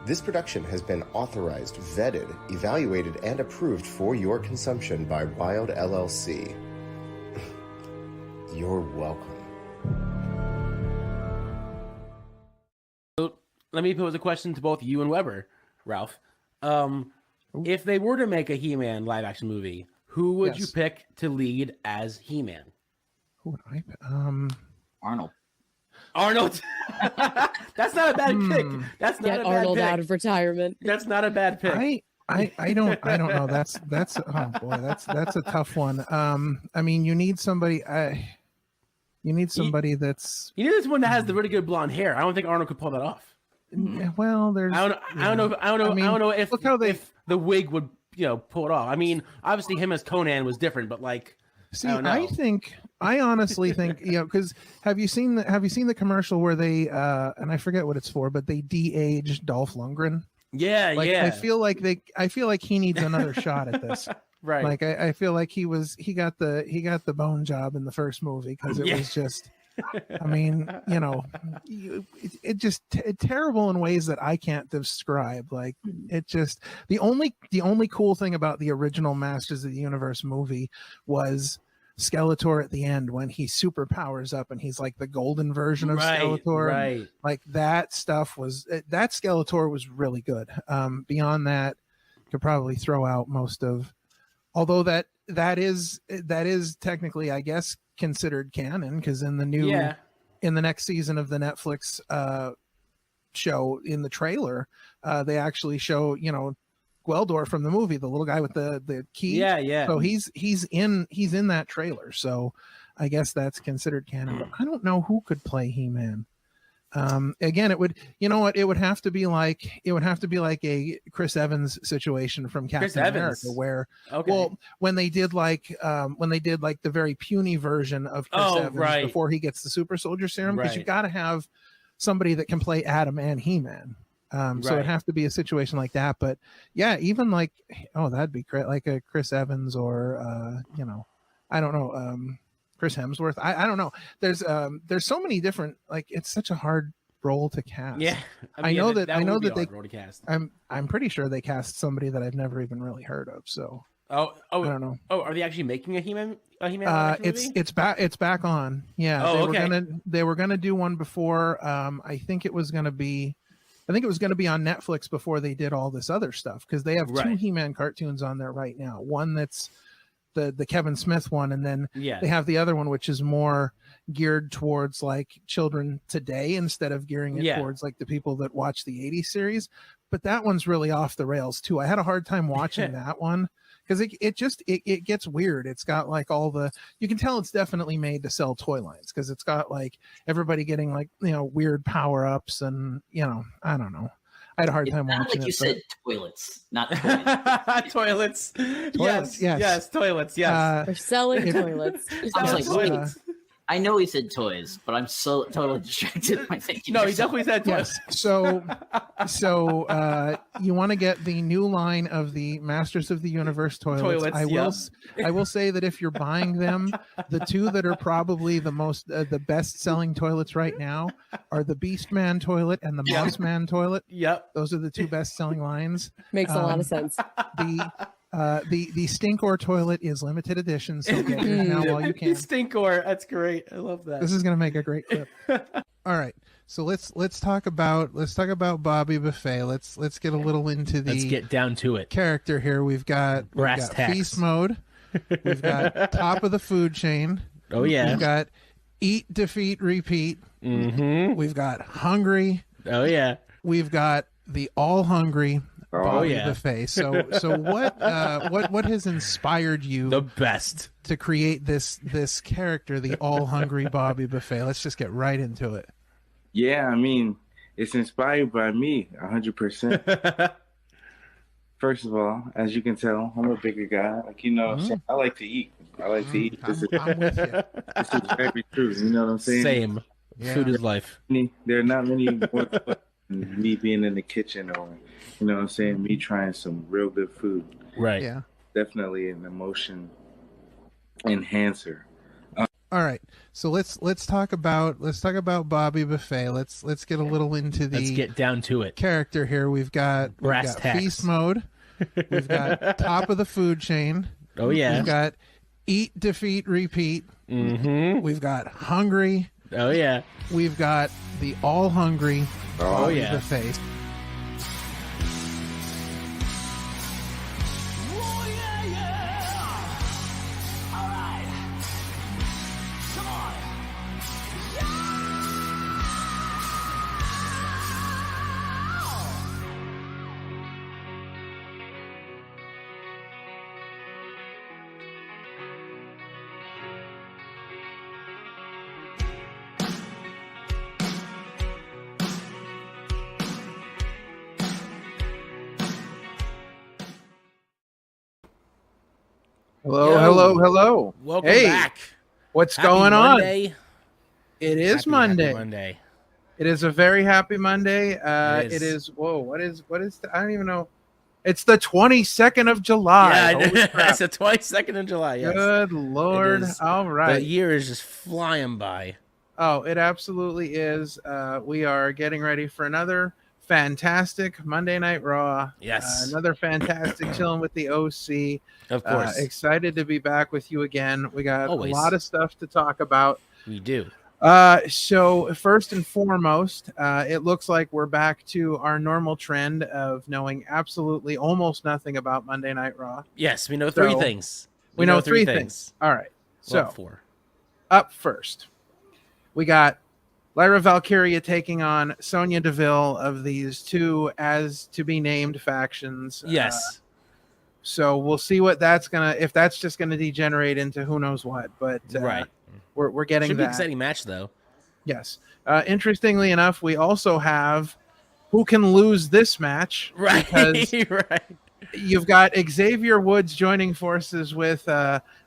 This production has been authorized, vetted, evaluated, and approved for your consumption by Wild LLC. You're welcome. Let me pose a question to both you and Weber, Ralph. If they were to make a He-Man live-action movie, who would you pick to lead as He-Man? Who would I pick? Arnold. That's not a bad pick. That's not Get a bad Arnold pick. out of retirement. That's not a bad pick. I don't know. That's oh boy, that's a tough one. I mean, you need somebody. You need somebody that's. You need someone that has the really good blonde hair. I don't think Arnold could pull that off. Well, there's. I don't know if the wig would pull it off. I mean, obviously him as Conan was different, but like. See, I honestly think because have you seen the commercial where they and I forget what it's for, but they de-aged Dolph Lundgren? Yeah. I feel like he needs another shot at this. Right. Like I feel like he got the bone job in the first movie because it was just. I mean, it just terrible in ways that I can't describe. Like it just the only cool thing about the original Masters of the Universe movie was Skeletor at the end when he super powers up and he's like the golden version of Skeletor. Right. Like that stuff that Skeletor was really good. Beyond that, could probably throw out most of. Although that is technically, I guess, considered canon because in the next season of the Netflix show in the trailer, they actually show Gweldor from the movie, the little guy with the key. Yeah. So he's in that trailer. So I guess that's considered canon. But I don't know who could play He-Man. Again, it would have to be like a Chris Evans situation from Captain America, where when they did like the very puny version of Chris Evans before he gets the super soldier serum, because you've got to have somebody that can play Adam and He-Man. So it'd have to be a situation like that. But yeah, even like that'd be great, like a Chris Evans or I don't know. Chris Hemsworth. I don't know. There's so many different, like it's such a hard role to cast. Yeah. I know that they role to cast. I'm pretty sure they cast somebody that I've never even really heard of. So I don't know. Oh, are they actually making a He-Man movie? It's back on. Yeah. They were gonna do one before. I think it was gonna be on Netflix before they did all this other stuff, because they have two He-Man cartoons on there right now. One that's the Kevin Smith one, and then they have the other one which is more geared towards like children today instead of gearing it towards like the people that watch the 80s series. But that one's really off the rails too. I had a hard time watching that one because it gets weird. It's got like you can tell it's definitely made to sell toy lines because it's got like everybody getting like weird power-ups and I don't know. I had a hard time watching like it. You said toilets, not toilets. Toilets. Yes. Yes, toilets. Yes. We're selling toilets. I was like, wait. I know he said toys, but I'm so totally distracted by thinking. No, he definitely said toys. Yes. So you want to get the new line of the Masters of the Universe toilets. I will say that if you're buying them, the two that are probably the best selling toilets right now are the Beast Man toilet and the Moss Man toilet. Yep. Those are the two best selling lines. Makes a lot of sense. The Stinkor toilet is limited edition, so get it now while you can. Stinkor, that's great. I love that. This is gonna make a great clip. All right, so let's talk about Bobby Buffet. Let's get a little into the. Let's get down to it. Character here. We've got Feast Mode. We've got Top of the Food Chain. Oh yeah. We've got Eat, Defeat, Repeat. Mm-hmm. We've got Hungry. Oh yeah. We've got the All Hungry. Bobby Buffet. So what has inspired you the best to create this character, the All Hungry Bobby Buffet? Let's just get right into it. Yeah, I mean, it's inspired by me 100%. First of all, as you can tell, I'm a bigger guy. Like I like to eat. I'm with you. This is very true. You know what I'm saying? Same. Yeah. Food is life. There are not many more me being in the kitchen or what I'm saying, me trying some real good food. Right. Yeah. Definitely an emotion enhancer. All right, so let's talk about Bobby Buffet. Let's get a little into the Let's get down to it. Character here. We've got feast mode. We've got top of the food chain. Oh yeah. We've got eat, defeat, repeat. Mm-hmm. We've got hungry. Oh yeah. We've got the all hungry. Oh yeah. Buffet. Hello. Welcome hey, back. What's Happy going Monday. on? It is Happy Monday. Monday. It is a very happy Monday. It is. Whoa, what is I don't even know. It's the 22nd of July. Yeah, it's the 22nd of July. Yes. Good Lord. All right. The year is just flying by. Oh, it absolutely is. We are getting ready for another fantastic Monday Night Raw. Yes. Another fantastic Chillin' with the OC. Of course. Excited to be back with you again. We got Always. a lot of stuff to talk about. We do. So first and foremost, it looks like we're back to our normal trend of knowing absolutely almost nothing about Monday Night Raw. Yes, we know three things. We know three things. All right. So well, four. Up first, we got Lyra Valkyria taking on Sonya Deville of these two as to be named factions. Yes. So we'll see what if that's just gonna degenerate into who knows what. But right. We're getting Should be that. an exciting match though. Yes. Interestingly enough, we also have who can lose this match. Right. Because right. you've got Xavier Woods joining forces with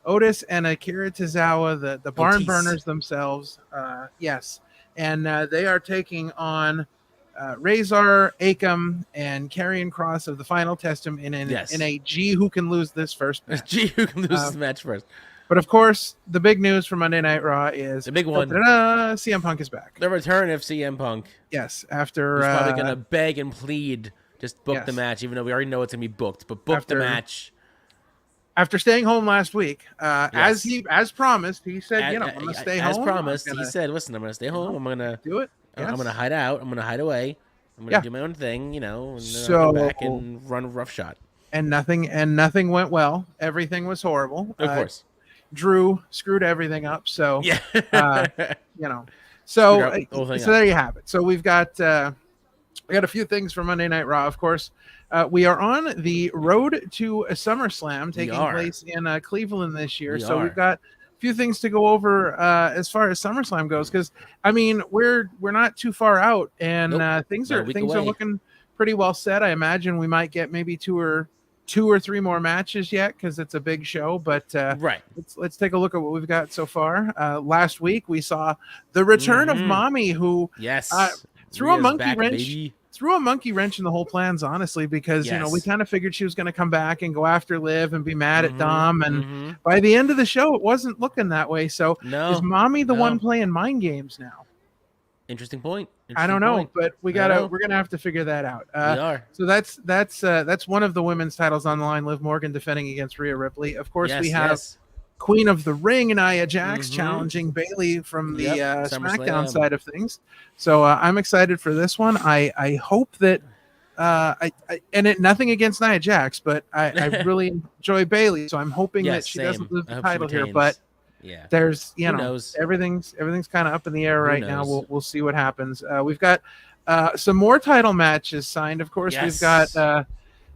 Otis and Akira Tozawa, the barn burners themselves. Yes. And they are taking on Razor, Akam, and Karrion Kross of the Final Testament in a G who can lose this first match. G who can lose this match first. But of course, the big news for Monday Night Raw is the big one. CM Punk is back. The return of CM Punk. Yes, after he's probably gonna beg and plead, just book yes. the match, even though we already know it's gonna be booked. But book the match. After staying home last week, yes. as promised, he said, I'm gonna stay home. As promised, he said, "Listen, I'm gonna stay home. I'm gonna do it. Yes. I'm gonna hide out. I'm gonna hide away. I'm gonna do my own thing, and then come I'll go back and run roughshod." And nothing went well. Everything was horrible. Of course. Drew screwed everything up. So, yeah. So there you have it. So we got a few things for Monday Night Raw. Of course, we are on the road to a SummerSlam taking place in Cleveland this year. We've got a few things to go over as far as SummerSlam goes, because I mean we're not too far out, and things are looking pretty well set. I imagine we might get maybe two or three more matches yet, because it's a big show. But right, let's take a look at what we've got so far. Last week we saw the return of Mommy, who threw a monkey wrench in the whole plans, honestly, because we kind of figured she was going to come back and go after Liv and be mad at Dom, and by the end of the show it wasn't looking that way. So is Mommy the one playing mind games now? Interesting point. I don't know, but we're gonna have to figure that out. We are. So that's one of the women's titles on the line. Liv Morgan defending against Rhea Ripley. Of course, we have Queen of the Ring, Nia Jax, challenging Bayley from the SmackDown side of things. So I'm excited for this one. I hope that nothing against Nia Jax, but I really enjoy Bayley, so I'm hoping that she doesn't lose the title here. But there's everything's kind of up in the air right now. We'll see what happens. We've got some more title matches signed. Of course, we've got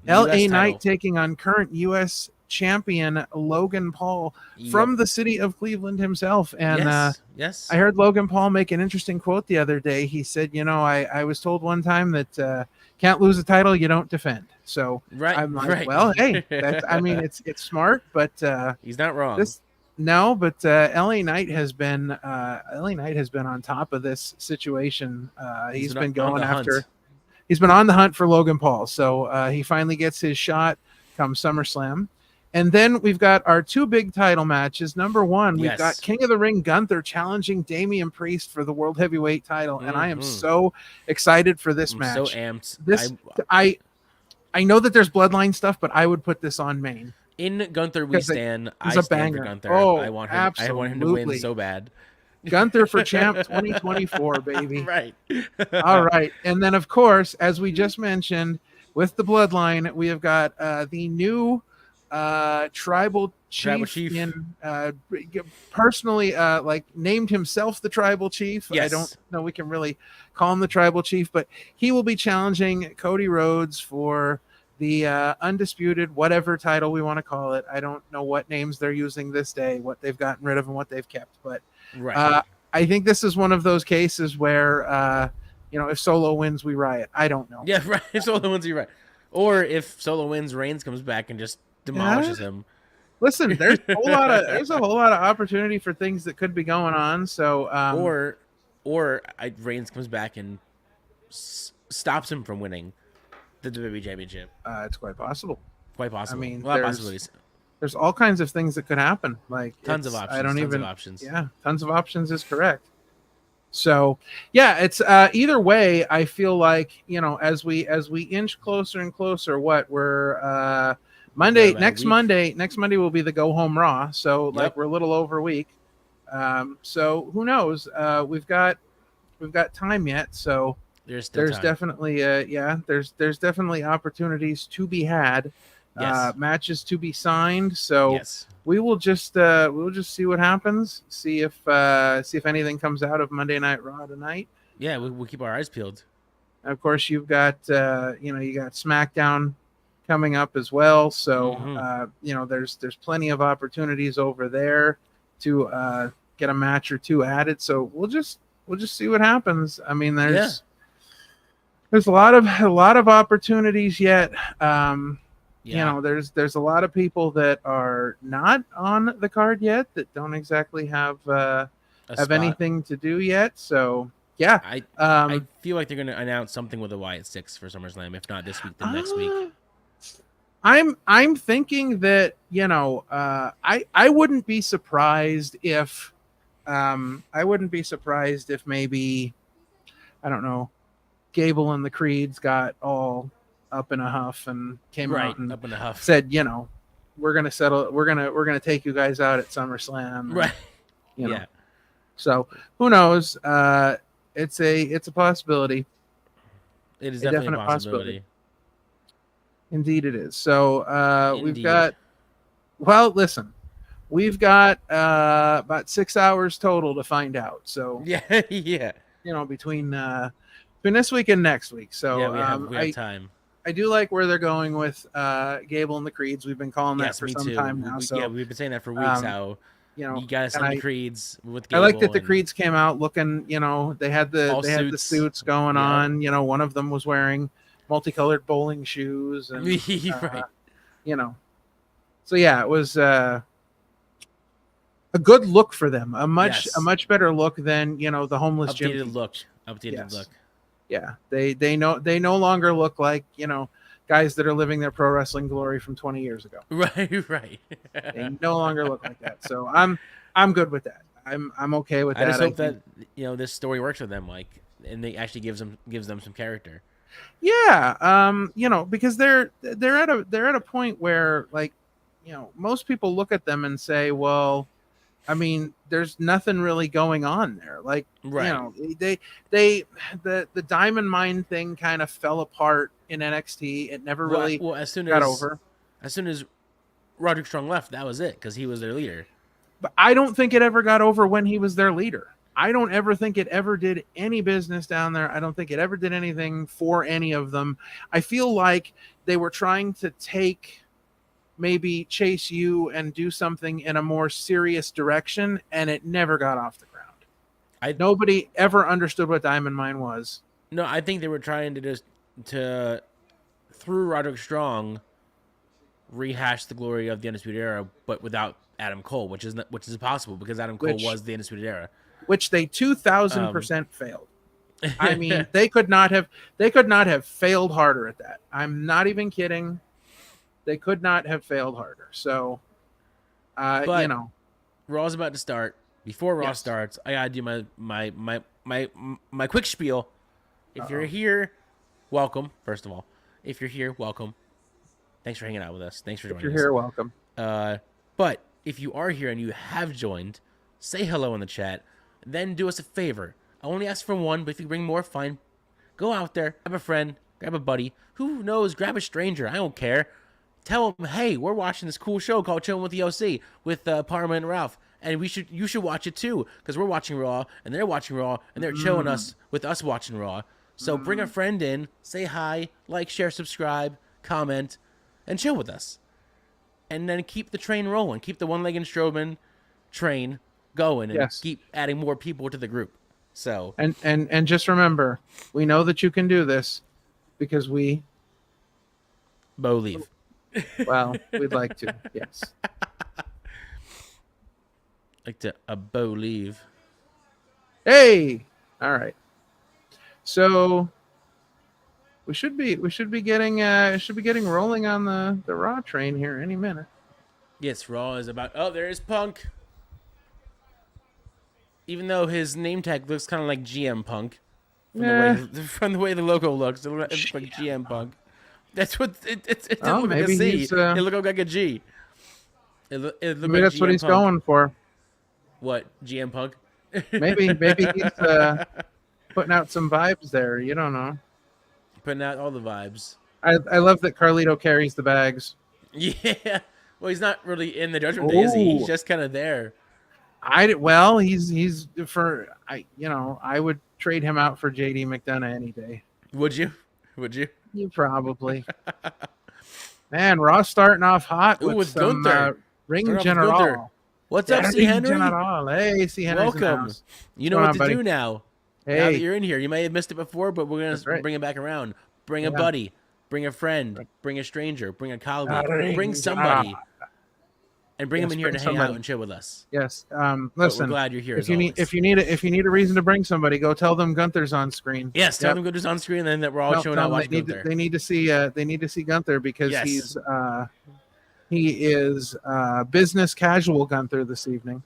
LA Knight taking on current U.S. champion Logan Paul from the city of Cleveland himself. And I heard Logan Paul make an interesting quote the other day. He said, I was told one time that can't lose a title you don't defend. So I'm like, well, hey, it's smart, but he's not wrong. No, but LA Knight has been on top of this situation. He's been on the hunt for Logan Paul. So he finally gets his shot come SummerSlam. And then we've got our two big title matches. Number one, we've got Yes. King of the Ring Gunther challenging Damian Priest for the World Heavyweight title. And I am so excited for this match. So amped. I know that there's bloodline stuff, but I would put this on main. In Gunther we stand. I a stand banger. for Gunther. Oh, I want him. absolutely. I want him to win so bad. Gunther for champ 2024, baby. Right. All right. And then, of course, as we just mentioned, with the bloodline, we have got the new tribal chief. In personally like named himself the tribal chief. Yes. I don't know we can really call him the tribal chief, but he will be challenging Cody Rhodes for the undisputed whatever title we want to call it. I don't know what names they're using this day, what they've gotten rid of and what they've kept, but I think this is one of those cases where if Solo wins, we riot. I don't know. Yeah, right. If Solo wins, you're right. Or if Solo wins, Reigns comes back and just demolishes him. Listen, there's a whole lot of opportunity for things that could be going on. So, Reigns comes back and stops him from winning the WWE Championship. It's quite possible. Quite possible. I mean, a lot of possibilities. There's all kinds of things that could happen. Like Tons of options. Yeah, tons of options is correct. So yeah, it's either way. I feel like as we inch closer and closer. We're Monday next Monday will be the go home Raw. So like we're a little over a week. So who knows? We've got time yet. So there's definitely there's definitely opportunities to be had. Yes. Matches to be signed. So yes. we will just see what happens. See if anything comes out of Monday Night Raw tonight. Yeah, we'll keep our eyes peeled. Of course, you've got you got SmackDown coming up as well. So there's plenty of opportunities over there to get a match or two added. So we'll just see what happens. I mean, there's a lot of opportunities yet. There's a lot of people that are not on the card yet that don't exactly have anything to do yet. So yeah, I feel like they're going to announce something with a Wyatt 6 for SummerSlam. If not this week, then next week. I'm thinking that I wouldn't be surprised if maybe I don't know, Gable and the Creeds got all up in a huff and came out and up in a huff. Said, we're gonna settle. We're gonna take you guys out at SummerSlam. Right. Yeah. So who knows? It's a possibility. It is definitely a possibility. Indeed, it is. So we've got. Well, listen, we've got about 6 hours total to find out. So yeah. Between this week and next week. So we have time. I do like where they're going with Gable and the Creeds. We've been calling that for some time now. So we've been saying that for weeks. How you guys send the Creeds with Gable. I like that the Creeds came out looking. They had the suits going on. One of them was wearing multicolored bowling shoes, and right. So yeah, it was a good look for them. A much better look than the homeless updated gym. Updated look. Yeah, they no longer look like guys that are living their pro wrestling glory from 20 years ago. Right. They no longer look like that. So I'm good with that. I'm okay with that. I just hope that this story works for them, and they actually gives them some character. Yeah, because they're at a point where most people look at them and say, well, I mean, there's nothing really going on there. Like, the Diamond Mine thing kind of fell apart in NXT. It never really got over. As soon as Roderick Strong left, that was it, because he was their leader. But I don't think it ever got over when he was their leader. I don't ever think it ever did any business down there. I don't think it ever did anything for any of them. I feel like they were trying to take maybe Chase U and do something in a more serious direction, and it never got off the ground. Nobody ever understood what Diamond Mine was. No, I think they were trying to just through Roderick Strong rehash the glory of the Undisputed Era, but without Adam Cole, which is impossible because Adam Cole was the Undisputed Era, which they 2000% failed. I mean, they could not have failed harder at that. I'm not even kidding. They could not have failed harder. So, But you know, Raw's about to start. Before Raw Yes. starts, I gotta do my quick spiel. If you're here, welcome. First of all, if you're here, welcome. Thanks for hanging out with us. Thanks for if joining you're us. here, welcome. But if you are here and you have joined, say hello in the chat. Then do us a favor. I only ask for one, but if you bring more, fine. Go out there, grab a friend, grab a buddy. Who knows? Grab a stranger. I don't care. Tell them, hey, we're watching this cool show called Chillin with the OC with Parma and Ralph, and you should watch it too because we're watching Raw and they're watching Raw and they're chilling us with us watching Raw. So bring a friend in, say hi, like, share, subscribe, comment, and chill with us. And then keep the train rolling. Keep the one-legged Strowman train going and keep adding more people to the group. So and just remember, we know that you can do this because we believe. Well, we'd like to. Yes. Like to believe. Hey. All right. So we should be getting rolling on the Raw train here any minute. Yes, Raw is about. Oh, there is Punk. Even though his name tag looks kind of like GM Punk, from the way the logo looks, it looks like GM Punk. That's what it didn't look like a C. It looked like a G. It looked maybe like that's GM what he's Punk. going for. What, GM Punk? Maybe he's putting out some vibes there. You don't know. Putting out all the vibes. I love that Carlito carries the bags. Yeah. Well, he's not really in the Judgment Day, is he? He's just kind of there. I would trade him out for JD McDonough any day. Would you? You probably. Man, Raw's starting off hot with some Gunther. Ring General. What's up, C. Henry? General. Hey, C. Henry. Welcome. You know what to do now. Hey. Now that you're in here, you may have missed it before, but we're gonna bring it back around. Bring a buddy, bring a friend, bring a stranger, bring a colleague, bring somebody, and bring them in here to hang out and chill with us. Yes. Listen, we're glad you're here. If you need a reason to bring somebody, go tell them Gunther's on screen. Yes, tell them Gunther's on screen, and then that we're all showing out watching Gunther. They need to see Gunther because he is business casual Gunther this evening.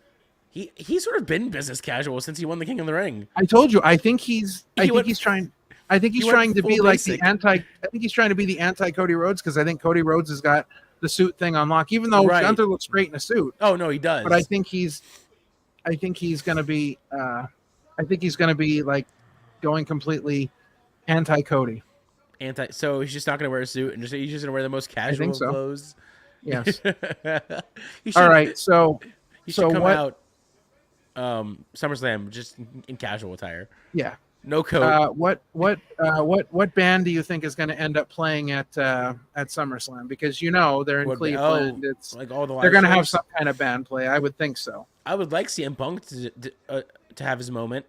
He's sort of been business casual since he won the King of the Ring. I told you. I think he's trying to be like the anti. I think he's trying to be the anti Cody Rhodes because I think Cody Rhodes has got the suit thing on lock. Even though Gunther looks great in a suit. Oh no, he does. But I think he's gonna be. I think he's gonna be like going completely anti Cody. So he's just not gonna wear a suit and he's just gonna wear the most casual clothes. Yes. All right. So he should come out. SummerSlam just in casual attire. Yeah. No coat. What band do you think is going to end up playing at SummerSlam? Because they're in Cleveland. It's like all the they're going to have some kind of band play. I would think so. I would like CM Punk to have his moment.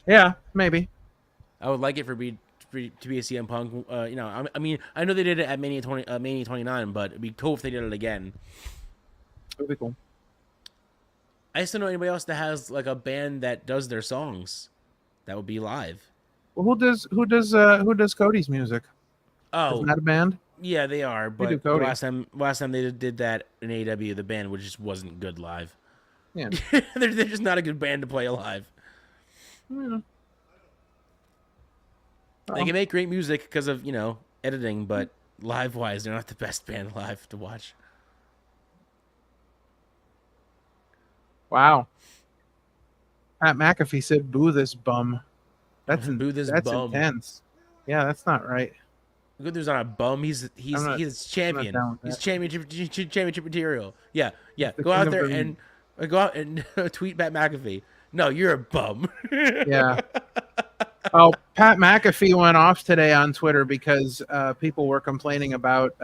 Yeah, maybe. I would like it to be a CM Punk. I mean, I know they did it at Mania 29, but it'd be cool if they did it again. It would be cool. I just don't know anybody else that has like a band that does their songs that would be live. Well, who does Cody's music? Oh, isn't that a band? Yeah, they are. But last time they did that in AEW, the band just wasn't good live. Yeah, they're just not a good band to play live. Yeah. They can make great music because of editing, but live wise, they're not the best band live to watch. Wow. Pat McAfee said, "Boo this bum." That's bum. Intense. Yeah, that's not right. Gunther's not a bum. He's champion. He's championship material. Yeah. Go out there and tweet Pat McAfee. No, you're a bum. Yeah. Oh, Pat McAfee went off today on Twitter because people were complaining about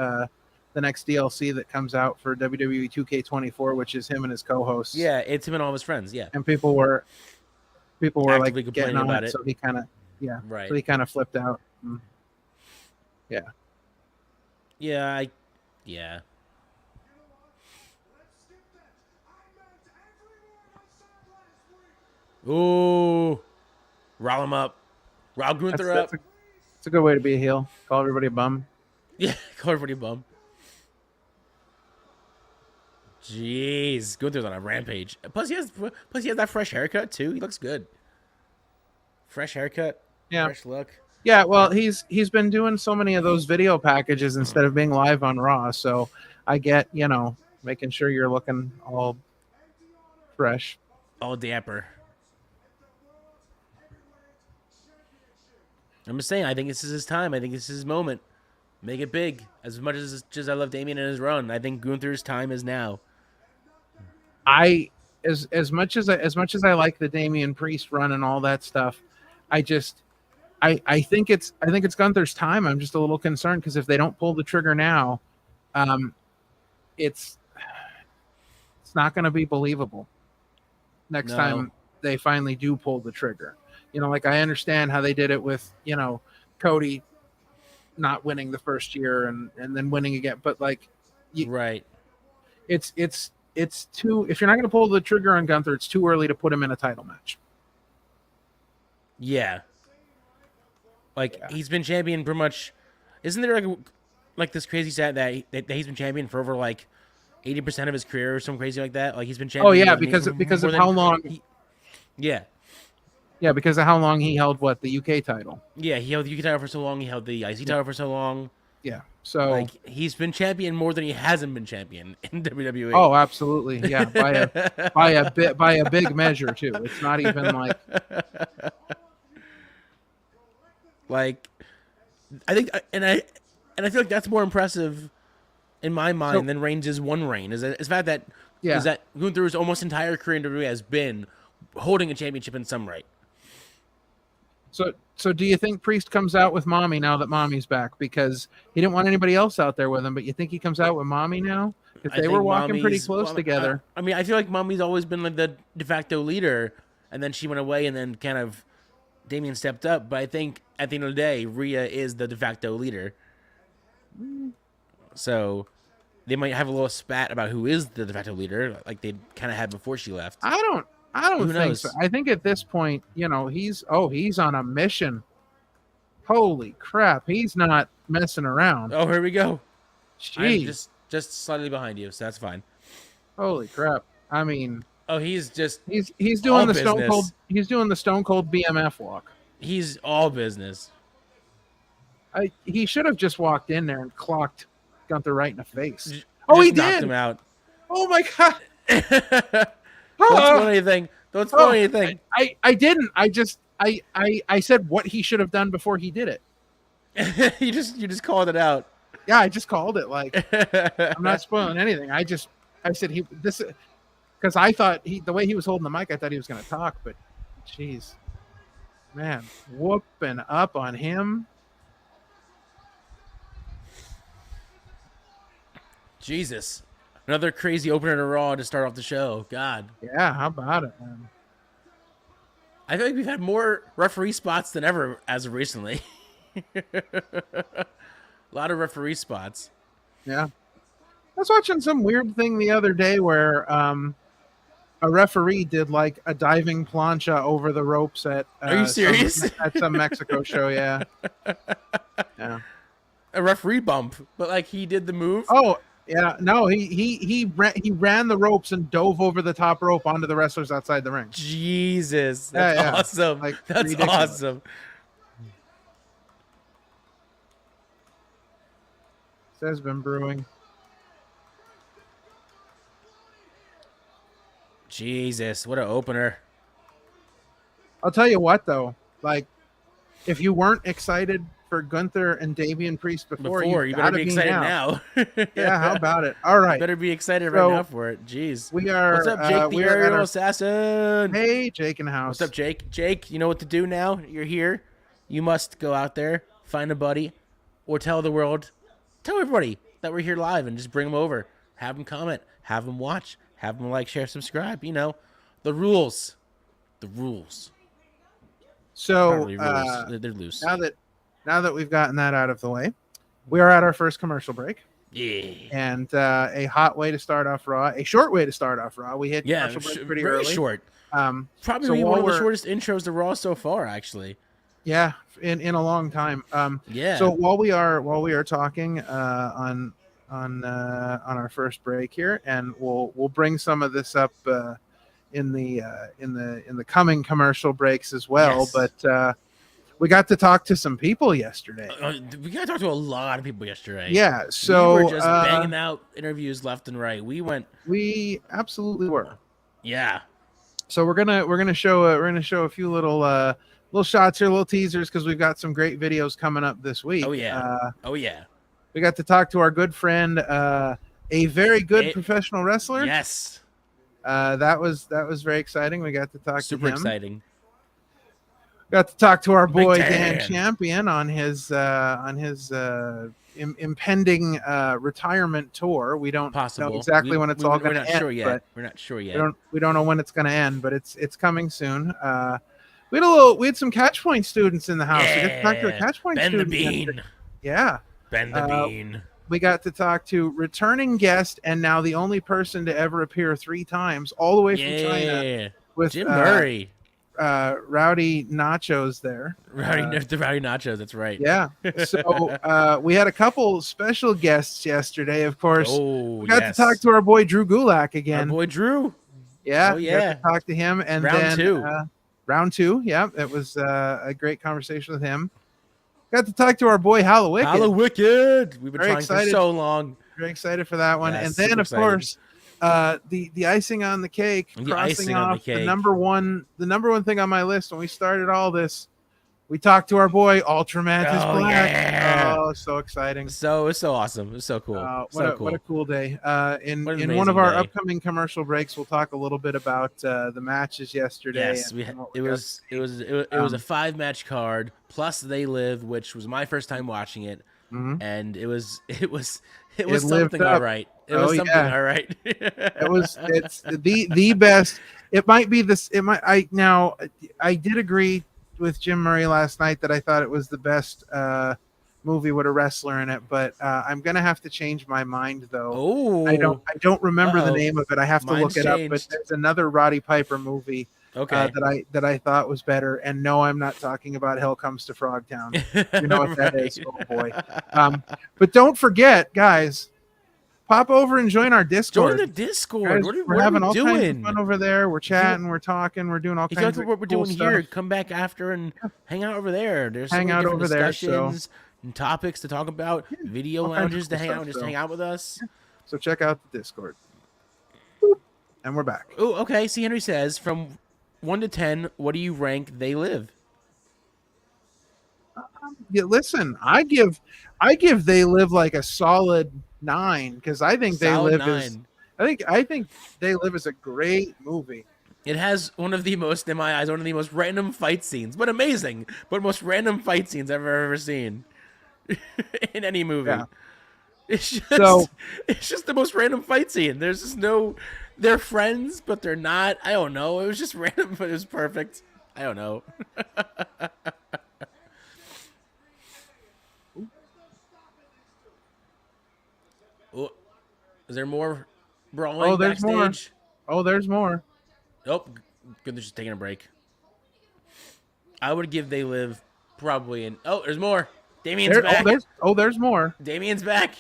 the next DLC that comes out for WWE 2K24, which is him and his co-hosts. Yeah, it's him and all of his friends. Yeah, and people were like complaining about it. So he kind of So he kind of flipped out. Yeah. Yeah. Ooh, rile him up. Rile Gunther up. It's a good way to be a heel. Call everybody a bum. Yeah, call everybody a bum. Jeez, Gunther's on a rampage. Plus he has that fresh haircut too. He looks good. Fresh haircut, fresh look. Yeah, well, he's been doing so many of those video packages instead of being live on Raw. So I get, making sure you're looking all fresh. All dapper. I'm just saying, I think this is his time. I think this is his moment. Make it big. As much as I love Damian and his run, I think Gunther's time is now. As much as I like the Damian Priest run and all that stuff, I think it's Gunther's time. I'm just a little concerned because if they don't pull the trigger now, it's not going to be believable next time they finally do pull the trigger. Like I understand how they did it with, Cody not winning the first year and then winning again. But like, right. It's too, if you're not going to pull the trigger on Gunther, it's too early to put him in a title match. Yeah. He's been champion pretty much. Isn't there like this crazy stat that he's been champion for over like 80% of his career or something crazy like that? Like he's been champion. Oh yeah, because of how long. Yeah, because of how long he held the UK title. Yeah, he held the UK title for so long. He held the IC title for so long. Yeah, so he's been champion more than he hasn't been champion in WWE. Oh, absolutely, yeah, by a big measure too. It's not even like. Like, I think, and I feel like that's more impressive in my mind than Reigns' one reign. Is the fact that Gunther's almost entire career in WWE has been holding a championship in some right. So do you think Priest comes out with Mommy now that Mommy's back? Because he didn't want anybody else out there with him, but you think he comes out with Mommy now? Because they were walking pretty close together. I mean, I feel like Mommy's always been like the de facto leader, and then she went away, and then kind of Damian stepped up. But I think at the end of the day, Rhea is the de facto leader. So they might have a little spat about who is the de facto leader, like they kind of had before she left. I don't think so. I think at this point, he's on a mission. Holy crap, he's not messing around. Oh, here we go. Jeez. I'm just slightly behind you, so that's fine. Holy crap. I mean, he's doing the Stone Cold. He's doing the Stone Cold BMF walk. He's all business. He should have just walked in there and clocked Gunther right in the face. He did. Knocked him out. Oh my god. Don't spoil anything. Don't spoil anything. I didn't. I said what he should have done before he did it. You just called it out. Yeah, I just called it. Like I'm not spoiling anything. I said because I thought the way he was holding the mic, I thought he was going to talk. But jeez, man, whooping up on him. Jesus. Another crazy opener to Raw to start off the show. God. Yeah, how about it, man? I feel like we've had more referee spots than ever as of recently. A lot of referee spots. Yeah. I was watching some weird thing the other day where a referee did like a diving plancha over the ropes at Are you serious? At some Mexico show, yeah. Yeah. A referee bump, but like he did the move? Oh, yeah, no, he ran the ropes and dove over the top rope onto the wrestlers outside the ring. Jesus, that's awesome. Like, that's ridiculous. Awesome. This has been brewing. Jesus, what an opener. I'll tell you what, though, like, if you weren't excited for Gunther and Damian Priest before you better be excited now. Yeah, how about it? All right. You better be excited right now for it. Jeez. We are. What's up, Jake the Aerial Assassin? Hey, Jake in the house. What's up, Jake? Jake, you know what to do now? You're here. You must go out there, find a buddy, or tell the world, tell everybody that we're here live and just bring them over. Have them comment. Have them watch. Have them like, share, subscribe. You know, the rules. The rules. So, they're loose. Now that we've gotten that out of the way, we are at our first commercial break. Yeah. And a hot way to start off Raw, a short way to start off Raw. We hit commercial break pretty very early. Short. Probably one of the shortest intros to Raw so far, actually. Yeah, in a long time. Yeah. So while we are talking on our first break here, and we'll bring some of this up in the coming commercial breaks as well. Yes. But we got to talk to some people yesterday. We got to talk to a lot of people yesterday. Yeah, so we were just banging out interviews left and right. We absolutely were. Yeah. So we're gonna show a few little shots here, little teasers, because we've got some great videos coming up this week. Oh yeah. We got to talk to our good friend, a very good professional wrestler. Yes. That was very exciting. We got to talk to him. Super exciting. Got to talk to our boy Dan Champion on his impending retirement tour. We don't know exactly when it's all going to end. We're not sure yet. We don't know when it's going to end, but it's coming soon. We had some Catchpoint students in the house. Yeah. We got to talk to a Catchpoint Ben student. the Bean. Yeah. Ben the Bean. We got to talk to returning guest and now the only person to ever appear 3 times, all the way from China, with Jim Murray. Rowdy Nachos there. The Rowdy Nachos, that's right. Yeah. So we had a couple special guests yesterday, of course. We got to talk to our boy Drew Gulak again. Our boy Drew. Yeah. We got to talk to him. And round two. Yeah. It was a great conversation with him. Got to talk to our boy Hallowicked. We've been trying for so long. Very excited for that one. And then, of course, the icing on the cake, crossing off the number one thing on my list when we started all this. We talked to our boy Ultramantis Black. Yeah. Oh, so exciting! So it's so awesome. It's so cool. What a cool day! In one of our upcoming commercial breaks, we'll talk a little bit about the matches yesterday. Yes, it was a 5-match card plus They Live, which was my first time watching it, and it was something all right. It was something all right. It's the best. It might be this. I did agree with Jim Murray last night that I thought it was the best movie with a wrestler in it, but I'm gonna have to change my mind though. Oh, I don't remember the name of it. I have to look it up. But there's another Roddy Piper movie that I thought was better. And no, I'm not talking about Hell Comes to Frogtown. You know what that is? Oh boy. But don't forget, guys. Pop over and join our Discord. Join the Discord. Guys, we're having all kinds of fun over there. We're chatting, we're talking, we're doing all kinds of what we're doing stuff. here. Come back after and hang out over there. There's hang out over discussions and topics to talk about, video lounges to hang out and just hang out with us. So check out the Discord. And we're back. Oh, okay. See, Henry says, from 1 to 10, what do you rank They Live? Yeah, listen, I give They Live like a solid 9 because I think They Live is. I think They Live is a great movie. It has one of the most, in my eyes, one of the most random fight scenes, but amazing, but most random fight scenes I've ever seen in any movie. Yeah. It's just the most random fight scene. There's just no. They're friends, but they're not. I don't know. It was just random, but it was perfect. I don't know. Oh, is there more brawling backstage? There's more. Nope. Good, they're just taking a break. I would give They Live probably an. Oh, there's more. Damien's back. There's more. Damien's back.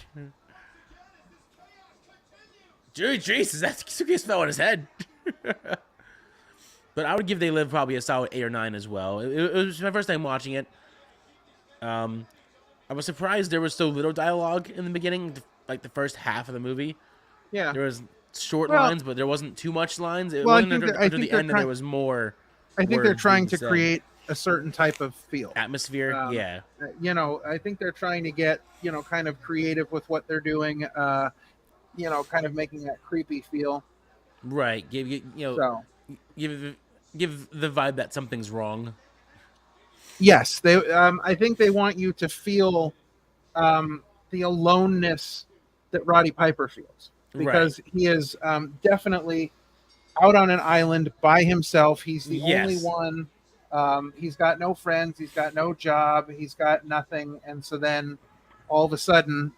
Jesus, that suitcase fell on his head. But I would give They Live probably a solid 8 or 9 as well. It was my first time watching it. I was surprised there was so little dialogue in the beginning, like the first half of the movie. Yeah, there was short lines, but there wasn't too much lines. It wasn't until the end that there was more. I think they're trying to create a certain type of feel, atmosphere. Yeah, I think they're trying to get kind of creative with what they're doing. Kind of making that creepy feel. Right. Give the vibe that something's wrong. Yes, they. I think they want you to feel the aloneness that Roddy Piper feels because he is definitely out on an island by himself. He's the only one. He's got no friends. He's got no job. He's got nothing. And so then all of a sudden,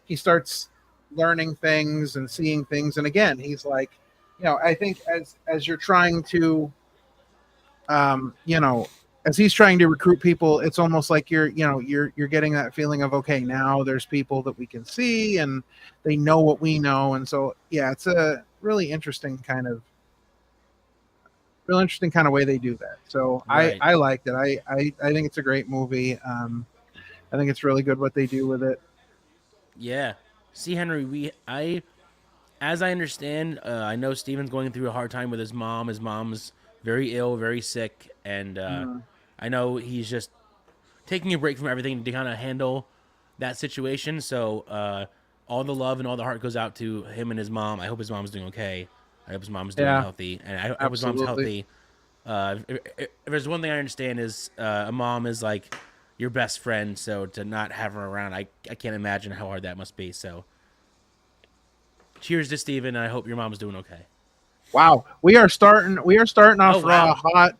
he starts learning things and seeing things. And again, he's like, I think as you're trying to, trying to recruit people, it's almost like you're getting that feeling of, okay, now there's people that we can see and they know what we know. And so, yeah, it's a really interesting kind of way they do that. So Right. I liked it. I think it's a great movie. I think it's really good what they do with it. Yeah. See, Henry, as I understand, I know Steven's going through a hard time with his mom. His mom's very ill, very sick, and I know he's just taking a break from everything to kind of handle that situation. So all the love and all the heart goes out to him and his mom. I hope his mom's doing okay. I hope his mom's doing healthy, and I hope his mom's healthy. If there's one thing I understand is a mom is like your best friend, so to not have her around, I can't imagine how hard that must be. So cheers to Steven, and I hope your mom's doing okay. Wow, we are starting off raw hot.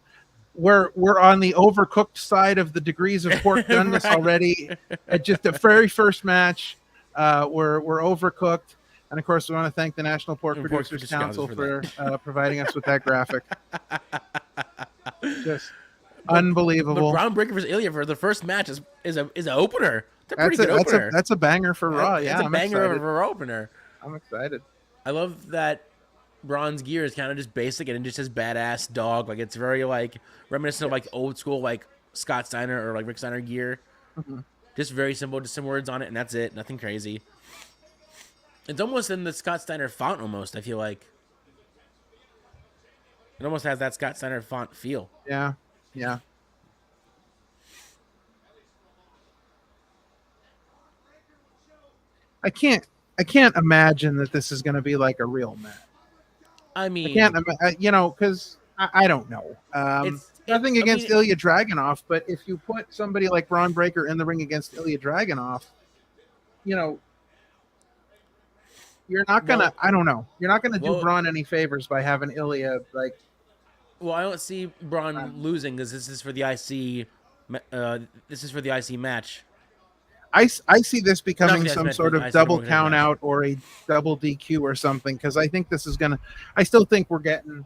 We're on the overcooked side of the degrees of pork doneness already. At just the very first match, we're overcooked. And of course, we want to thank the National Pork Producers Council for providing us with that graphic. Just unbelievable. But Braun Breaker versus Ilya for the first match is an opener. It's a pretty good opener. That's a banger for Raw. Yeah, it's a banger for opener. I'm excited. I love that Braun's gear is kind of just basic and just his badass dog. Like it's very like reminiscent of like old school like Scott Steiner or like Rick Steiner gear. Mm-hmm. Just very simple, just some words on it, and that's it. Nothing crazy. It's almost in the Scott Steiner font almost, I feel like. It almost has that Scott Steiner font feel. Yeah. Yeah. I can't imagine that this is going to be like a real match. I mean, I can't, because I don't know. Nothing against Ilya Dragunov, but if you put somebody like Braun Breaker in the ring against Ilya Dragunov, you're not gonna. I don't know. You're not gonna do Braun any favors by having Ilya like. Well, I don't see Braun losing because this is for the IC. This is for the IC match. I see this becoming some sort of double count out or a double DQ or something because I think this is gonna. I still think we're getting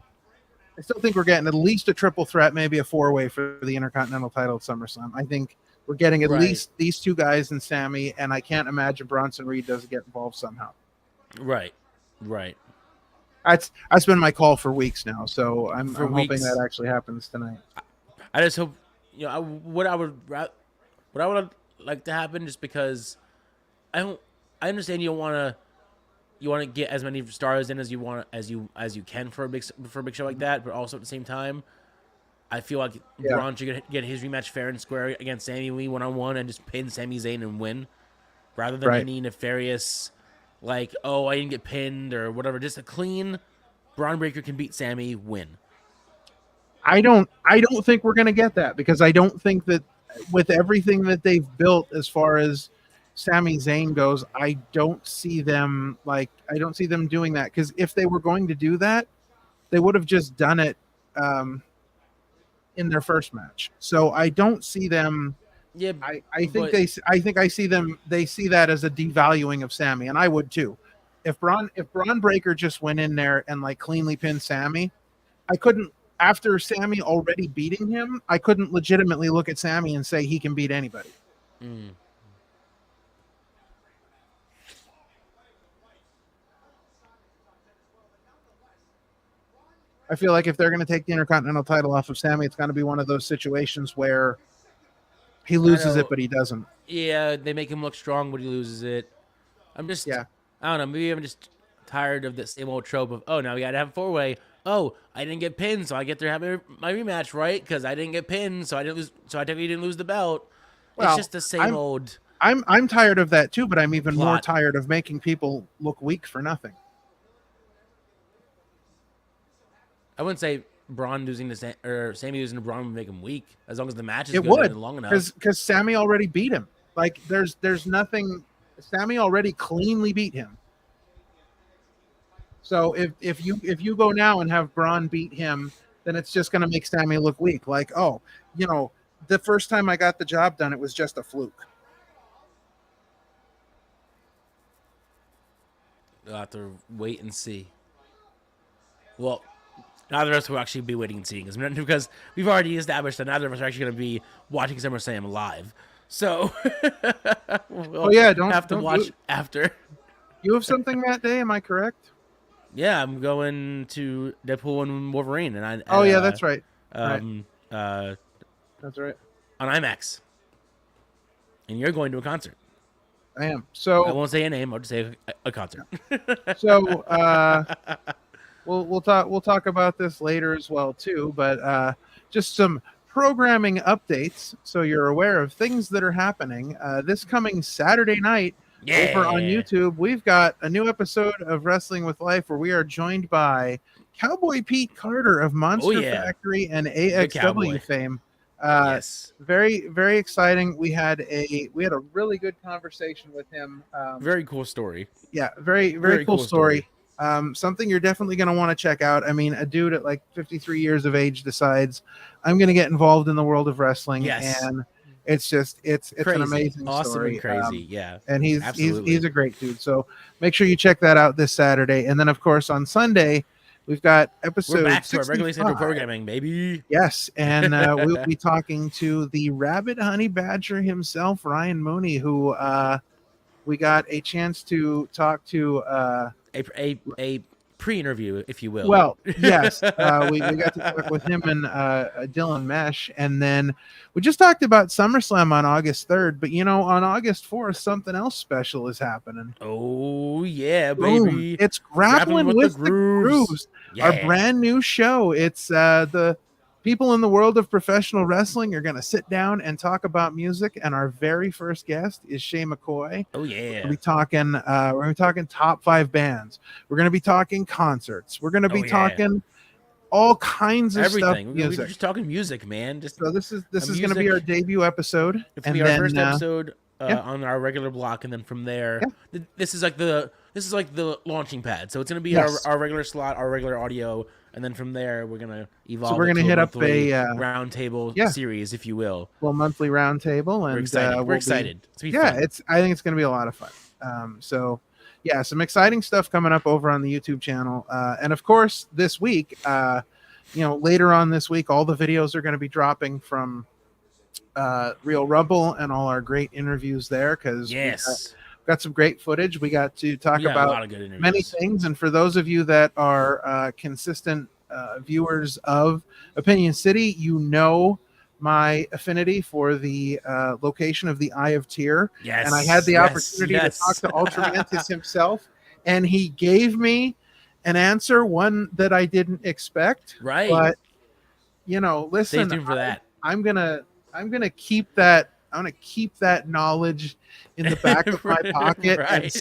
at least a triple threat, maybe a 4-way for the Intercontinental title at SummerSlam. I think we're getting at least these two guys and Sammy, and I can't imagine Bronson Reed doesn't get involved somehow. Right. That's been my call for weeks now, so I'm hoping that actually happens tonight. I just hope what I would like to happen, just because I understand you want to get as many stars in as you can for a big show like that, but also at the same time, I feel like Braun should get his rematch fair and square against Sami Zayn 1-on-1 and just pin Sami Zayn and win, rather than any nefarious. Like, oh, I didn't get pinned or whatever. Just a clean Braun Breaker can beat Sammy, win. I don't think we're going to get that because I don't think that with everything that they've built as far as Sami Zayn goes, I don't see them doing that because if they were going to do that, they would have just done it in their first match. So I don't see them. Yeah, I think I see them. They see that as a devaluing of Sammy, and I would too. If Braun Breaker just went in there and like cleanly pinned Sammy, I couldn't. After Sammy already beating him, I couldn't legitimately look at Sammy and say he can beat anybody. Mm. I feel like if they're going to take the Intercontinental title off of Sammy, it's going to be one of those situations where he loses it, but he doesn't. Yeah, they make him look strong, but he loses it. I don't know. Maybe I'm just tired of the same old trope of, oh, now we got to have a 4-way. Oh, I didn't get pinned, so I get to have my rematch, right? Because I didn't get pinned, so I didn't lose. So I technically didn't lose the belt. Well, it's just the same old. I'm tired of that too, but I'm even more tired of making people look weak for nothing. I wouldn't say Braun losing or Sammy losing to Braun would make him weak, as long as the match is good and long enough. Because Sammy already beat him. Like there's nothing. Sammy already cleanly beat him. So if you go now and have Braun beat him, then it's just going to make Sammy look weak. Like, oh, the first time I got the job done, it was just a fluke. You'll have to wait and see. Well, neither of us will actually be waiting and seeing because we've already established that neither of us are actually going to be watching SummerSlam live. So we'll don't watch after. You have something that day, am I correct? Yeah, I'm going to Deadpool and Wolverine, and that's right. That's right. On IMAX. And you're going to a concert. I am. So I won't say a name. I'll just say a concert. So we'll talk about this later as well too. But just some programming updates, so you're aware of things that are happening. This coming Saturday night over on YouTube, we've got a new episode of Wrestling with Life where we are joined by Cowboy Pete Carter of Monster Factory and AXW fame. Yes, very, very exciting. We had a really good conversation with him. Very cool story. Yeah, very cool story. Something you're definitely going to want to check out. I mean, a dude at like 53 years of age decides I'm going to get involved in the world of wrestling, and it's just it's an amazing story. And crazy, and he's a great dude. So make sure you check that out this Saturday, and then of course on Sunday we've got episode. We're back to our regularly scheduled programming, baby. Yes, and we'll be talking to the Rabbit Honey Badger himself, Ryan Mooney, who we got a chance to talk to. A pre-interview, if you will. Well, yes, we got to talk with him and Dylan Mesh, and then we just talked about SummerSlam on August 3rd. But on August 4th, something else special is happening. Oh yeah, baby! Boom. It's Grappling with the Grooves, our brand new show. It's the people in the world of professional wrestling are going to sit down and talk about music, and our very first guest is Shay McCoy. Oh yeah, we're gonna be talking top 5 bands. We're going to be talking concerts. We're going to be talking all kinds of everything. Stuff. We're just talking music, man. So this is going to be our debut episode. It's going to be our first episode on our regular block, and then from there, this is like the launching pad. So it's going to be our regular slot, our regular audio. And then from there, we're gonna evolve. So we're gonna hit up a roundtable series, if you will. Well, monthly roundtable, and we're excited. I think it's gonna be a lot of fun. So some exciting stuff coming up over on the YouTube channel, and of course this week, later on this week, all the videos are going to be dropping from Real Rumble and all our great interviews there because got some great footage. We got to talk about many things. And for those of you that are consistent viewers of Opinion City, my affinity for the location of the Eye of Tyr. Yes. And I had the opportunity to talk to Ultramantis himself, and he gave me an answer, one that I didn't expect. Right. But, listen, stay tuned for that. I'm gonna keep that. I'm going to keep that knowledge in the back of my pocket. And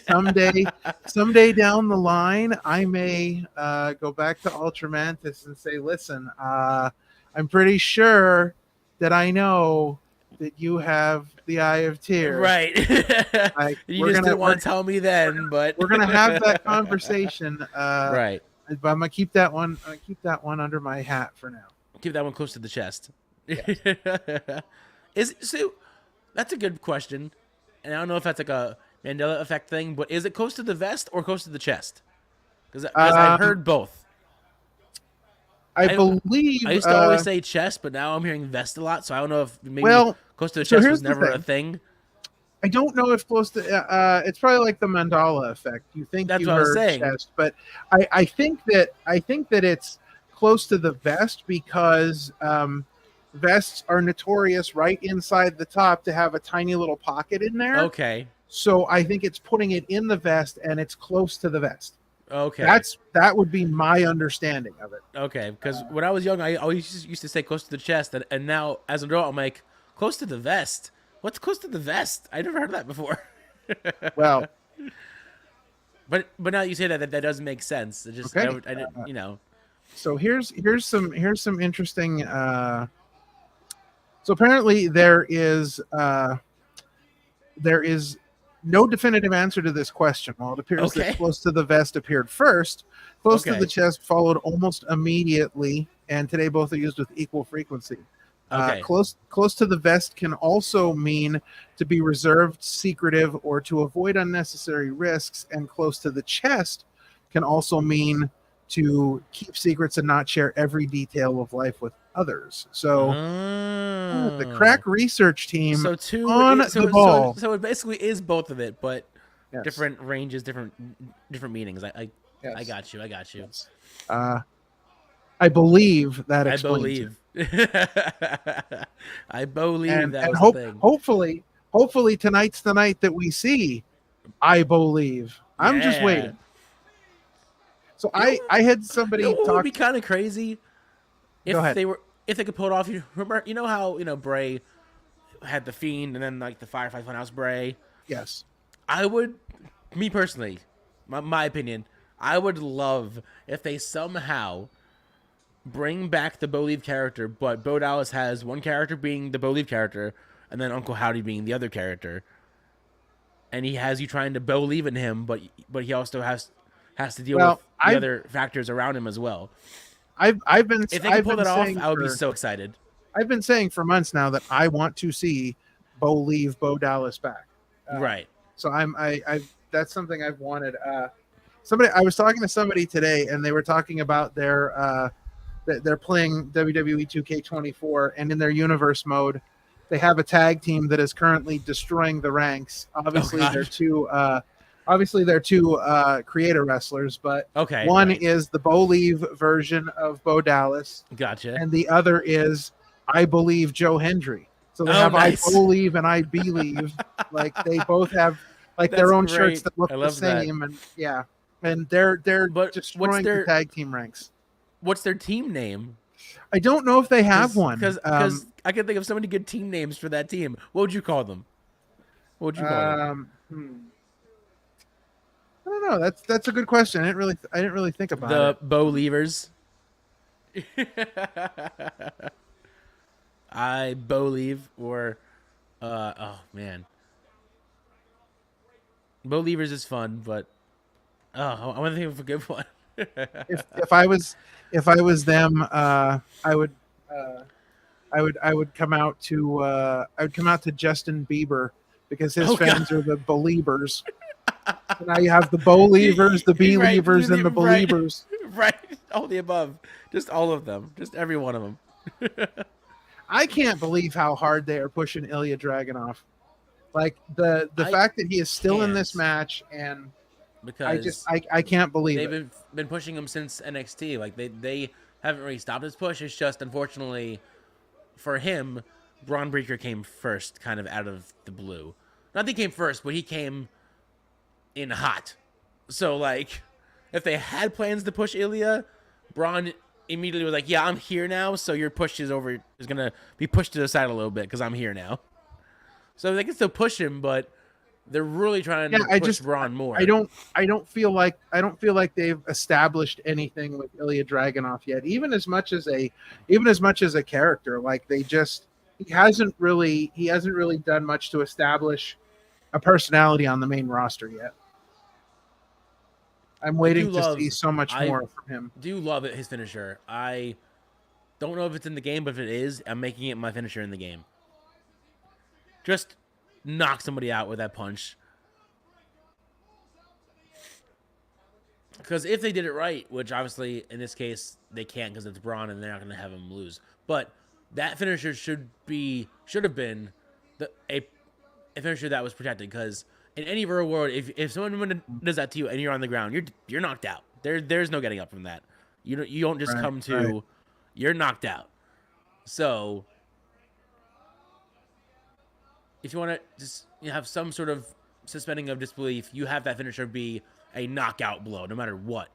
someday down the line, I may go back to Ultramantis and say, listen, I'm pretty sure that I know that you have the Eye of Tyr. Right. You just didn't want to tell me then, but we're going to have that conversation. Right. But I'm going to keep that one. I'm going to keep that one under my hat for now. Keep that one close to the chest. Yes. That's a good question, and I don't know if that's like a Mandela effect thing, but is it close to the vest or close to the chest? Because I've heard both. I believe I used to always say chest, but now I'm hearing vest a lot, so I don't know if maybe close to the chest was never a thing. I don't know if close to it's probably like the Mandela effect. You think that's you what heard I was saying. chest, but I think that it's close to the vest because vests are notorious right inside the top to have a tiny little pocket in there. Okay. So I think it's putting it in the vest and it's close to the vest. Okay. That would be my understanding of it. Okay, because when I was young, I always used to say close to the chest, and now as an adult, I'm like, close to the vest? What's close to the vest? I never heard of that before. Well. But now that you say that does make sense. It just, okay. I didn't. So here's some interesting... So apparently there is no definitive answer to this question. Well, it appears that close to the vest appeared first, close to the chest followed almost immediately, and today both are used with equal frequency. Close to the vest can also mean to be reserved, secretive, or to avoid unnecessary risks, and close to the chest can also mean to keep secrets and not share every detail of life with others. So the crack research team so two on the ball. So it basically is both of it, but Yes. different ranges, different meanings. I Yes. got you. I got you. Yes. I believe that I explains believe. it. I believe And that was the thing. hopefully tonight's the night that we see I believe. I'm just Yeah. waiting. So I had somebody What talk. would be kind of crazy Go ahead. if they could pull it off. You remember, you know how Bray had the Fiend and then like the Firefly Funhouse Bray. Yes. I would, me personally, my opinion, I would love if they somehow bring back the Believe character, but Bo Dallas has one character being the Believe character, and then Uncle Howdy being the other character, and he has you trying to believe in him, but he also has to deal with the other factors around him as well. If they could pull that off, I would be so excited. I've been saying for months now that I want to see Bo Dallas back. Right. So I that's something I've wanted. I was talking to somebody today, and they were talking about they're playing WWE 2K24, and in their universe mode, they have a tag team that is currently destroying the ranks. Obviously, they're two creator wrestlers, but one is the Believe version of Bo Dallas. Gotcha. And the other is I Believe Joe Hendry. So they have nice. I Believe and I Believe. Like they both have their own shirts that look the same, that. and they're destroying the tag team ranks. What's their team name? I don't know if they have one. Because I can think of so many good team names for that team. What would you call them? I don't know. That's a good question. I didn't really think about it. The Believers. I Believe, or oh man, Believers is fun, but I want to think of a good one. if I was them, I would come out to Justin Bieber, because his fans are the Believers. So now you have the Believers, the Believers, and the Believers. Right, all the above, just all of them, just every one of them. I can't believe how hard they are pushing Ilya Dragunov. Like the fact that he is still in this match, and because I can't believe they've been pushing him since NXT. Like they haven't really stopped his push. It's just, unfortunately for him, Braun Breaker came first, kind of out of the blue. Not that he came first, but he came in hot. So like, if they had plans to push Ilya, Braun immediately was like, "Yeah, I'm here now, so your push is gonna be pushed to the side a little bit because I'm here now." So they can still push him, but they're really trying to push Braun more. I don't feel like they've established anything with Ilya Dragunov yet. Even as much as a character, like he hasn't really done much to establish a personality on the main roster yet. I'm waiting to see so much more from him. Do love his finisher. I don't know if it's in the game, but if it is, I'm making it my finisher in the game. Just knock somebody out with that punch. Because if they did it right, which obviously in this case they can't because it's Braun and they're not going to have him lose. But that finisher should have been a finisher that was protected, because in any real world, if someone does that to you and you're on the ground, you're knocked out. There's no getting up from that. You don't just come to. Right. You're knocked out. So if you want to just have some sort of suspending of disbelief, you have that finisher be a knockout blow, no matter what.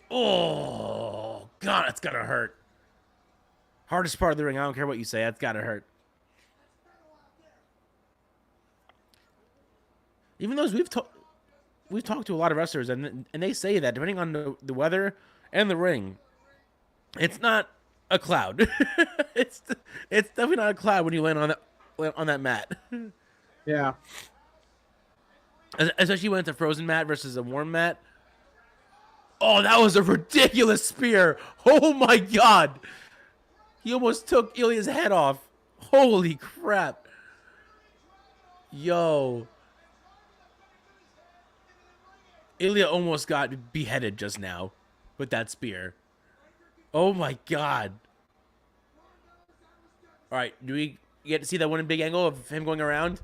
Oh God, that's gotta hurt. Hardest part of the ring. I don't care what you say. That's gotta hurt. Even though we've talked to a lot of wrestlers, and they say that depending on the weather and the ring, it's not a cloud. it's definitely not a cloud when you land on that mat. Yeah. Especially when it's a frozen mat versus a warm mat. Oh, that was a ridiculous spear. Oh my God. He almost took Ilya's head off. Holy crap. Yo. Ilya almost got beheaded just now with that spear. Oh my god. All right, do we get to see that one big angle of him going around?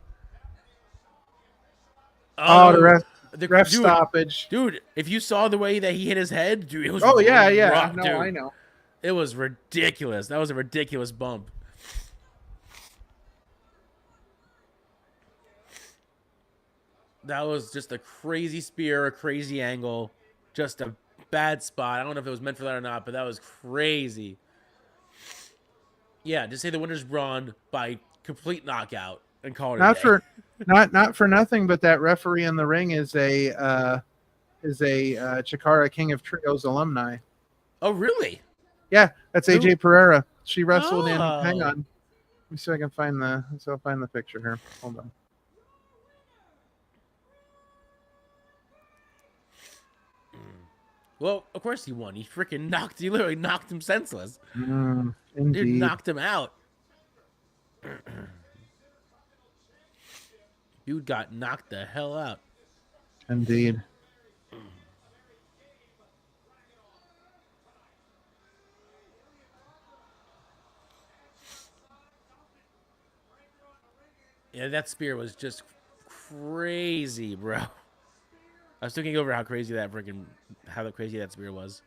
Oh, the ref dude, stoppage. Dude, if you saw the way that he hit his head, dude, it was yeah. rough, No, dude. I know. It was ridiculous. That was a ridiculous bump. That was just a crazy spear, a crazy angle, just a bad spot. I don't know if it was meant for that or not, but that was crazy. Yeah, just say the winner's Braun by complete knockout and call it a day. Not for nothing, but that referee in the ring is a Chikara King of Trios alumni. Oh, really? Yeah, that's AJ Pereira. She wrestled in. Oh. Hang on, let me see if I can find the picture here. Hold on. Well, of course he won. He literally knocked him senseless. Indeed. Dude knocked him out. Dude got knocked the hell out. Indeed. Yeah, that spear was just crazy, bro. I was thinking over how crazy that spear was.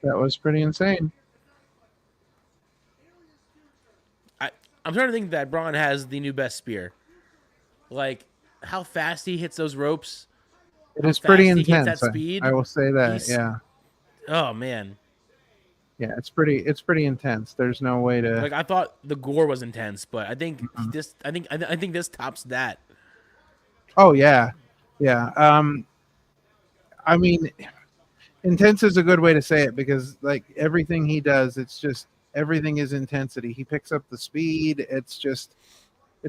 That was pretty insane. I'm trying to think that Braun has the new best spear. Like, how fast he hits those ropes. It is pretty intense. That speed. I will say that. Yeah. Oh man. Yeah, it's pretty intense. There's no way to. Like, I thought the gore was intense, but I think this. I think this tops that. Oh yeah, yeah. I mean, intense is a good way to say it because like everything he does, it's just everything is intensity. He picks up the speed. It's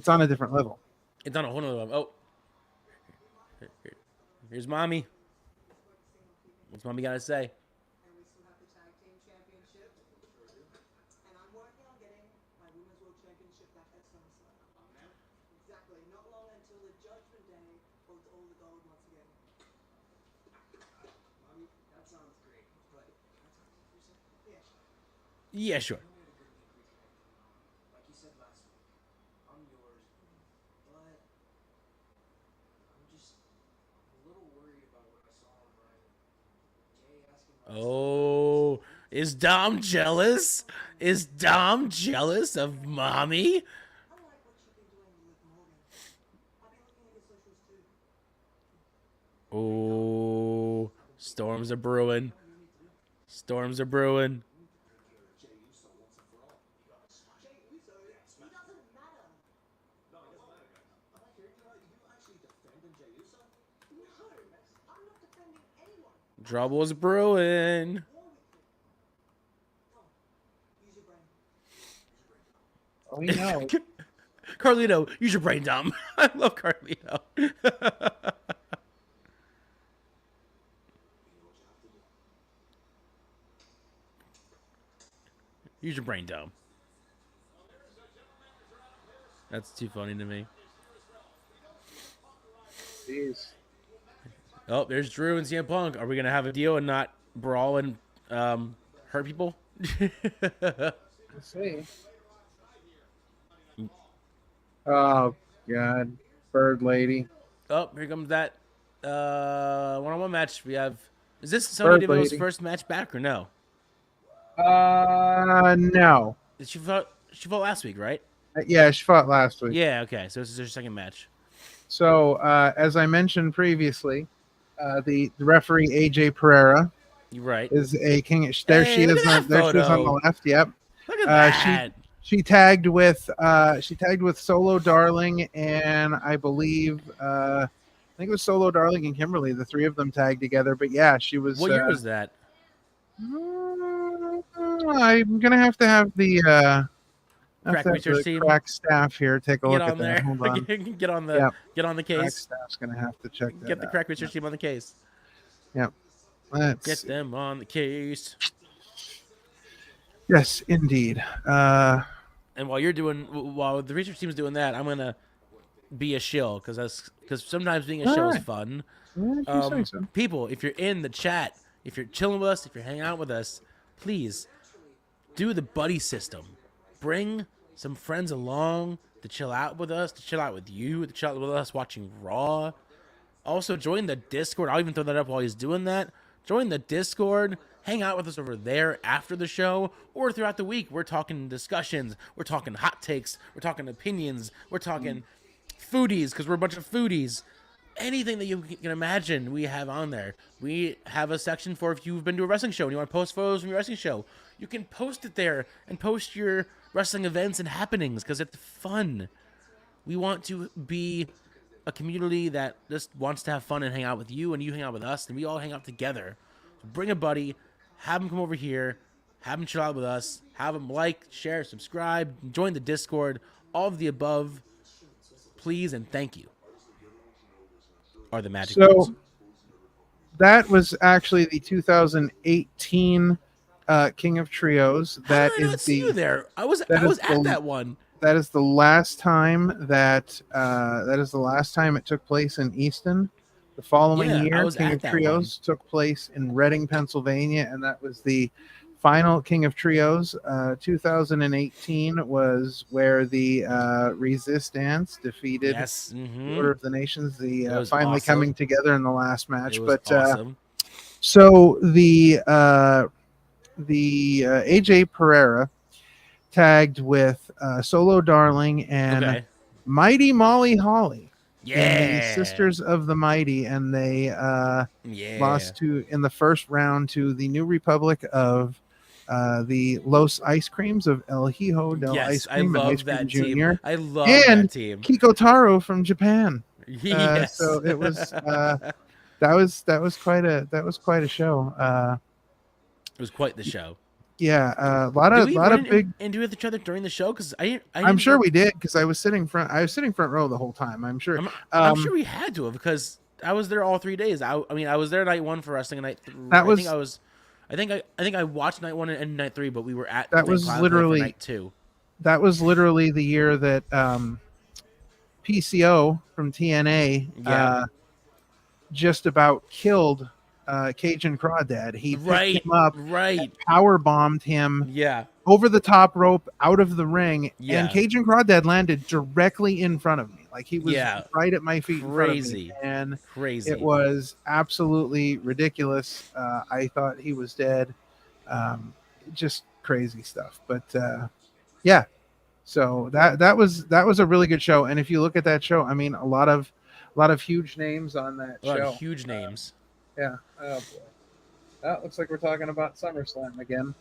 on a different level. It's on a whole nother level. Oh, here's mommy. What's mommy gotta say? Yeah, sure. Oh, is Dom jealous? Is Dom jealous of mommy? Oh, storms are brewing. Storms are brewing. Trouble's brewing. Oh, you know. Carlito, use your brain, Dom. I love Carlito. Use your brain, Dom. That's too funny to me. Jeez. Oh, there's Drew and CM Punk. Are we gonna have a deal and not brawl and hurt people? Let's see. Oh God, Bird Lady. Oh, here comes that one-on-one match. We have. Is this Sonya Deville's first match back or no? No. She fought last week, right? Yeah, she fought last week. Yeah. Okay, so this is her second match. So as I mentioned previously, the referee AJ Pereira. You're right. Is a king. There she is. There she is on the left. Yep. Look at that. She tagged with Solo Darling and I believe I think it was Solo Darling and Kimberly. The three of them tagged together. But yeah, she was. What year was that? I'm gonna have to have the crack research team. Crack staff here take a look at that. Hold on. Get on the case. Crack staff's gonna have to check that. Get the crack research team on the case. Yep. Get them on the case. Yes, indeed. And while the research team's doing that, I'm gonna be a shill because sometimes being a shill is fun. People, if you're in the chat, if you're chilling with us, if you're hanging out with us, please do the buddy system. Bring some friends along to chill out with us, to chill out with you, to chill out with us watching Raw. Also, join the Discord. I'll even throw that up while he's doing that. Join the Discord. Hang out with us over there after the show or throughout the week. We're talking discussions. We're talking hot takes. We're talking opinions. We're talking foodies because we're a bunch of foodies. Anything that you can imagine we have on there. We have a section for if you've been to a wrestling show and you want to post photos from your wrestling show. You can post it there and post your wrestling events and happenings because it's fun. We want to be a community that just wants to have fun and hang out with you and you hang out with us and we all hang out together. So bring a buddy, have them come over here, have them chill out with us, have them like, share, subscribe, join the Discord, all of the above. Please and thank you. Are the magic words. That was actually the 2018 King of Trios. That How did I not see you there? I was at that one. That is the last time that it took place in Easton. The following year, King of Trios took place in Reading, Pennsylvania, and that was the final King of Trios. 2018 was where the Resistance defeated Order of the Nations. The finally coming together in the last match. But awesome. So the AJ Pereira tagged with Solo Darling and Mighty Molly Holly. Yeah, the Sisters of the Mighty, and they lost in the first round to the New Republic of the Los Ice Creams of El Hijo del Ice Cream and Ice Cream Jr. I love that team. Kiko Taro from Japan. Yes. So it was that was quite a show. It was quite the show. Yeah, a lot of big into with each other during the show because I'm sure we did because I was sitting front row the whole time. I'm sure. I'm sure we had to have because I was there all 3 days. I mean, I was there night 1 for wrestling, and I think I watched night 1 and night 3, but we were at that was literally night 2. That was literally the year that PCO from TNA just about killed Cajun Crawdad. He picked him up, power bombed him, over the top rope, out of the ring, and Cajun Crawdad landed directly in front of me. Like he was right at my feet, crazy, and it was absolutely ridiculous. I thought he was dead. Just crazy stuff, but yeah. So that was a really good show, and if you look at that show, I mean, a lot of huge names on that show. A lot of huge names. Yeah. Oh boy. That looks like we're talking about SummerSlam again.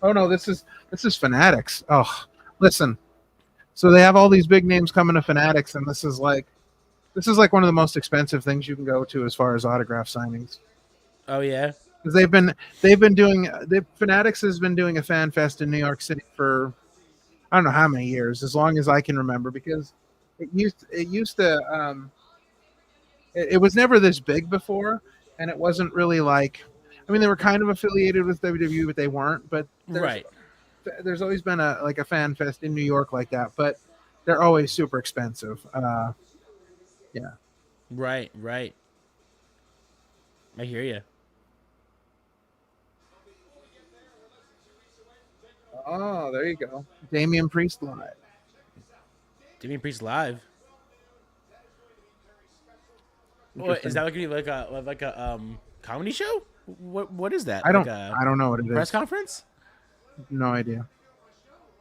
Oh no, this is Fanatics. Oh, listen. So they have all these big names coming to Fanatics, and this is like one of the most expensive things you can go to as far as autograph signings. Oh yeah. Because Fanatics has been doing a fan fest in New York City for I don't know how many years, as long as I can remember, because it used to it was never this big before. And it wasn't really like, I mean, they were kind of affiliated with WWE, but they weren't. But there's always been a fan fest in New York like that, but they're always super expensive. Yeah. Right. I hear you. Oh, there you go. Damian Priest live. Damian Priest live. What, is that going to be like a comedy show? What is that? I don't know what it is. Press conference? No idea.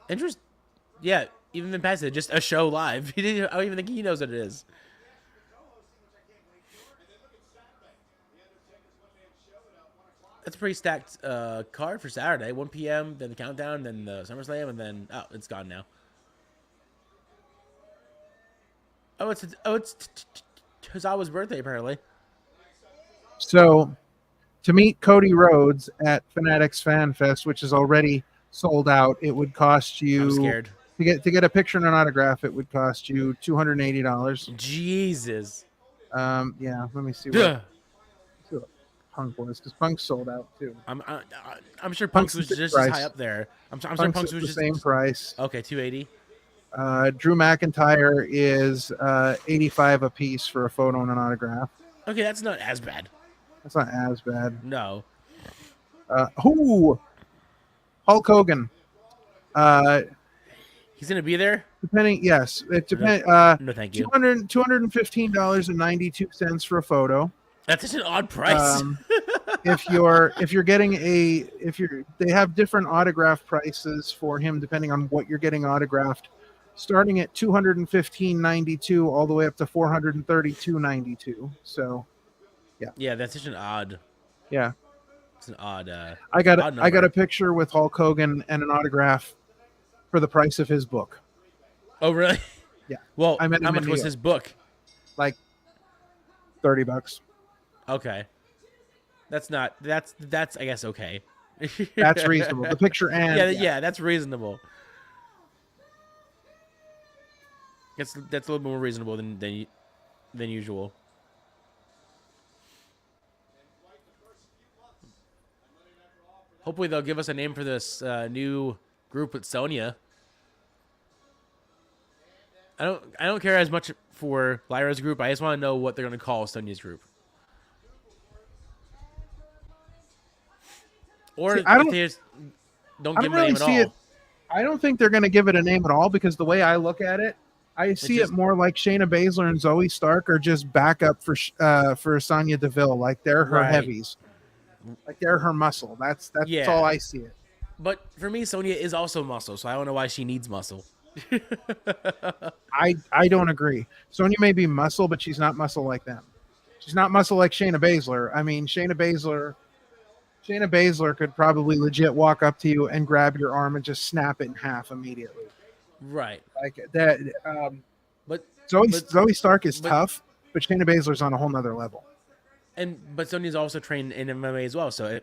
Interest? Yeah, even been past it, just a show live. I don't even think he knows what it is. That's a pretty stacked card for Saturday. 1 p.m., then the countdown, then the SummerSlam, and then it's gone now. It's Tozawa's birthday, apparently. So, to meet Cody Rhodes at Fanatics Fan Fest, which is already sold out, it would cost you. I'm scared. To get a picture and an autograph, it would cost you $280. Jesus. Yeah. Let me see what Punk was, because Punk sold out too. I'm sure Punk's was just as high up there. I'm sure Punk's was the just same price. Okay, $280. Drew McIntyre is $85 a piece for a photo and an autograph. Okay, that's not as bad. That's not as bad. No. Hulk Hogan. He's gonna be there. Depending, yes, it depends. No, thank you. $215.92 for a photo. That's such an odd price. If you're getting they have different autograph prices for him depending on what you're getting autographed, starting at $215.92 all the way up to $432.92. So, yeah. Yeah, that's such an odd. Yeah. It's an odd. I got a picture with Hulk Hogan and an autograph for the price of his book. Oh, really? Yeah. Well, I met him how much in was New his York. book? Like $30. Okay. That's I guess okay. That's reasonable. The picture and yeah, that's reasonable. That's a little bit more reasonable than usual. Hopefully they'll give us a name for this new group with Sonya. I don't care as much for Lyra's group. I just want to know what they're going to call Sonya's group. Or I if they just don't give it a name at all. I don't think they're going to give it a name at all because the way I look at it, I see it more like Shayna Baszler and Zoe Stark are just backup for Sonya Deville. Like they're her heavies. Like they're her muscle. That's all I see it. But for me, Sonya is also muscle, so I don't know why she needs muscle. I don't agree. Sonya may be muscle, but she's not muscle like them. She's not muscle like Shayna Baszler. I mean, Shayna Baszler could probably legit walk up to you and grab your arm and just snap it in half immediately. Right. Like that. But Zoe Stark is tough, but Shayna Baszler's on a whole nother level. But Sonya's also trained in MMA as well, so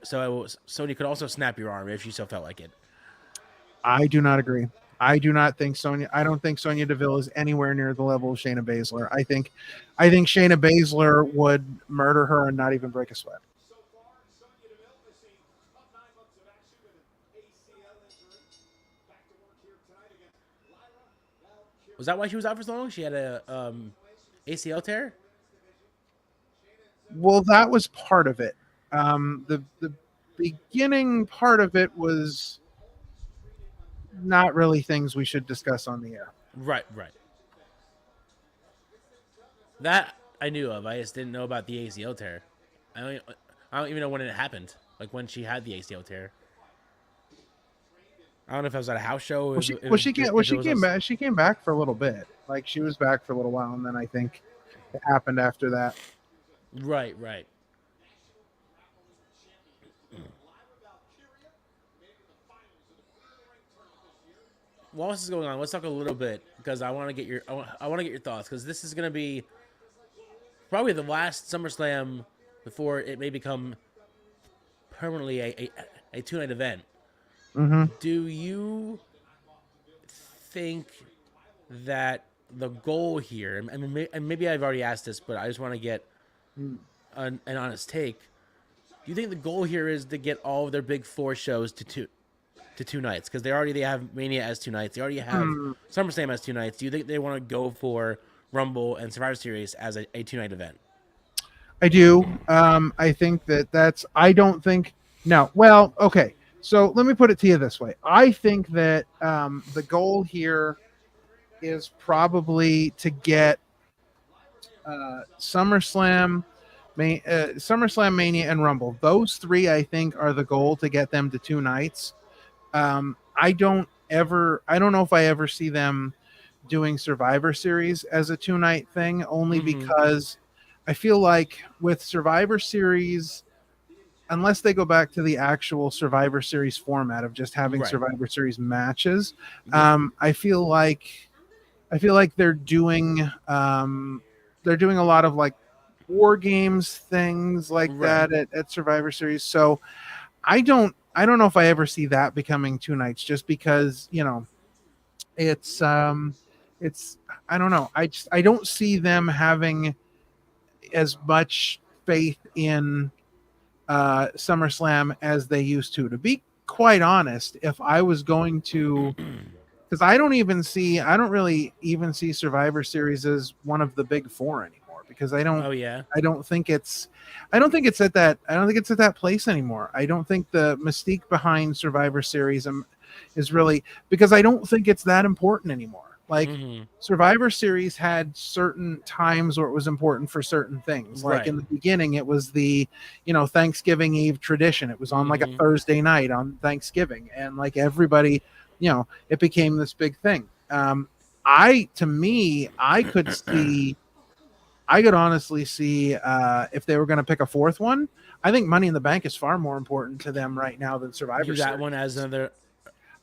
Sonya could also snap your arm if she so felt like it. I do not agree. I don't think Sonya Deville is anywhere near the level of Shayna Baszler. I think Shayna Baszler would murder her and not even break a sweat. Was that why she was out for so long? She had a ACL tear? Well, that was part of it. The beginning part of it was not really things we should discuss on the air. Right. That I knew of. I just didn't know about the ACL tear. I don't even know when it happened. Like when she had the ACL tear. I don't know if I was at a house show. She came back for a little bit. Like she was back for a little while, and then I think it happened after that. Right. While this is going on, let's talk a little bit because I want to get your thoughts because this is going to be probably the last SummerSlam before it may become permanently a 2-night event. Mm-hmm. Do you think that the goal here, I mean, maybe I've already asked this, but I just want to get an honest take. Do you think the goal here is to get all of their big four shows to two nights? Because they have Mania as 2 nights. They already have SummerSlam as 2 nights. Do you think they want to go for Rumble and Survivor Series as a 2-night event? I do. I think that's. I don't think. No. Well, okay. So let me put it to you this way. I think that the goal here is probably to get SummerSlam, Mania, and Rumble. Those 3, I think, are the goal to get them to 2 nights. I don't know if I ever see them doing Survivor Series as a 2-night thing, only because I feel like with Survivor Series, unless they go back to the actual Survivor Series format of just having Survivor Series matches, I feel like they're doing a lot of like war games things like that at Survivor Series. So I don't know if I ever see that becoming 2 nights, just because it's I don't know. I don't see them having as much faith in SummerSlam as they used to. To be quite honest, if I was going to because I don't really even see Survivor Series as one of the big four anymore, because I don't think it's at that place anymore. I don't think the mystique behind Survivor Series is really, because I don't think it's that important anymore. Like Survivor Series had certain times where it was important for certain things. Like in the beginning, it was the, Thanksgiving Eve tradition. It was on like a Thursday night on Thanksgiving, and like everybody, it became this big thing. I could honestly see if they were going to pick a fourth one. I think Money in the Bank is far more important to them right now than Survivor Series. That one as another.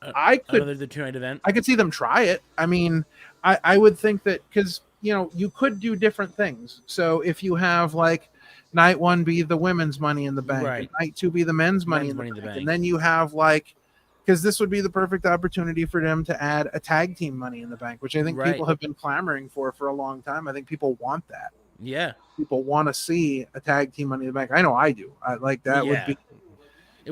The 2-night event. I could see them try it. I mean, I would think that, because you could do different things. So if you have like night one be the women's Money in the Bank, and night two be the men's Money in the Bank, and then you have like, because this would be the perfect opportunity for them to add a tag team Money in the Bank, which I think people have been clamoring for a long time. I think people want that. Yeah, people want to see a tag team Money in the Bank. I know I do. I like that. Yeah. Would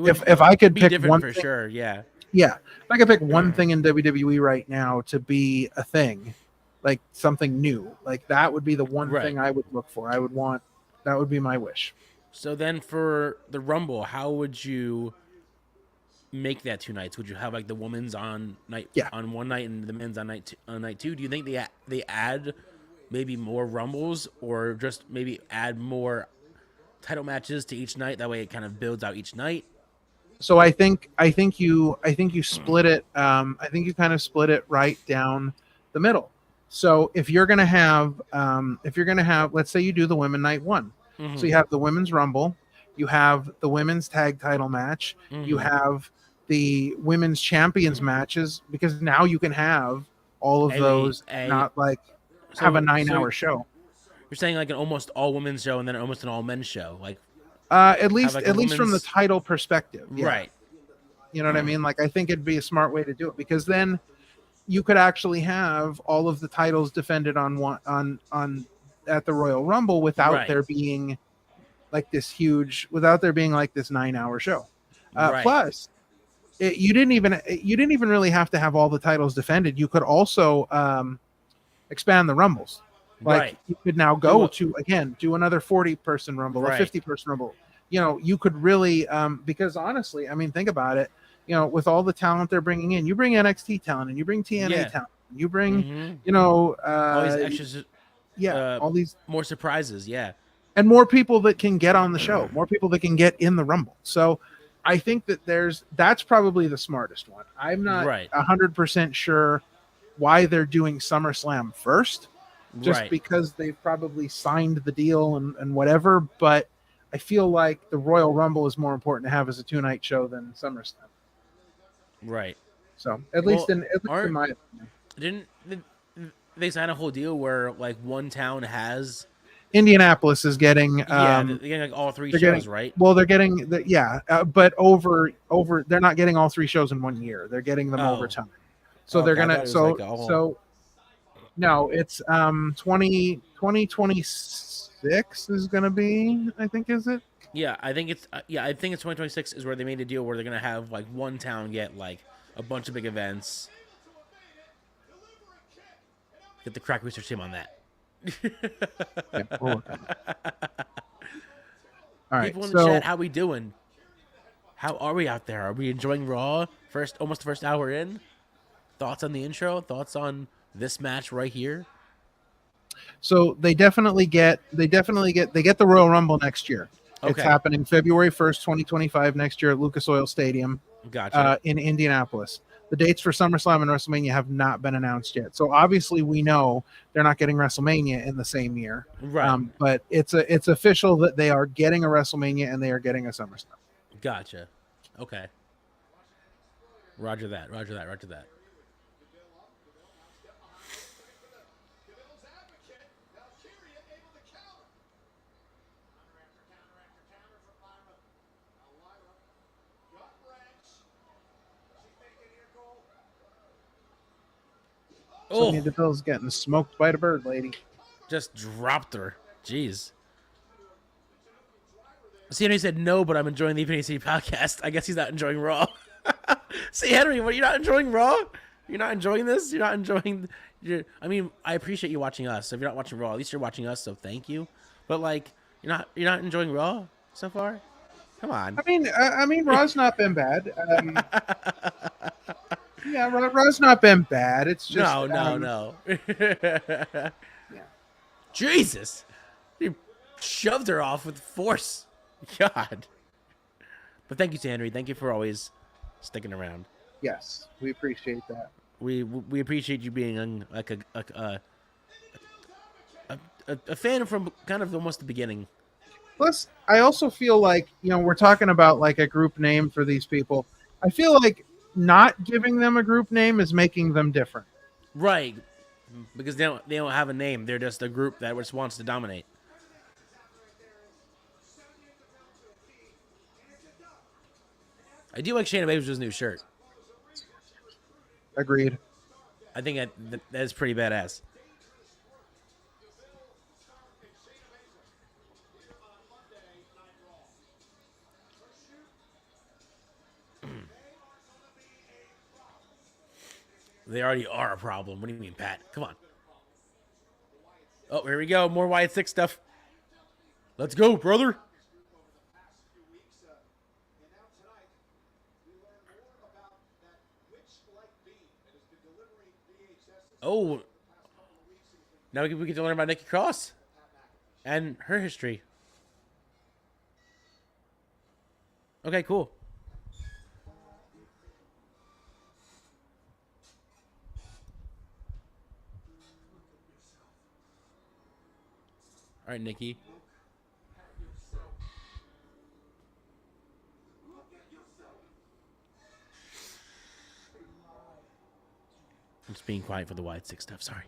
be if I could pick one for thing, sure. Yeah. Yeah, if I could pick one thing in WWE right now to be a thing, like something new, like that would be the one thing I would look for. That would be my wish. So then for the Rumble, how would you make that 2 nights? Would you have like the women's on one night and the men's on night two? Do you think they add maybe more Rumbles, or just maybe add more title matches to each night? That way it kind of builds out each night. So I think you split it. I think you kind of split it right down the middle. So if you're gonna have, let's say you do the women night one. So you have the women's Rumble, you have the women's tag title match, you have the women's champions matches, because now you can have all of those, not like have a 9-hour show. You're saying like an almost all women's show and then almost an all men's show, like. At least from the title perspective. Yeah. Right. You know what I mean? Like, I think it'd be a smart way to do it, because then you could actually have all of the titles defended at the Royal Rumble without there being like this 9-hour show. Plus, you didn't even really have to have all the titles defended. You could also expand the Rumbles. Like you could now go to, again, do another 40-person Rumble, a 50-person Rumble. You could really, because honestly, I mean, think about it. With all the talent they're bringing in, you bring NXT talent and you bring TNA talent, you bring, all these extras, all these more surprises, and more people that can get on the show, more people that can get in the Rumble. So I think that that's probably the smartest one. I'm not 100% sure why they're doing SummerSlam first. Just because they've probably signed the deal and whatever, but I feel like the Royal Rumble is more important to have as a 2-night show than SummerSlam. Right. So at least in my Didn't opinion. they sign a whole deal where like one town has? Indianapolis is getting they're getting like all 3 shows, right? Well, they're getting but over they're not getting all 3 shows in 1 year. They're getting them over time. So they're gonna no, it's 2026 is gonna be, I think, is it? Yeah, I think it's 2026 is where they made a deal where they're gonna have like one town get like a bunch of big events. Get the crack research team on that. All right, people in the chat, how we doing? How are we out there? Are we enjoying Raw? Almost the first hour in. Thoughts on the intro? Thoughts on this match right here? So they definitely get the Royal Rumble next year. Okay. It's happening February 1st, 2025 next year at Lucas Oil Stadium. Gotcha. In Indianapolis. The dates for SummerSlam and WrestleMania have not been announced yet. So obviously we know they're not getting WrestleMania in the same year. Right. But it's official that they are getting a WrestleMania and they are getting a SummerSlam. Gotcha. Okay. Roger that. Sonya Deville's getting smoked by the bird lady. Just dropped her. Jeez. See, Henry said no, but I'm enjoying the PNC podcast. I guess he's not enjoying Raw. See, Henry, what, you're not enjoying Raw? You're not enjoying this. You're not enjoying. I mean, I appreciate you watching us. So if you're not watching Raw, at least you're watching us. So thank you. But like, you're not enjoying Raw so far. Come on. I mean, Raw's not been bad. Yeah, Raw's not been bad. It's just no. Yeah. Jesus, you shoved her off with force. God. But thank you to Henry. Thank you for always sticking around. Yes, we appreciate that. We appreciate you being like a fan from kind of almost the beginning. Plus, I also feel like, we're talking about like a group name for these people. I feel like not giving them a group name is making them different. Right. Because they don't have a name. They're just a group that just wants to dominate. I do like Shayna Baszler's new shirt. Agreed. I think that is pretty badass. They already are a problem. What do you mean, Pat? Come on. Oh, here we go. More Wyatt 6 stuff. Let's go, brother. Oh. Now we get to learn about Nikki Cross and her history. Okay, cool. All right, Nikki. I'm just being quiet for the Wyatt 6 stuff. Sorry.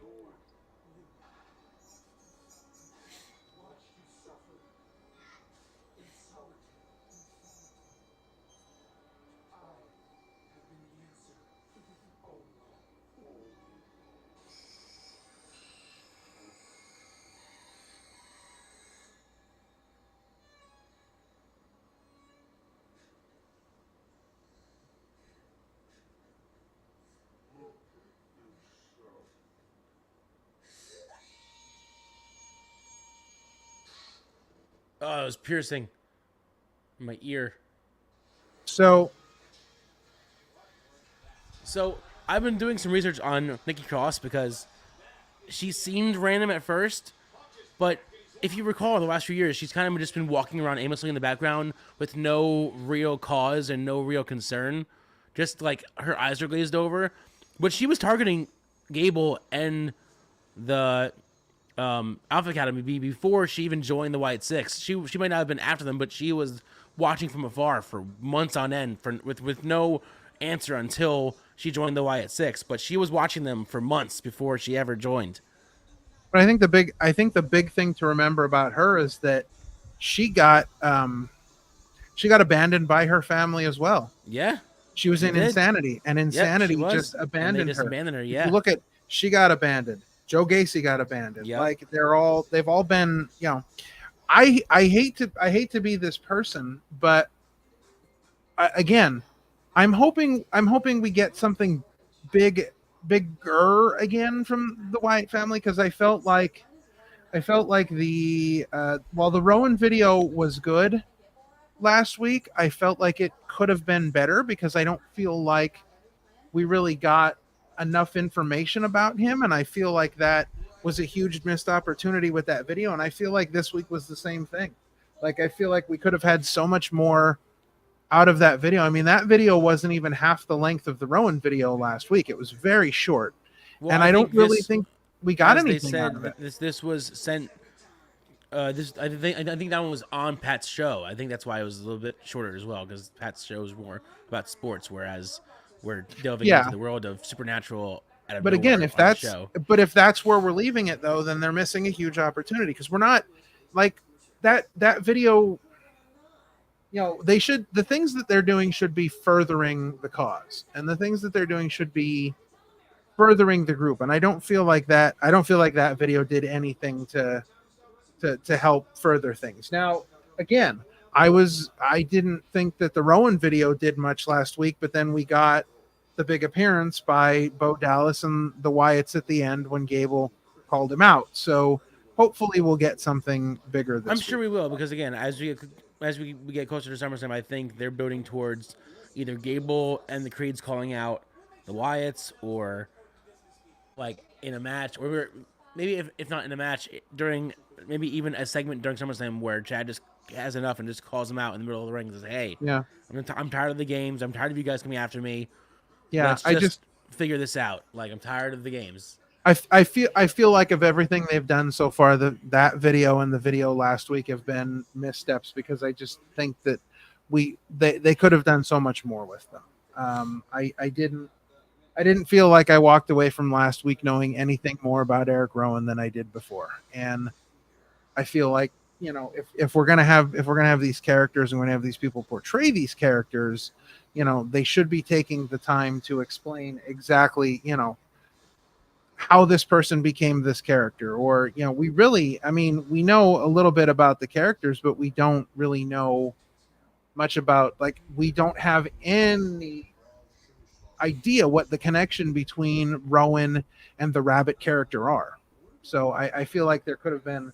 Oh, it was piercing in my ear. So I've been doing some research on Nikki Cross because she seemed random at first, but if you recall, the last few years, she's kind of just been walking around aimlessly in the background with no real cause and no real concern. Just like her eyes are glazed over. But she was targeting Gable and the Alpha Academy before she even joined the Wyatt 6. She might not have been after them, but she was watching from afar for months on end with no answer until she joined the Wyatt 6. But she was watching them for months before she ever joined. But I think the big thing to remember about her is that she got abandoned by her family as well. Yeah. She was in Insanity, and Insanity just abandoned her. Abandoned her. Yeah. If you look at, she got abandoned. Joe Gacy got abandoned. Yep. Like they've all been, I hate to be this person, but again, I'm hoping we get something bigger again from the Wyatt family, because I felt like the while the Rowan video was good last week, I felt like it could have been better, because I don't feel like we really got enough information about him, and I feel like that was a huge missed opportunity with that video, and I feel like this week was the same thing. Like, I feel like we could have had so much more out of that video. I mean, that video wasn't even half the length of the Rowan video last week. It was very short. Well, and I don't really think we got anything out of it. This was sent I think that one was on Pat's show. I think that's why it was a little bit shorter as well, because Pat's show is more about sports, whereas we're delving into the world of supernatural. But again, if that's where we're leaving it, though, then they're missing a huge opportunity, because we're not like that video. The things that they're doing should be furthering the cause, and the things that they're doing should be furthering the group. And I don't feel like that video did anything to help further things. Now, again, I didn't think that the Rowan video did much last week, but then we got the big appearance by Bo Dallas and the Wyatts at the end when Gable called him out. So hopefully we'll get something bigger this I'm sure week. we will, because again, as we get closer to SummerSlam, I think they're building towards either Gable and the Creeds calling out the Wyatts, or like in a match, or maybe if not in a match, during maybe even a segment during SummerSlam where Chad just has enough and just calls him out in the middle of the ring and says, "Hey, Yeah, I'm tired of the games. I'm tired of you guys coming after me. yeah. Let's just figure this out. Like, I'm tired of the games." I feel like of everything they've done so far, that video and the video last week have been missteps, because I just think that they could have done so much more with them. I didn't feel like I walked away from last week knowing anything more about Eric Rowan than I did before, and I feel like, you know, if we're gonna have these characters and we're gonna have these people portray these characters, you know, they should be taking the time to explain exactly, you know, how this person became this character. Or, you know, we know a little bit about the characters, but we don't really know much about, like, we don't have any idea what the connection between Rowan and the Rabbit character are. So I feel like there could have been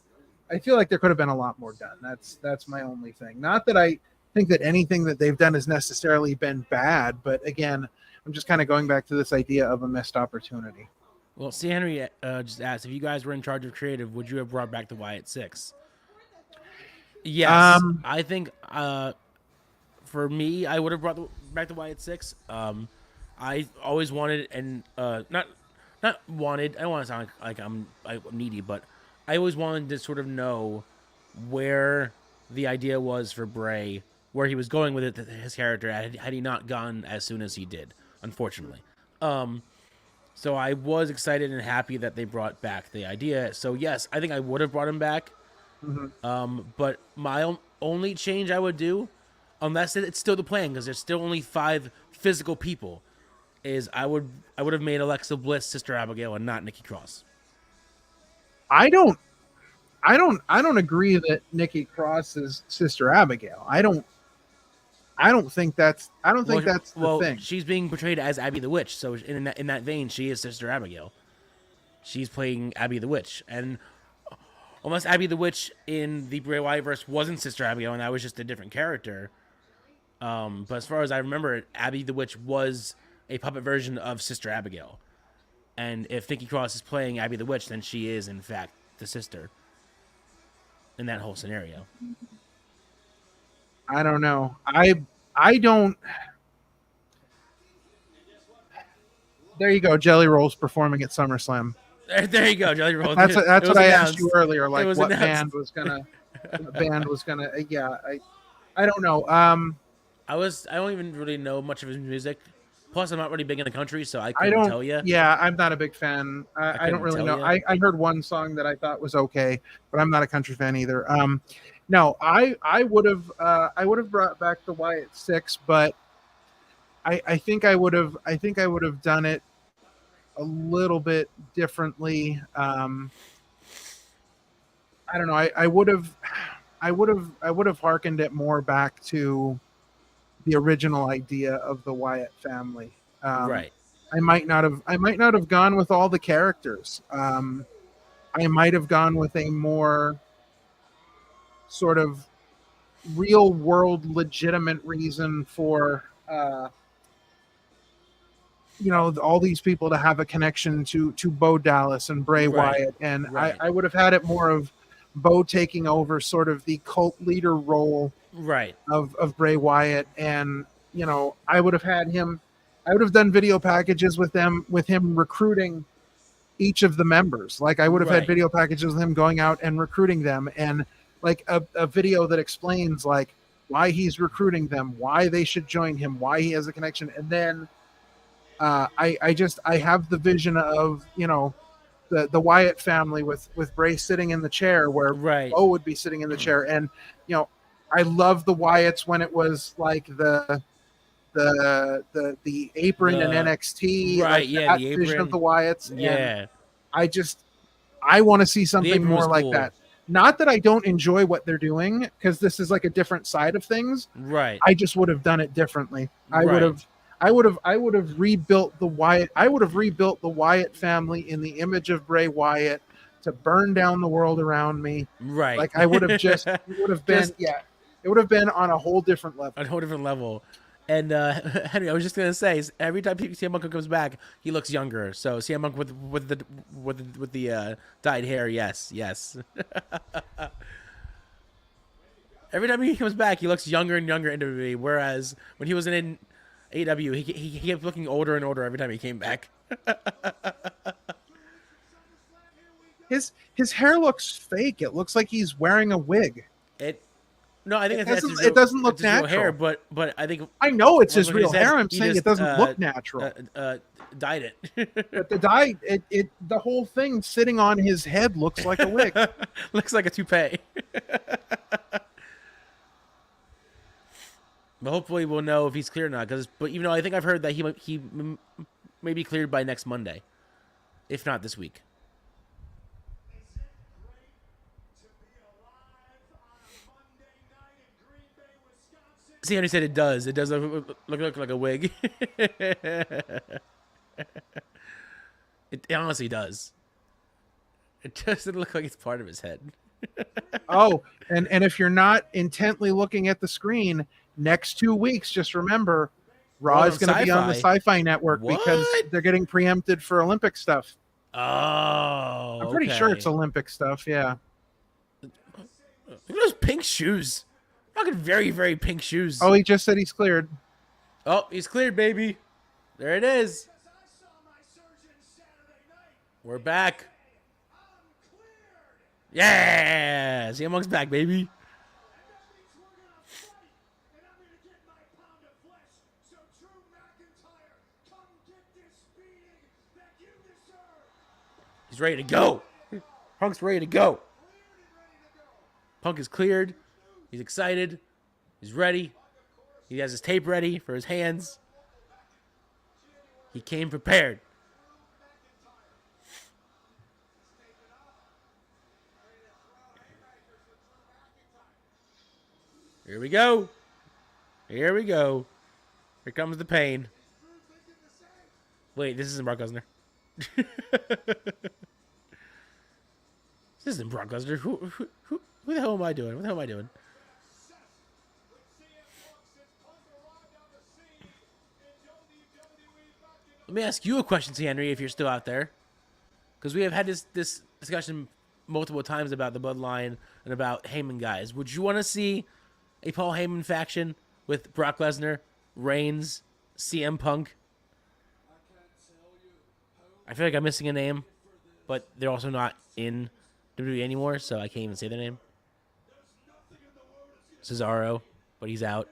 a lot more done. That's my only thing. Not that I think that anything that they've done has necessarily been bad, but again, I'm just kind of going back to this idea of a missed opportunity. Well, C. Henry just asked, if you guys were in charge of creative, would you have brought back the Wyatt Six? Yes, I think for me, I would have brought back the Wyatt Six. I always wanted, and not wanted. I don't want to sound like I'm needy, but I always wanted to sort of know where the idea was for Bray, where he was going with it, his character, had he not gone as soon as he did, unfortunately. So I was excited and happy that they brought back the idea. So yes, I think I would have brought him back. Mm-hmm. But my only change I would do, unless it's still the plan, because there's still only 5 physical people, is I would have made Alexa Bliss Sister Abigail and not Nikki Cross. I don't agree that Nikki Cross is Sister Abigail. I don't think that's the thing. She's being portrayed as Abby the Witch, so in that vein, she is Sister Abigail. She's playing Abby the Witch, and unless Abby the Witch in the Bray Wyatt verse wasn't Sister Abigail and that was just a different character, but as far as I remember, Abby the Witch was a puppet version of Sister Abigail, and if Nikki Cross is playing Abby the Witch, then she is in fact the sister in that whole scenario. I don't know. I don't. There you go. Jelly Roll's performing at SummerSlam. There you go, Jelly Roll. That's what I announced. asked you earlier. Like, what announced. band was gonna? Yeah, I don't know. I don't even really know much of his music. Plus, I'm not really big in the country, so I couldn't tell you. Yeah, I'm not a big fan. I don't really know. I heard one song that I thought was okay, but I'm not a country fan either. No, I would have brought back the Wyatt Six, but I think I would have done it a little bit differently. I don't know. I would have hearkened it more back to the original idea of the Wyatt family. Right. I might not have gone with all the characters. I might have gone with a more sort of real world legitimate reason for all these people to have a connection to Bo Dallas and Bray Wyatt, and I would have had it more of Bo taking over sort of the cult leader role of Bray Wyatt, and I would have done video packages with him recruiting each of the members. Like, I would have had video packages with him going out and recruiting them, and like a video that explains like why he's recruiting them, why they should join him, why he has a connection. And then I have the vision of the Wyatt family with Bray sitting in the chair where Bo would be sitting in the chair. And I love the Wyatts when it was like the apron in NXT, the apron vision of the Wyatts. Yeah, and I want to see something more like that. Not that I don't enjoy what they're doing, because this is like a different side of things. Right. I just would have done it differently. I I would have rebuilt the Wyatt. I would have rebuilt the Wyatt family in the image of Bray Wyatt to burn down the world around me. Right. Like I would have it would have been it would have been on a whole different level. A whole different level. And Henry, I was just gonna say, every time CM Punk comes back, he looks younger. So CM Punk with the dyed hair, yes. Every time he comes back, he looks younger and younger in WWE. Whereas when he was in AEW, he kept looking older and older every time he came back. His hair looks fake. It looks like he's wearing a wig. No, I think it doesn't look natural. Hair, but I think I know it's his real hair. I'm saying it doesn't look natural. Dyed it. But the dye, the whole thing sitting on his head looks like a wig. Looks like a toupee. But hopefully we'll know if he's clear or not. But even though I think I've heard that he may be cleared by next Monday, if not this week. See, Henry said it does. It does look like a wig. It honestly does. It doesn't look like it's part of his head. Oh, and if you're not intently looking at the screen, next 2 weeks, just remember, Raw is going to be on the Sci-Fi Network because they're getting preempted for Olympic stuff. Oh, I'm pretty sure it's Olympic stuff. Yeah. Look at those pink shoes. Fucking very, very pink shoes. Oh, he just said he's cleared. Oh, he's cleared, baby. There it is. We're back. Yeah! CM Punk's back, baby. He's ready to go. Punk's ready to go. Punk is cleared. He's excited. He's ready. He has his tape ready for his hands. He came prepared. Here we go. Here we go. Here comes the pain. Wait, this isn't Brock Lesnar. This isn't Brock Lesnar. Who the hell am I doing? What the hell am I doing? Let me ask you a question, T. Henry, if you're still out there. Because we have had this discussion multiple times about the Bloodline and about Heyman guys. Would you want to see a Paul Heyman faction with Brock Lesnar, Reigns, CM Punk? I feel like I'm missing a name, but they're also not in WWE anymore, so I can't even say their name. Cesaro, but he's out.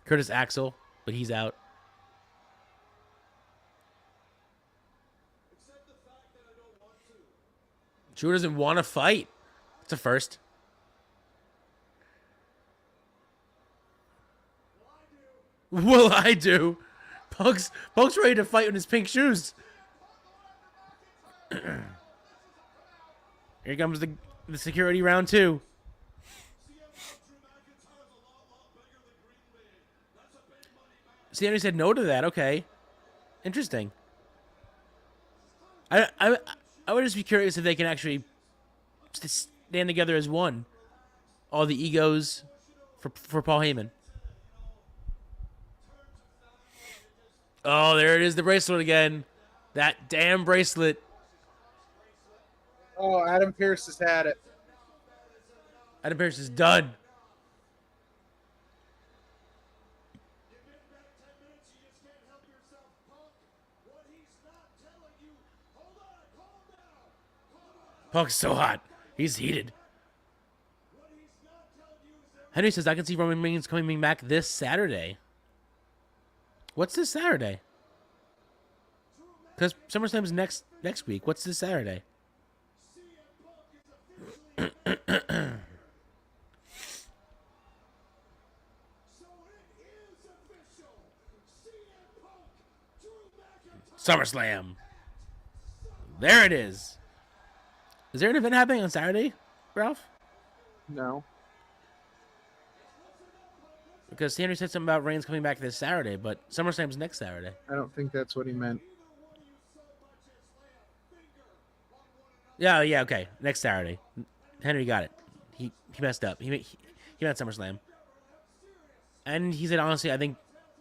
Curtis Axel, but he's out. Drew doesn't want to fight. It's a first. Well, I do. Punk's ready to fight in his pink shoes. Here comes the security round 2. See, Henry said no to that. Okay, interesting. I would just be curious if they can actually stand together as one. All the egos for Paul Heyman. Oh, there it is, the bracelet again. That damn bracelet. Oh, Adam Pearce has had it. Adam Pearce is done. Punk's so hot. He's heated. Henry says, I can see Roman Reigns coming back this Saturday. What's this Saturday? Because SummerSlam's next week. What's this Saturday? SummerSlam. There it is. Is there an event happening on Saturday, Ralph? No. because Henry said something about Reigns coming back this Saturday, but SummerSlam's next Saturday. I don't think that's what he meant. Yeah, okay. Next Saturday. Henry got it. He messed up. He meant SummerSlam. And he said, honestly, I think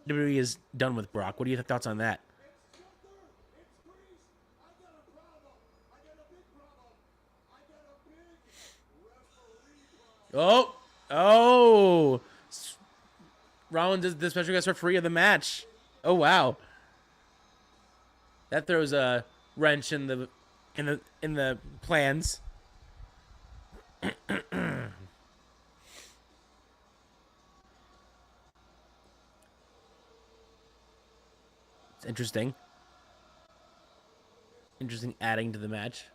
WWE is done with Brock. What are your thoughts on that? Oh! Rollins is the special guest referee of the match. Oh wow! That throws a wrench in the plans. It's interesting. Interesting adding to the match.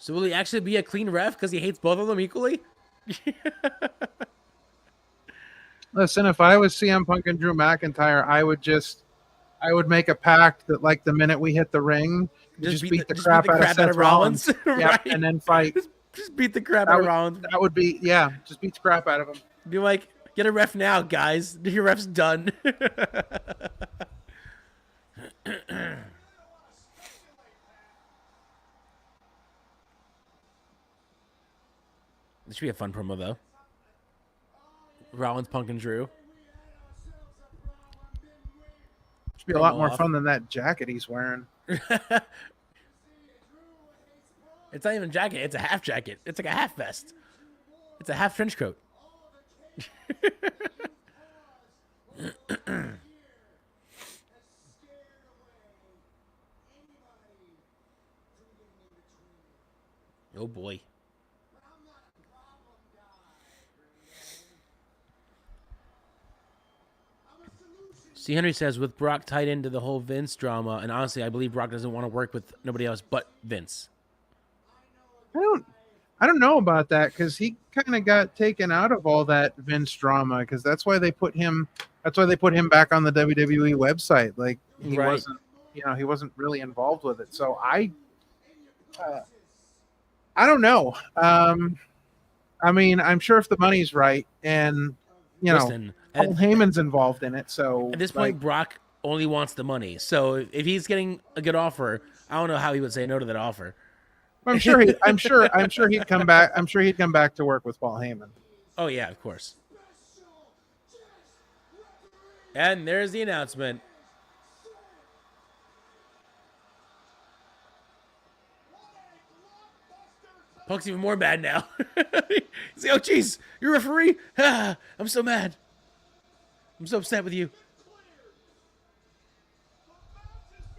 So will he actually be a clean ref because he hates both of them equally? Listen, if I was CM Punk and Drew McIntyre, I would make a pact that, like, the minute we hit the ring, just beat the crap out of Seth Rollins. Right. Yeah, and then fight. Just beat the crap out of Rollins. That would be, yeah, just beat the crap out of him. Be like, get a ref now, guys. Your ref's done. This should be a fun promo, though. Rollins, Punk, and Drew. Should be a lot more fun than that jacket he's wearing. It's not even a jacket. It's a half jacket. It's like a half vest. It's a half trench coat. Oh, boy. C. Henry says, with Brock tied into the whole Vince drama, and honestly, I believe Brock doesn't want to work with nobody else but Vince. I don't know about that, because he kind of got taken out of all that Vince drama, because that's why they put him back on the WWE website. Like, he wasn't really involved with it. So I don't know. I mean, I'm sure if the money's right, and Paul Heyman's involved in it. So at this point, Brock only wants the money. So if he's getting a good offer, I don't know how he would say no to that offer. I'm sure he'd come back. I'm sure he'd come back to work with Paul Heyman. Oh yeah, of course. And there's the announcement. Punk's even more mad now. He's like, oh, jeez, you're a referee? I'm so mad. I'm so upset with you.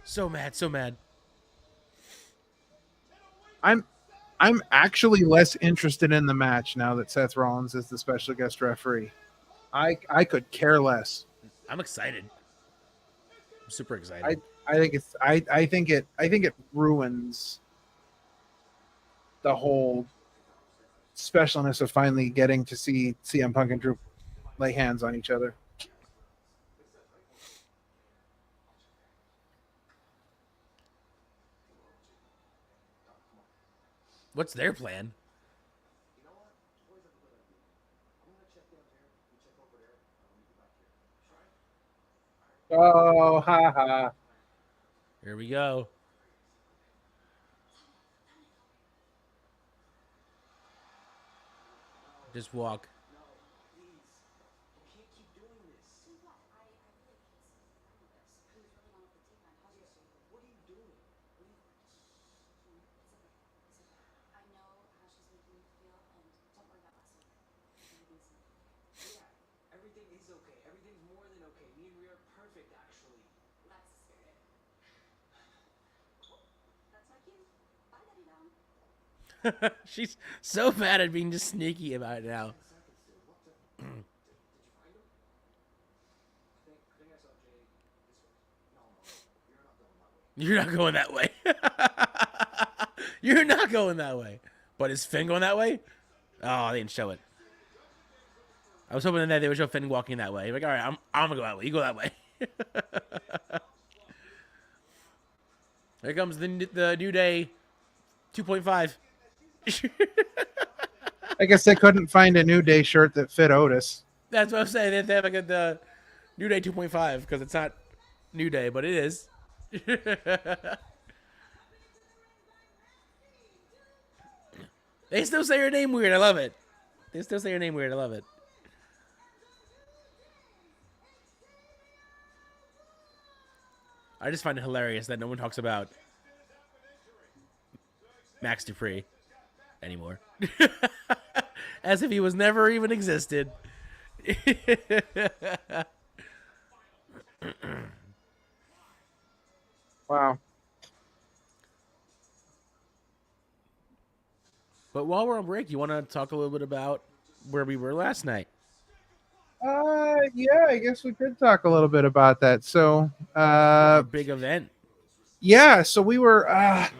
So mad, so mad. I'm actually less interested in the match now that Seth Rollins is the special guest referee. I could care less. I'm excited. I'm super excited. I think it ruins the whole specialness of finally getting to see CM Punk and Drew lay hands on each other. What's their plan? Oh, ha ha. Here we go. Just walk. She's so bad at being just sneaky about it now. You're not going that way. You're not going that way. But is Finn going that way? Oh, they didn't show it. I was hoping that they would show Finn walking that way. Like, all right, I'm gonna go that way. You go that way. Here comes the New Day 2.5. I guess they couldn't find a New Day shirt that fit Otis. That's what I'm saying. They have like the New Day 2.5 because it's not New Day, but it is. They still say your name weird. I love it. They still say your name weird. I love it. I just find it hilarious that no one talks about Max Dupree anymore. As if he was never even existed. Wow. But while we're on break, you want to talk a little bit about where we were last night? Yeah, I guess we could talk a little bit about that. So, A big event. yeah, so we were at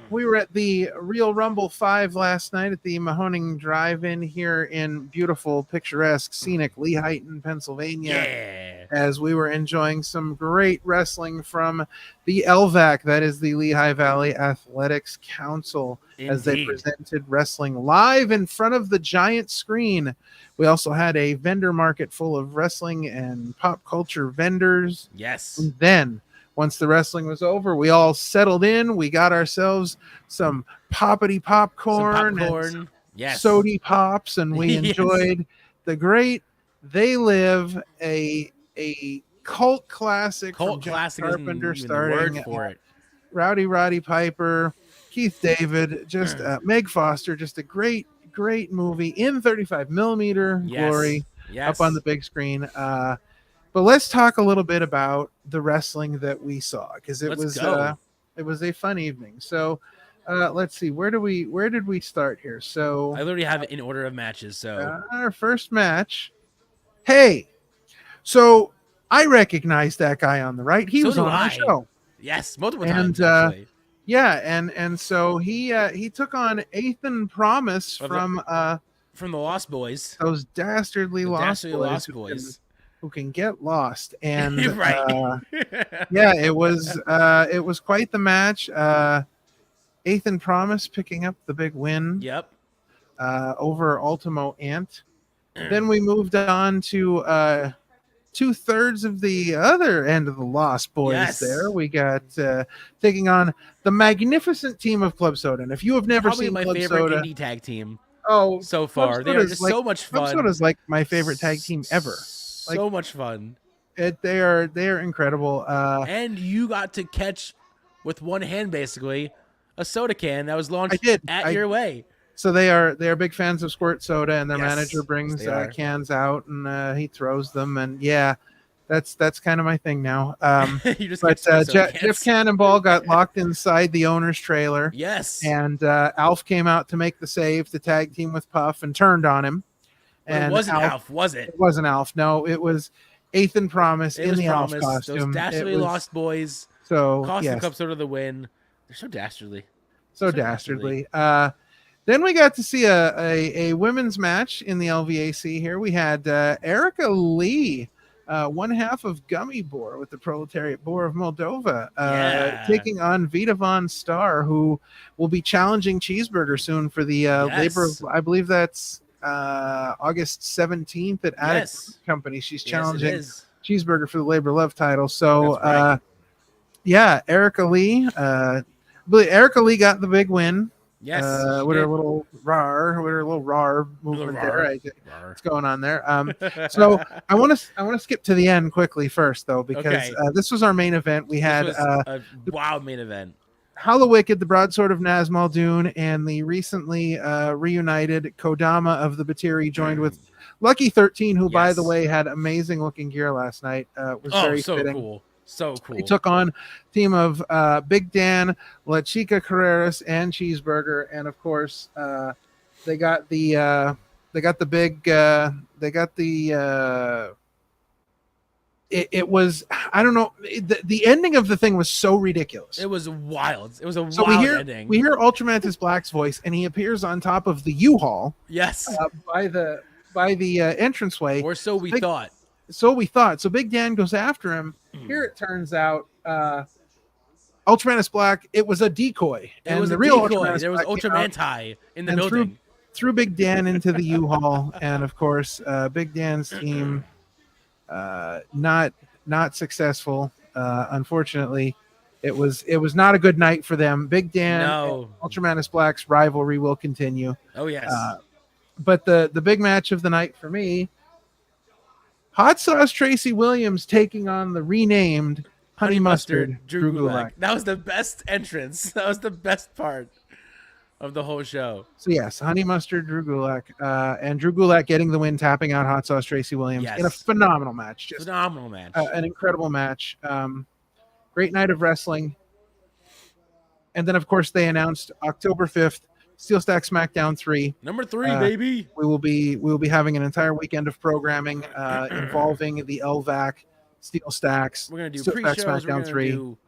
the Real Rumble 5 last night at the Mahoning Drive-In here in beautiful, picturesque, scenic Lehighton, Pennsylvania. Yeah. As we were enjoying some great wrestling from the LVAC, that is the Lehigh Valley Athletics Council, as they Indeed. presented wrestling live in front of the giant screen. We also had a vendor market full of wrestling and pop culture vendors. Yes. And then, once the wrestling was over, we all settled in. We got ourselves some poppity popcorn, and Yes. sody pops, and we Yes. enjoyed the great They Live, a cult classic Cult from John classic Carpenter, isn't even the starring word for it. Roddy Piper, Keith David, just Meg Foster, just a great movie in 35 millimeter glory Yes. up on the big screen. But let's talk a little bit about the wrestling that we saw, because it was a fun evening. So let's see, where did we start here? So I literally have it in order of matches. So our first match. Hey, so I recognize that guy on the right. He So was do on I. our show. yes, multiple And, times actually. Yeah, and so he took on Ethan Promise from the Lost Boys. those dastardly The Lost Dastardly Boys, Lost Boys. who can get lost. And Right. yeah, it was quite the match. Ethan Promise picking up the big win Yep. over Ultimo Ant. Then we moved on to 2/3 of the other end of the Lost Boys. Yes. There we got taking on the magnificent team of Club Soda. And if you have never Probably seen my Club favorite Soda, indie tag team Club so far. They are Soda's just like- so much Club fun. Soda's like my favorite tag team ever. So much fun. They are incredible. And you got to catch with one hand basically a soda can that was launched I did. your way. So they are big fans of squirt soda, and their Yes, manager brings they are. cans out, and he throws them, and yeah, that's kind of my thing now. You just But get soda Jeff cans. Cannonball got locked inside the owner's trailer, Yes. and Alf came out to make the save to tag team with Puff and turned on him. But it And wasn't Alf, was it? It wasn't Alf. No, it was Ethan Promise It in was the Promise. Alf costume. Those It dastardly was- Lost Boys So cost yes. the Cup Soda the win. They're so dastardly. So dastardly. Then we got to see a women's match in the LVAC here. We had Erica Lee, one half of Gummy Boar with the Proletariat Boar of Moldova, Yeah. taking on Vita Von Star, who will be challenging Cheeseburger soon for the labor of, I believe that's August 17th at Attic Yes. Company. She's Yes, it challenging is. Cheeseburger for the Labor Love title. So, That's right. yeah, Erica Lee. Erica Lee got the big win. Yes. With her little rar movement rar. there. Rar. What's going on there? So I want to skip to the end quickly first, though, because Okay. this was our main event. We had This was a wild main event. Hallowicked, the Broadsword of Naz Muldoon, and the recently reunited Kodama of the Batiri joined with Lucky 13, who, by the Yes. way, had amazing looking gear last night. Was Oh, very so fitting. cool. So cool. He took on team of Big Dan, La Chica Carreras, and Cheeseburger, and of course they got the it was, I don't know, the ending of the thing was so ridiculous. It was wild. It was a So wild ending. we hear Ultramantis Black's voice, and he appears on top of the U-Haul Yes. by the entranceway. Or so we thought. So we thought. So Big Dan goes after him. Here it turns out Ultramanus Black, it was a decoy. It was the a real decoy. There was Black Ultramanti in the building. Threw Big Dan into the U-Haul. And of course, Big Dan's team not successful. Unfortunately, it was not a good night for them. Big Dan and Ultramanus Black's rivalry will continue. Oh yes. But the big match of the night for me, Hot Sauce Tracy Williams taking on the renamed Honey Mustard Drew Gulak. That was the best entrance. That was the best part of the whole show. So yes, Honey Mustard Drew Gulak, and Drew Gulak getting the win, tapping out Hot Sauce Tracy Williams in a phenomenal match. Just phenomenal match. An incredible match. Great night of wrestling. And then of course they announced October 5th, Steel Stack SmackDown 3. Number 3, baby. We will be having an entire weekend of programming involving the LVAC, Steel Stacks. We're gonna do Steel pre-shows. SmackDown We're gonna 3. do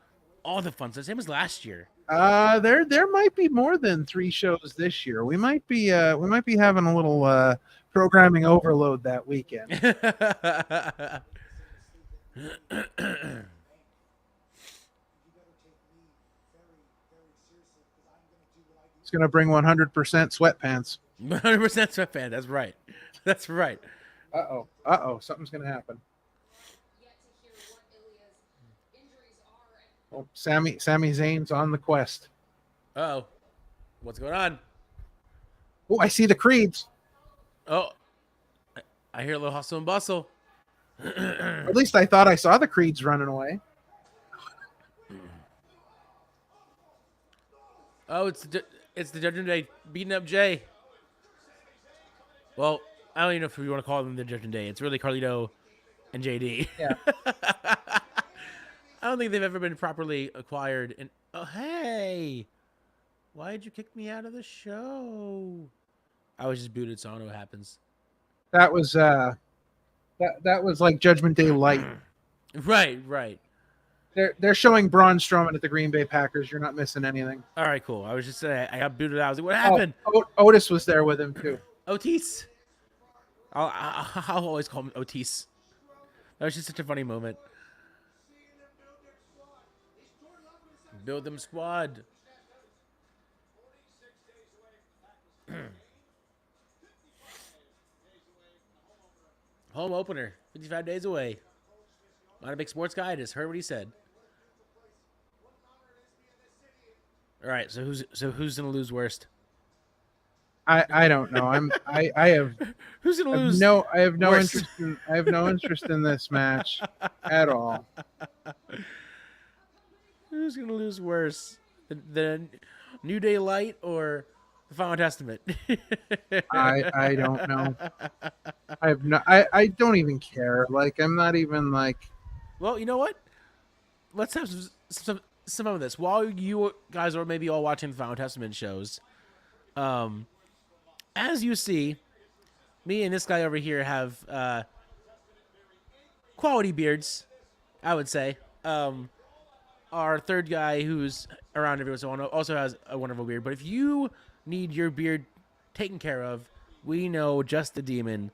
all the fun stuff. Same as last year. There might be more than 3 shows this year. We might be having a little programming overload that weekend. It's gonna bring 100% sweatpants. 100% sweatpants. That's right. That's right. Uh-oh. Something's gonna happen. Oh, Sami Zayn's on the quest. Uh-oh. What's going on? Oh, I see the Creeds. Oh, I hear a little hustle and bustle. Or at least I thought I saw the Creeds running away. Oh, it's the Judgment Day beating up Jay. Well, I don't even know if we want to call them the Judgment Day. It's really Carlito and JD. Yeah. I don't think they've ever been properly acquired. And oh, hey, why did you kick me out of the show? I was just booted, so I don't know what happens. That was that was like Judgment Day light. Right. They're showing Braun Strowman at the Green Bay Packers. You're not missing anything. All right, cool. I was just saying I got booted out. I was like, what happened? Otis was there with him too. Otis. I'll always call him Otis. That was just such a funny moment. Build them squad. Home opener, 55 days away. Not a big sports guy. I just heard what he said. All right, so who's gonna lose worst? I don't know. I have who's gonna lose? I have no interest in this match at all. Who's gonna lose worse, the New Day Light or the Final Testament? I don't know. I don't even care. Like I'm not even like. Well, you know what? Let's have some of this while you guys are maybe all watching the Final Testament shows. As you see, me and this guy over here have quality beards, I would say. Our third guy, who's around every once in a while, also has a wonderful beard. But if you need your beard taken care of, we know just the demon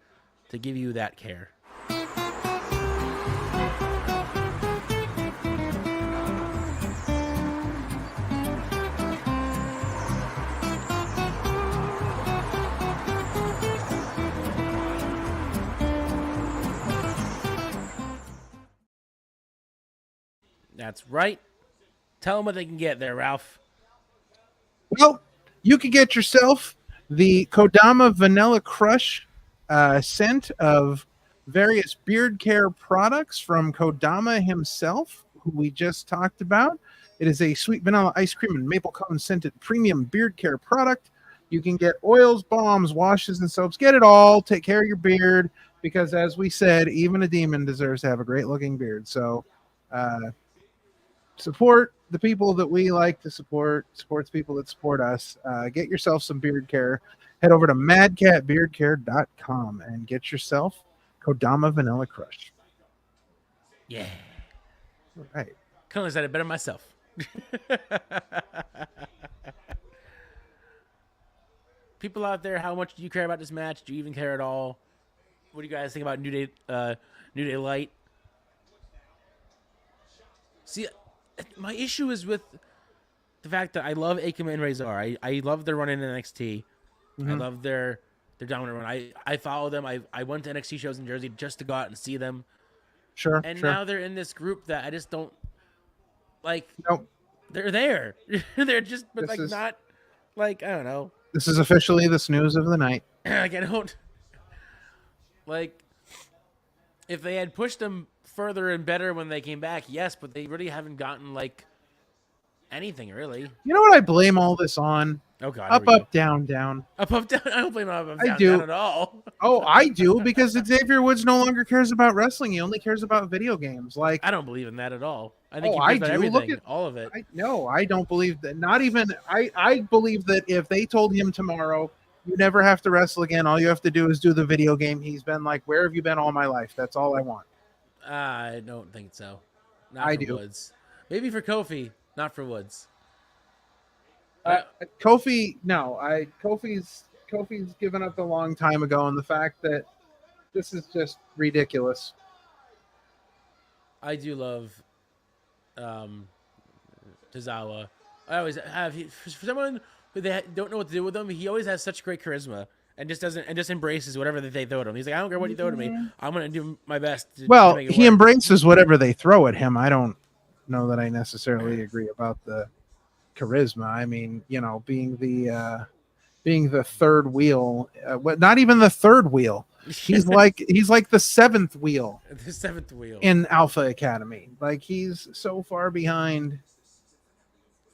to give you that care. That's right. Tell them what they can get there, Ralph. Well, you could get yourself the Kodama Vanilla Crush scent of various beard care products from Kodama himself, who we just talked about. It is a sweet vanilla ice cream and maple cone scented premium beard care product. You can get oils, balms, washes, and soaps. Get it all. Take care of your beard because, as we said, even a demon deserves to have a great-looking beard. So, support the people that we like to support the people that support us. Get yourself some beard care. Head over to madcatbeardcare.com and get yourself Kodama Vanilla Crush. Yeah. All right. Couldn't have said it better myself. People out there, how much do you care about this match? Do you even care at all? What do you guys think about New Day Light? See, my issue is with the fact that I love Akam and Razor. I love their run in NXT. I love their dominant run. I follow them. I went to NXT shows in Jersey just to go out and see them. Sure. And sure. now they're in this group that I just don't like. Nope. They're there. They're just but This like is- not like I don't know. This is officially the snooze of the night. Like I don't like if they had pushed them further and better when they came back, yes, but they really haven't gotten like anything really. You know what I blame all this on? Oh god. Up, up, down, down. Up, down. I don't blame them up, I down, do. down at all. Oh, I do, because Xavier Woods no longer cares about wrestling. He only cares about video games. Like, I don't believe in that at all. I think Oh, he I cares about do. everything, Look at- all of it. no, I don't believe that. Not even I believe that if they told him tomorrow, you never have to wrestle again, all you have to do is do the video game, he's been like, where have you been all my life? That's all I want. I don't think so. Not I for do. Woods. Maybe for Kofi, not for Woods. Kofi's given up a long time ago, and the fact that this is just ridiculous. I do love Tozawa. I always have. For someone who don't know what to do with him, he always has such great charisma and just embraces whatever that they throw at him. He's like, I don't care what you throw at me. I'm gonna do my best. To make it He work. embraces whatever they throw at him. I don't know that I necessarily agree about the charisma. I mean, being the third wheel, not even the third wheel. He's like the seventh wheel The seventh wheel. in Alpha Academy. Like, he's so far behind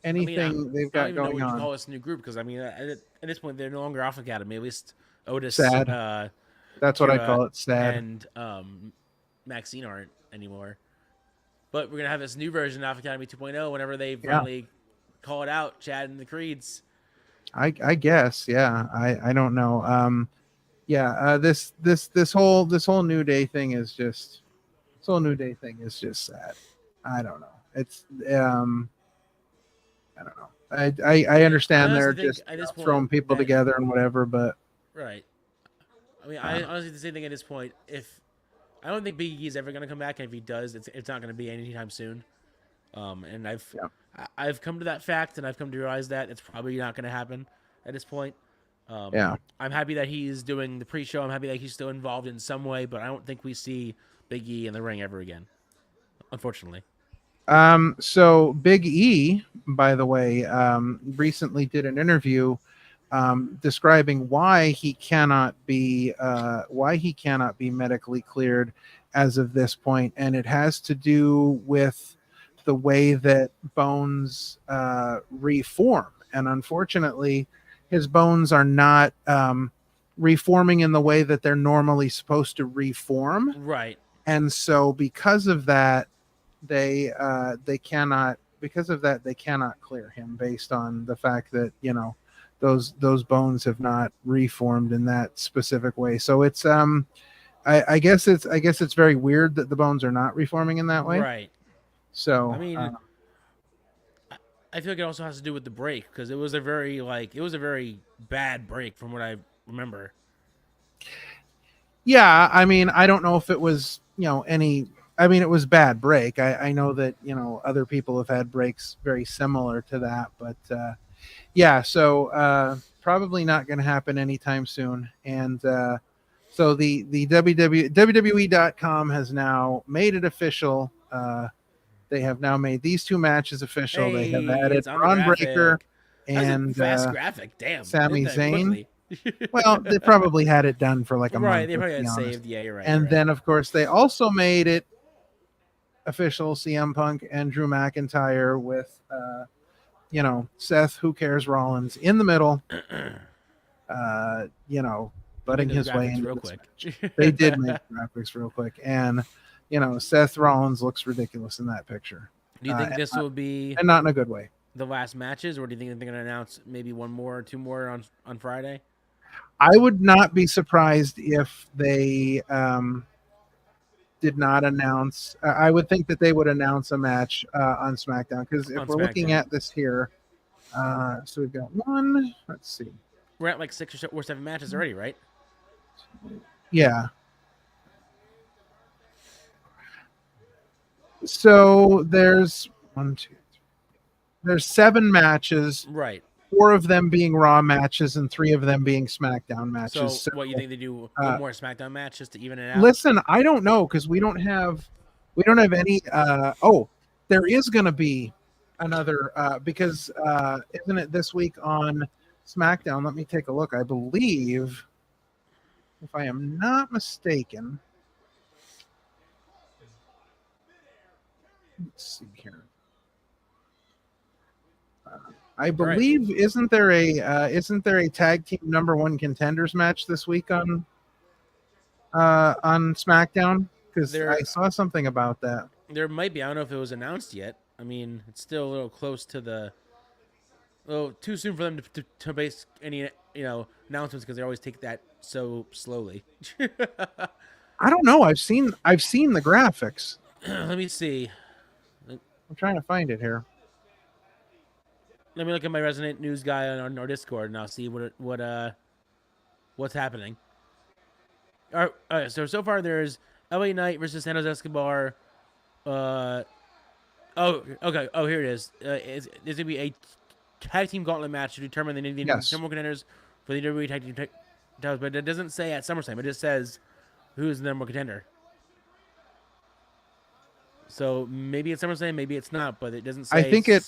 anything they've got I don't even know going what you on. call this new group because I mean at this point they're no longer Alpha Academy. At least Otis, Sad. That's what I Kira, call it. Sad. and Maxine aren't anymore. But we're gonna have this new version of Alpha Academy 2.0 whenever they finally call it out. Chad and the Creeds. I guess, yeah. I don't know. This whole New Day thing is just sad. I don't know. It's I don't know. I understand I they're honestly think just at this point throwing people that- together and whatever, but Right. I mean, I honestly the same thing at this point. If I don't think Big E's ever gonna come back, and if he does, it's not gonna be anytime soon. And I've come to that fact, and I've come to realize that it's probably not gonna happen at this point. I'm happy that he's doing the pre-show. I'm happy that he's still involved in some way, but I don't think we see Big E in the ring ever again, unfortunately. So Big E, by the way, recently did an interview describing why he cannot be medically cleared as of this point, and it has to do with the way that bones reform, and unfortunately, his bones are not reforming in the way that they're normally supposed to reform, Right. and so because of that, they cannot clear him based on the fact that those bones have not reformed in that specific way. So it's I guess it's very weird that the bones are not reforming in that way. Right. So I mean, I feel like it also has to do with the break because it was a very bad break from what I remember. yeah, I mean, I don't know if it was it was bad break. I know that other people have had breaks very similar to that, but so probably not going to happen anytime soon. And so the WWE.com has now made it official. They have now made these two matches official. They have added it's on the Braun graphic. Breaker That was a and fast graphic. Damn. Sami Did that Zayn. quickly. well, they probably had it done for like a Right, month. they probably let's had be honest. saved. Yeah, you're right. And you're right. then, of course, they also made it official CM Punk and Drew McIntyre with, Seth, who cares, Rollins in the middle, butting Look at his the way graphics into real this quick. match. They did make graphics real quick. And, Seth Rollins looks ridiculous in that picture. Do you think this will be And not in a good way. the last matches, or do you think they're going to announce maybe one more or two more on Friday? I would not be surprised if they did not announce. I would think that they would announce a match on SmackDown, because if On we're looking SmackDown. at this here, so we've got one. Let's see. We're at like 6 or 7 matches already, right? Yeah. So there's 1, 2, 3. There's 7 matches. Right. 4 of them being Raw matches and 3 of them being SmackDown matches. So what you think they do? One more SmackDown match just to even it out? Listen, I don't know because we don't have any. There is going to be another because isn't it this week on SmackDown? Let me take a look. I believe, if I am not mistaken, let's see here. I believe isn't there a tag team #1 contenders match this week on SmackDown? Because I saw something about that. There might be. I don't know if it was announced yet. I mean, it's still a little close to the. Well, too soon for them to base any announcements because they always take that so slowly. I don't know. I've seen the graphics. Let me see. I'm trying to find it here. Let me look at my resident news guy on our Discord and I'll see what's happening. All right, so far there's LA Knight versus Santos Escobar. Okay. Oh, here it is. There's gonna be a tag team gauntlet match to determine the number one contenders for the WWE tag team titles, but it doesn't say at SummerSlam. It just says who's the number one contender. So maybe it's SummerSlam, maybe it's not, but it doesn't say. I think it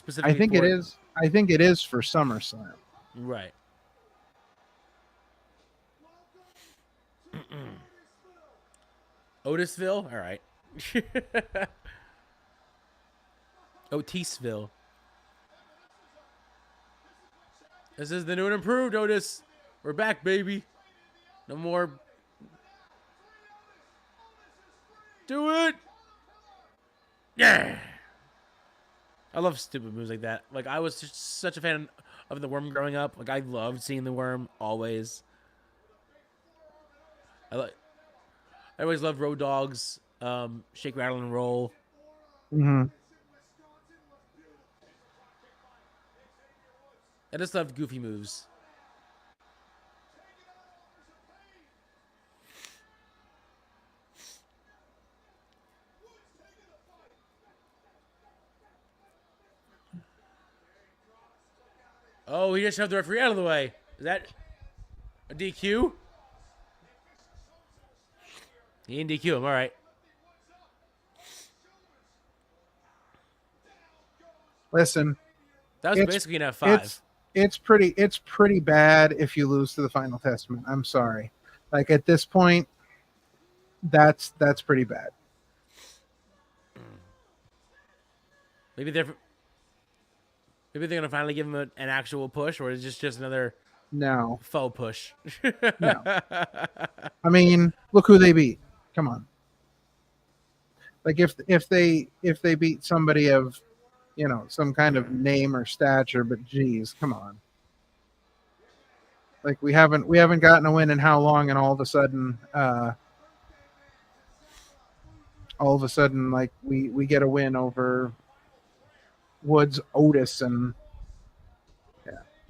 is. I think it is for SummerSlam. Right. Otisville? All right. Otisville. This is the new and improved Otis. We're back, baby. No more. Do it. Yeah. I love stupid moves like that. Like, I was just such a fan of the Worm growing up. Like, I loved seeing the Worm always. I always loved Road Dogs, Shake, Rattle, and Roll. Mm-hmm. I just loved goofy moves. Oh, he just shoved the referee out of the way. Is that a DQ? He didn't DQ him. All right. Listen, that was basically an F5. It's pretty bad if you lose to the Final Testament. I'm sorry. Like, at this point, that's pretty bad. Maybe they're gonna finally give him an actual push, or is this just another faux push? No. I mean, look who they beat. Come on. Like, if they beat somebody of, some kind of name or stature, but geez, come on. Like, we haven't gotten a win in how long, and all of a sudden, like, we get a win over Woods, Otis, and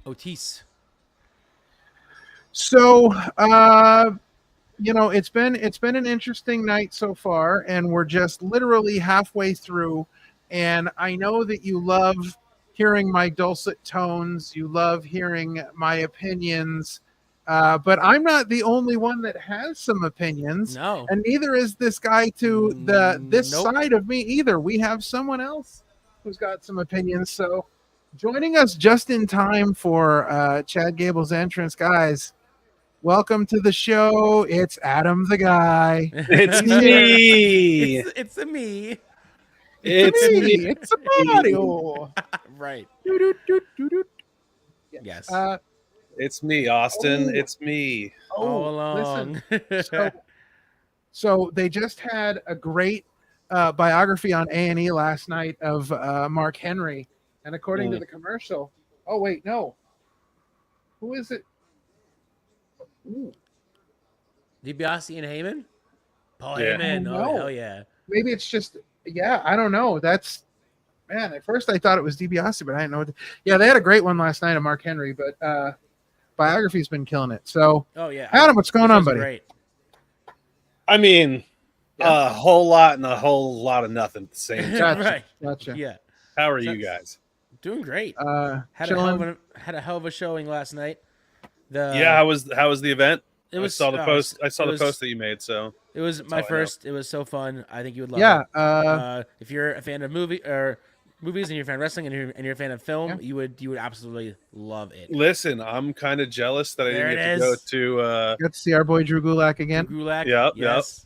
Otis. So, it's been an interesting night so far, and we're just literally halfway through. And I know that you love hearing my dulcet tones. You love hearing my opinions. But I'm not the only one that has some opinions. No. And neither is this guy to this side of me either. We have someone else who's got some opinions. So joining us just in time for Chad Gable's entrance, guys, welcome to the show. It's Adam the Guy. It's me. It's me. It's me. It's Mario. Right. Yes. It's me, Austin. It's me. All along. Listen. So they just had a great biography on A&E last night of Mark Henry. And according to the commercial, oh, wait, no. Who is it? Ooh. DiBiase and Heyman? Paul Heyman. Oh, hell yeah. Maybe it's just, I don't know. That's, man, at first I thought it was DiBiase, but I didn't know. They had a great one last night of Mark Henry, but biography's been killing it. So, oh, yeah. Adam, what's going on, buddy? Great. I mean, A whole lot and a whole lot of nothing at the same time. Gotcha. Right. Gotcha. Yeah. How are So- you guys? Doing great. Had Chillin. a hell of a showing last night. How was the event? It was, I saw the post. I saw it the was- post that you made. So It was my all I know. first. It was so fun. I think you would love Yeah. it. If you're a fan of movies and you're a fan of wrestling and you're a fan of film, Yeah. you would absolutely love it. Listen, I'm kind of jealous that I There didn't it get to go is. to. Got to see our boy Drew Gulak again. Gulak. Yep, Yes.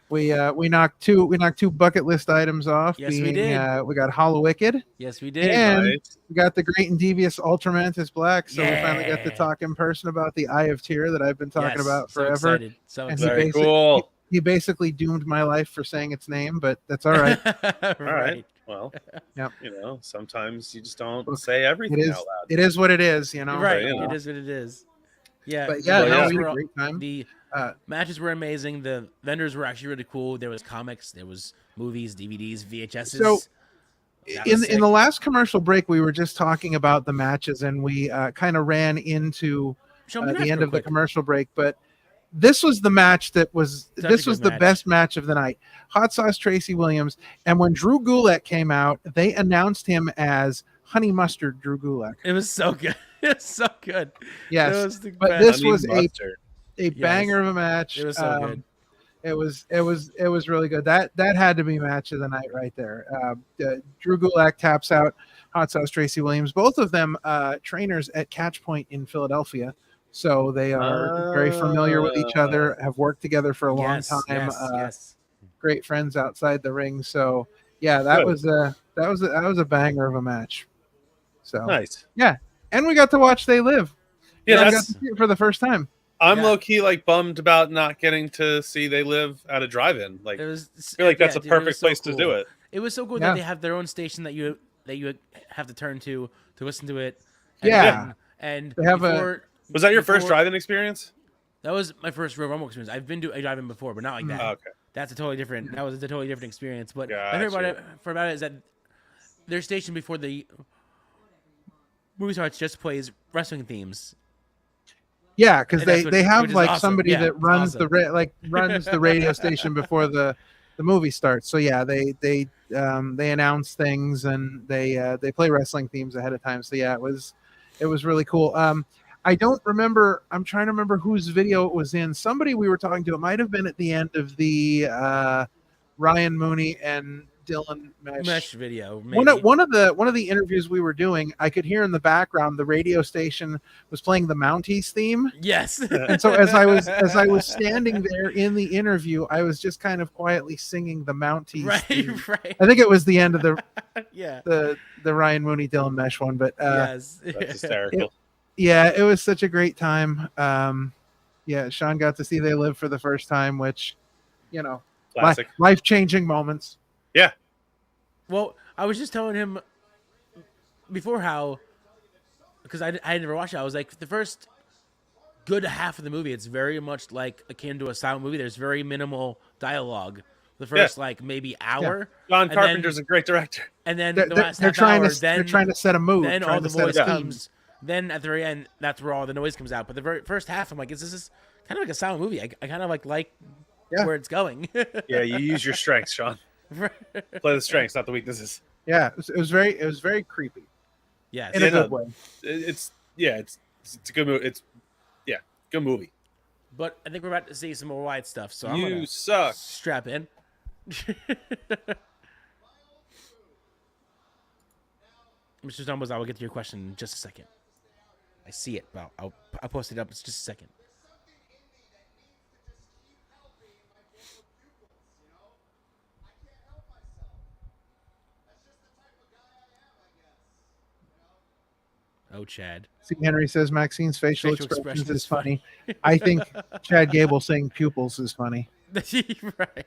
We knocked two bucket list items off. Yes, we being, did. We got Hollow Wicked. Yes, we did. And Nice. we got the Great and Devious Ultramantis Black. So we finally got to Yeah. talk in person about the Eye of Tyr that I've been talking Yes, about so forever. excited. So And Very basically- cool. He basically doomed my life for saying its name, but that's all right. All All right. Well, Yep. sometimes you just don't Look, say everything is- out loud. It is what it is, you know. Right. you know. It is what it is. Yeah. But yeah, Well, no, yeah. we had a great time. The matches were amazing. The vendors were actually really cool. There was comics, there was movies, DVDs, VHSs. So, That was In the sick. last commercial break, we were just talking about the matches, and we kind of ran into Show me the match end real of the quick. commercial break. But this was the match that was Such a this was good the match. best match of the night. Hot Sauce Tracy Williams, and when Drew Gulak came out, they announced him as Honey Mustard Drew Gulak. It was so good. It's so good. Yes, It was the but best. this Honey was mustard. a banger of a match. It was so good. It was really good. That had to be match of the night right there. Drew Gulak taps out Hot Sauce Tracy Williams. Both of them trainers at Catch Point in Philadelphia, so they are very familiar with each other. Have worked together for a long Yes, time. yes, yes. Great friends outside the ring. So yeah, that Good. was a banger of a match. So Nice. and we got to watch They Live. Yeah, We got that's. to see it for the first time. I'm Yeah. low key like bummed about not getting to see They Live at a drive-in. Like, It was. I feel like that's a dude, it was perfect so place to cool. do it. It was so cool Yeah. that they have their own station that you have to turn to listen to it. And Yeah. and They have before, Was that your first before- drive-in experience? That was my first Royal Rumble experience. I've been to a drive-in before, but not like that. Oh, okay. That's a totally different. That was a totally different experience. But I heard Gotcha. about it is that their station before the movie starts just plays wrestling themes. Yeah, because And that's they what- have which is like awesome. somebody Yeah, that it's runs awesome. runs the radio station before the movie starts. So yeah, they announce things and they play wrestling themes ahead of time. So yeah, it was really cool. I don't remember. I'm trying to remember whose video it was in. Somebody we were talking to. It might have been at the end of the Ryan Mooney and Dylan Mesh video. Maybe. one of the interviews we were doing, I could hear in the background the radio station was playing the Mounties theme. Yes. And so as I was standing there in the interview, I was just kind of quietly singing the Mounties theme. right. Right. I think it was the end of Yeah. the Ryan Mooney Dylan Mesh one, but Yes. That's hysterical. yeah, it was such a great time. Yeah, Sean got to see They Live for the first time, which, you know, Classic. life-changing moments. Well, I was just telling him before how, because I had never watched it. I was like, the first good half of the movie, it's very much like akin to a silent movie. There's very minimal dialogue. The first like maybe hour, John and Carpenter's then- a great director. and then They're, the they're, last they're half trying hour, to then they're trying to set a mood. then trying all the to set a voice theme. comes. Then at the very end, that's where all the noise comes out. But the very first half, I'm like, this is kind of like a silent movie. I kind of like Yeah. where it's going. Yeah, you use your strengths, Sean. Play the strengths, not the weaknesses. Yeah, it was very creepy Yes. in a Yeah, good no. way. It's a good movie. It's good movie. But I think we're about to see some more Wyatt stuff, so I'm You gonna suck. strap in. Mr. Stumbles, I will get to your question in just a second. I see it, but I'll post it up. It's just a second. Oh, Chad. See, Henry says Maxine's facial Facial expressions expression is is funny. I think Chad Gable saying pupils is funny. Right.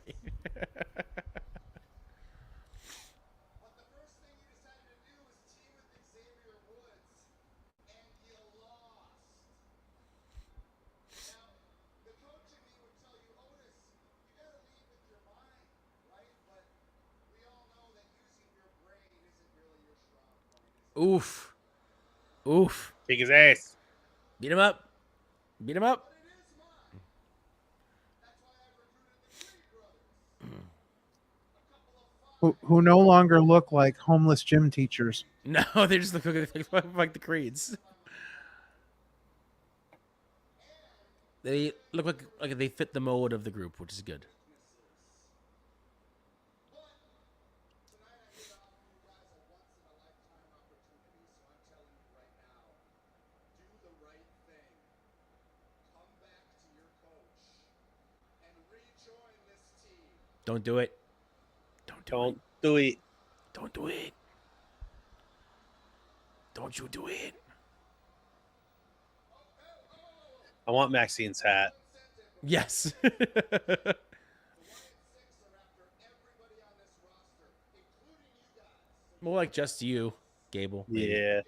Oof. Oof. Kick his ass. Beat him up. Beat him up. who no longer look like homeless gym teachers. No, they just look like the Creeds. They look like they fit the mold of the group, which is good. Don't do it. Don't do it. Don't do it. Don't you do it. I want Maxine's hat. Yes. More like just you, Gable. Maybe. Yeah.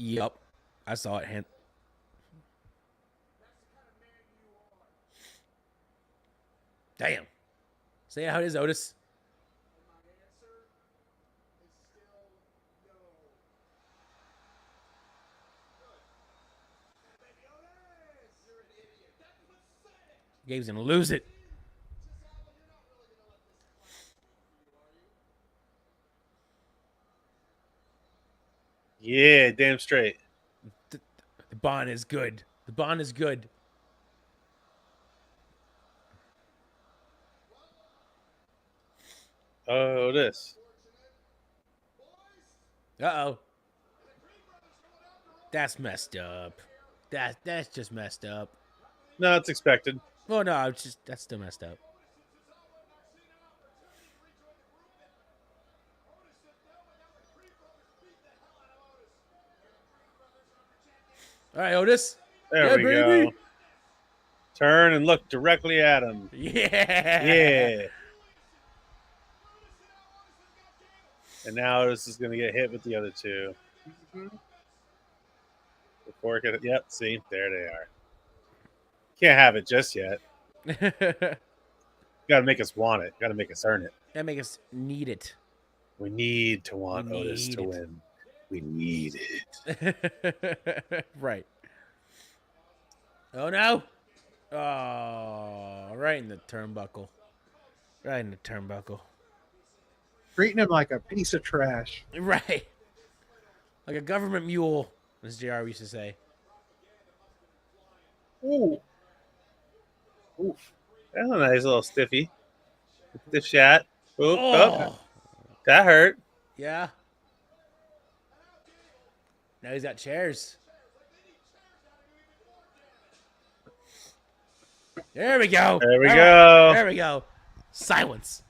Yep. I saw it. Hint. Damn. Say how it is, Otis. Gabe's gonna lose it. Yeah, damn straight. The bond is good. The bond is good. Oh, this. Uh-oh. That's messed up. That's just messed up. No, it's expected. Well, no, it's just that's still messed up. All right, Otis. There we go. Turn and look directly at him. Yeah. Yeah. And now Otis is going to get hit with the other two. Before it can, yep, see, there they are. Can't have it just yet. Got to make us want it. Got to make us earn it. That make us need it. We need to want Otis to win. We need it. Right. Oh, no. Oh, right in the turnbuckle. Right in the turnbuckle. Treating him like a piece of trash. Right. Like a government mule, as JR used to say. Ooh. Oof. That's a nice little stiffy. Stiff shot. Oop, Oh. That hurt. Yeah. Now he's got chairs. There we go. There we go. There we go. Silence.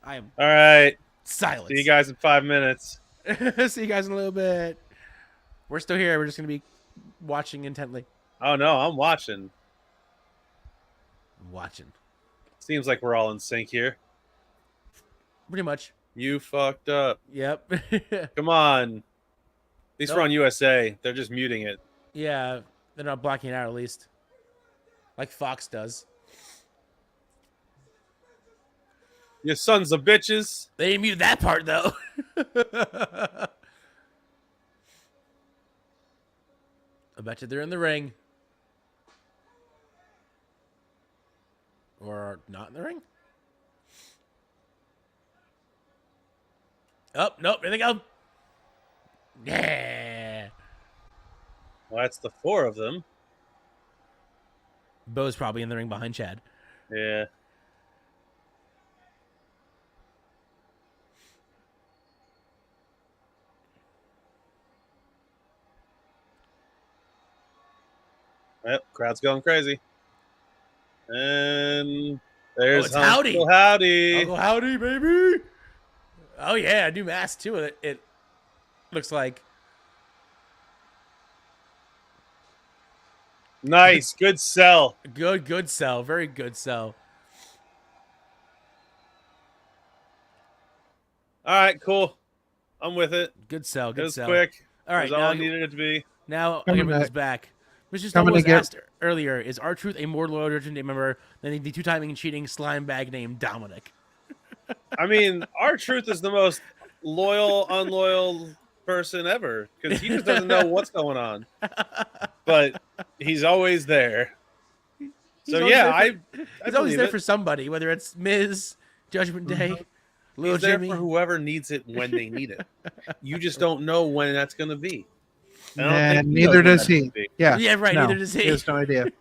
I am All right. silent. See you guys in 5 minutes. See you guys in a little bit. We're still here. We're just going to be watching intently. Oh, no, I'm watching. Watching. Seems like we're all in sync here. Pretty much. You fucked up. Yep. Come on. At least Nope. we're on USA. They're just muting it. Yeah. They're not blocking it out, at least. Like Fox does. You sons of bitches. They didn't mute that part, though. I bet you they're in the ring. Or not in the ring? Oh, nope. There they go. Yeah. Well, that's the 4 of them. Bo's probably in the ring behind Chad. Yeah. Yep, crowd's going crazy. And there's it's Howdy. Uncle Howdy. Uncle Howdy, baby. Oh, yeah. New mask, too. It looks like. Nice. Good sell. Good sell. Very good sell. All right, cool. I'm with it. Good sell. It Good was sell. quick. All right. It was all I needed it to be. Now Coming everything's back. Mr. Stone was asked earlier, is R-Truth a more loyal Judgment Day member than the two-timing and cheating slime bag named Dominic? I mean, R-Truth is the most loyal, unloyal person ever because he just doesn't know what's going on. But he's always there. He's always there for somebody, whether it's Miz, Judgment Day, Little Jimmy. There for whoever needs it when they need it. You just don't know when that's going to be. And neither does he. Yeah, right. No, neither does he. He has no idea.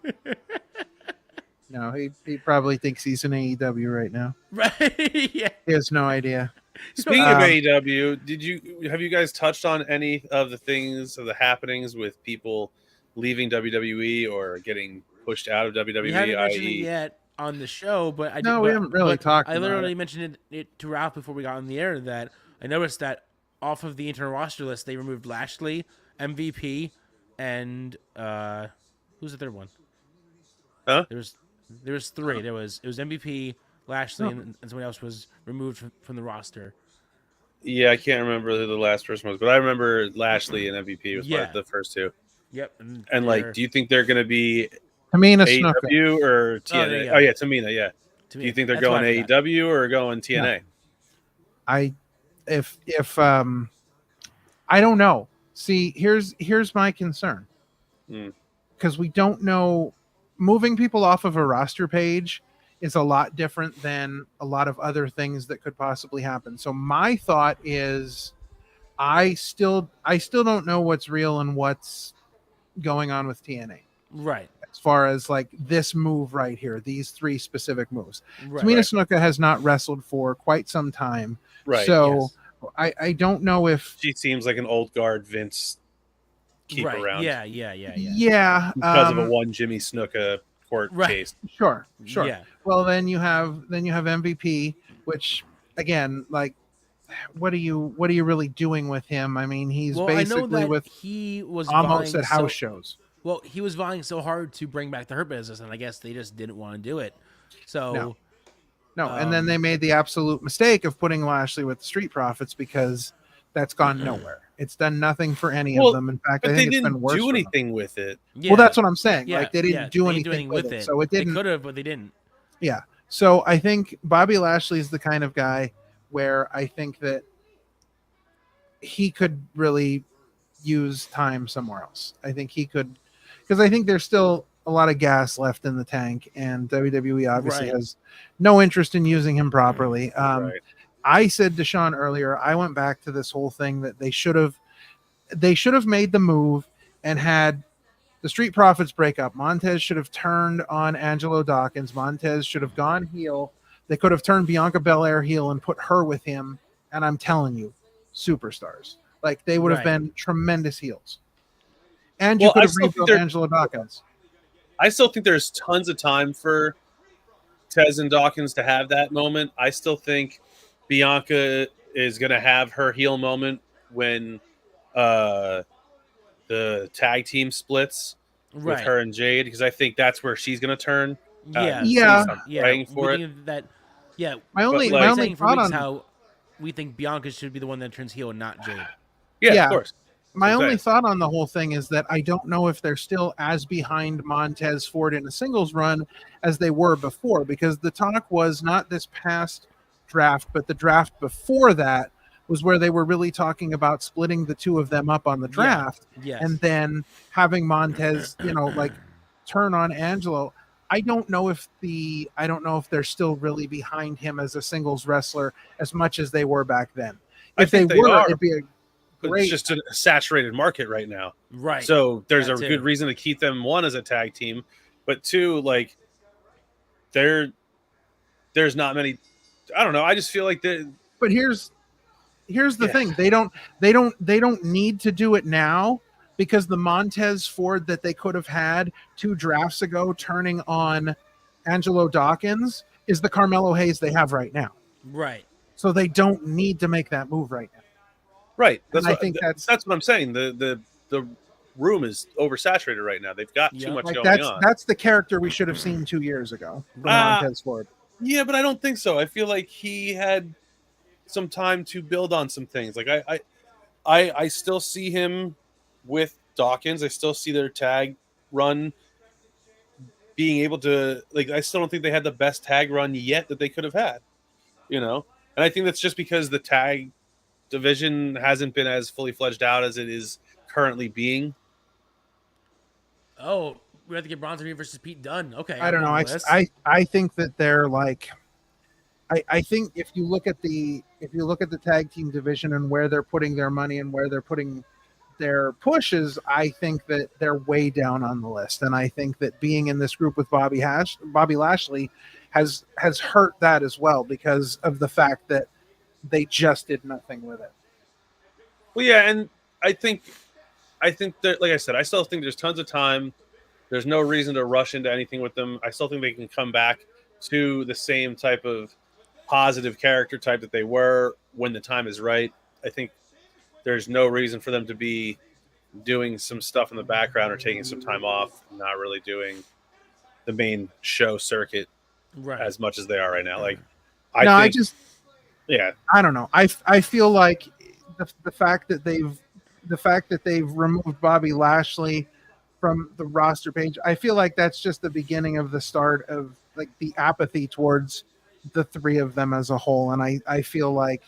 No, he probably thinks he's in AEW right now. Right? Yeah. He has no idea. Speaking of AEW, have you guys touched on any of the happenings with people leaving WWE or getting pushed out of WWE? We haven't mentioned it yet on the show, but we haven't really talked. I literally mentioned it to Ralph before we got on the air that I noticed that off of the internal roster list they removed Lashley, MVP, and who's the third one? Huh? There was three. It was MVP, Lashley, and someone else was removed from the roster. Yeah, I can't remember who the last person was, but I remember Lashley and MVP was one of the first two. Yep. And like, do you think they're going to be Tamina AEW or TNA? Oh yeah, Tamina. Yeah. Do you think they're going AEW or going TNA? No. If I don't know. See, here's my concern. Because we don't know. Moving people off of a roster page is a lot different than a lot of other things that could possibly happen. So my thought is I still don't know what's real and what's going on with TNA. Right. As far as like this move right here, these three specific moves. Right. Tamina Snuka has not wrestled for quite some time. Right. So I don't know if she seems like an old guard Vince keep around. Yeah. Because of a one Jimmy Snuka court case. Sure. Yeah. Well, then you have MVP, which again, like, what are you really doing with him? I mean, he's basically with he was almost at house shows. Well, he was vying so hard to bring back the Hurt Business, and I guess they just didn't want to do it. So no. And then they made the absolute mistake of putting Lashley with the Street Profits because that's gone nowhere. It's done nothing for any of them. In fact, I think it's been worse. They didn't do anything with it. Yeah. Well, that's what I'm saying. Like they didn't do anything with it. So it didn't. They could have, but they didn't. Yeah. So I think Bobby Lashley is the kind of guy where I think that he could really use time somewhere else. I think he could, because I think there's still a lot of gas left in the tank, and WWE obviously has no interest in using him properly. I said to Sean earlier, I went back to this whole thing that they should have made the move and had the Street Profits break up. Montez should have turned on Angelo Dawkins. Montez should have gone heel. They could have turned Bianca Belair heel and put her with him. And I'm telling you, superstars. Like, they would have been tremendous heels. And you could have rebuilt Angelo Dawkins. I still think there's tons of time for Tez and Dawkins to have that moment. I still think Bianca is going to have her heel moment when the tag team splits with her and Jade, because I think that's where she's going to turn. Praying for it. That, my only thought on how we think Bianca should be the one that turns heel and not Jade. Yeah, of course. My only thought on the whole thing is that I don't know if they're still as behind Montez Ford in a singles run as they were before, because the talk was not this past draft, but the draft before that was where they were really talking about splitting the two of them up on the draft and then having Montez, like turn on Angelo. I don't know if they're still really behind him as a singles wrestler as much as they were back then. If they were, it'd be a great. It's just a saturated market right now. Right. So there's a good reason to keep them, one, as a tag team, but two, like there's not many. I don't know. I just feel like But here's the thing. They don't need to do it now, because the Montez Ford that they could have had 2 drafts ago turning on Angelo Dawkins is the Carmelo Hayes they have right now. Right. So they don't need to make that move right now. Right. That's what I'm saying. The room is oversaturated right now. They've got too much going on. That's the character we should have seen 2 years ago from Montez Ford. Yeah, but I don't think so. I feel like he had some time to build on some things. Like I still see him with Dawkins. I still see their tag run being able to, like, I still don't think they had the best tag run yet that they could have had, you know? And I think that's just because the tag division hasn't been as fully fledged out as it is currently being. Oh, we have to get Bronson Reed versus Pete Dunne. Okay, I don't know. I think that they're like, I think if you look at the tag team division and where they're putting their money and where they're putting their pushes, I think that they're way down on the list. And I think that being in this group with Bobby Lashley has hurt that as well, because of the fact that they just did nothing with it. Well, yeah, and I think that, like I said, I still think there's tons of time. There's no reason to rush into anything with them. I still think they can come back to the same type of positive character type that they were when the time is right. I think there's no reason for them to be doing some stuff in the background or taking some time off, not really doing the main show circuit as much as they are right now. Like, I don't know. I feel like the fact that they've removed Bobby Lashley from the roster page, I feel like that's just the beginning of the start of like the apathy towards the three of them as a whole. And I feel like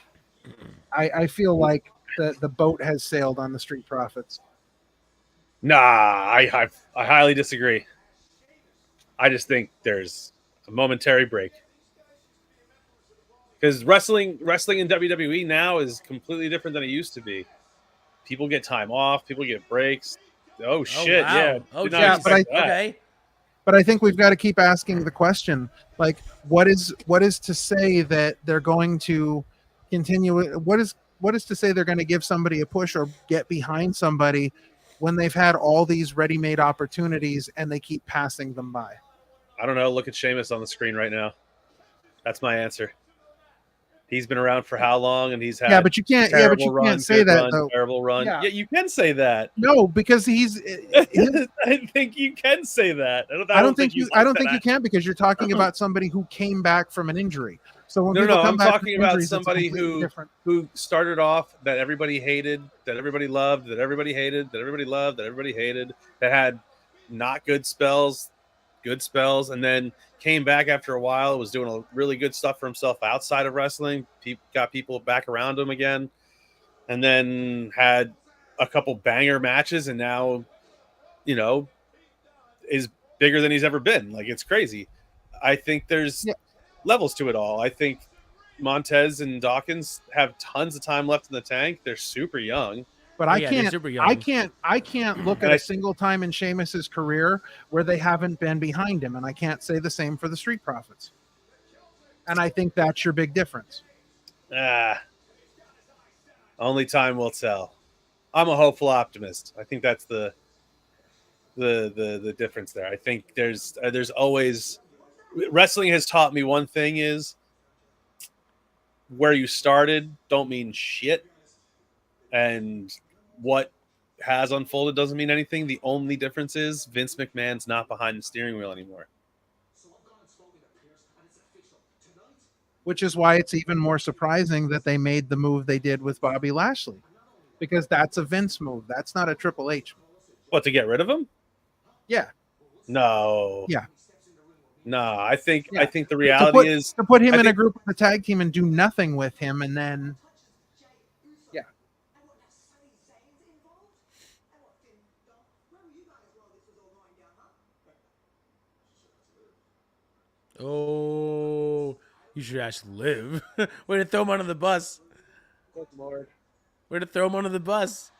the boat has sailed on the Street Profits. Nah, I highly disagree. I just think there's a momentary break. Because wrestling in WWE now is completely different than it used to be. People get time off. People get breaks. Oh shit! Wow. Yeah. Yeah, but I think we've got to keep asking the question: like, what is to say that they're going to continue? What is to say they're going to give somebody a push or get behind somebody when they've had all these ready-made opportunities and they keep passing them by? I don't know. Look at Sheamus on the screen right now. That's my answer. He's been around for how long, and he's had but you can't say that though. Terrible run. Yeah, you can say that. No, because he's. I think you can say that. I don't think you can, because you're talking about somebody who came back from an injury. So when people come I'm talking talking about somebody who started off that everybody hated, that everybody loved, that everybody hated, that everybody loved, that everybody hated, that had not good spells, and then came back after a while, was doing really good stuff for himself outside of wrestling, got people back around him again, and then had a couple banger matches, and now, is bigger than he's ever been. Like, it's crazy. I think there's levels to it all. I think Montez and Dawkins have tons of time left in the tank. They're super young. But I can't look at a single time in Sheamus's career where they haven't been behind him, and I can't say the same for the Street Profits. And I think that's your big difference. Only time will tell. I'm a hopeful optimist. I think that's the difference there. I think there's always, wrestling has taught me one thing is where you started don't mean shit. And what has unfolded doesn't mean anything. The only difference is Vince McMahon's not behind the steering wheel anymore. Which is why it's even more surprising that they made the move they did with Bobby Lashley, because that's a Vince move. That's not a Triple H move. What, to get rid of him? Yeah. No. Yeah. No, I think the reality is to put him in a group with the tag team and do nothing with him, and then Oh, you should actually live. Way to throw him under the bus. Good Lord. Way to throw him under the bus.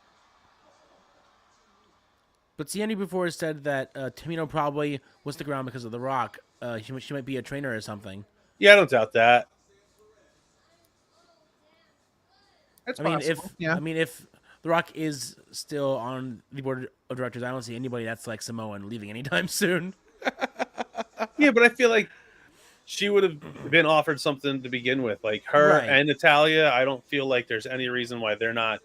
But Sienna before said that Tamino probably will stick around because of The Rock. She might be a trainer or something. Yeah, I don't doubt that. It's possible. Yeah. I mean, if The Rock is still on the board of directors, I don't see anybody that's like Samoan leaving anytime soon. Yeah, but I feel like she would have been offered something to begin with. Like her and Natalya, I don't feel like there's any reason why they're not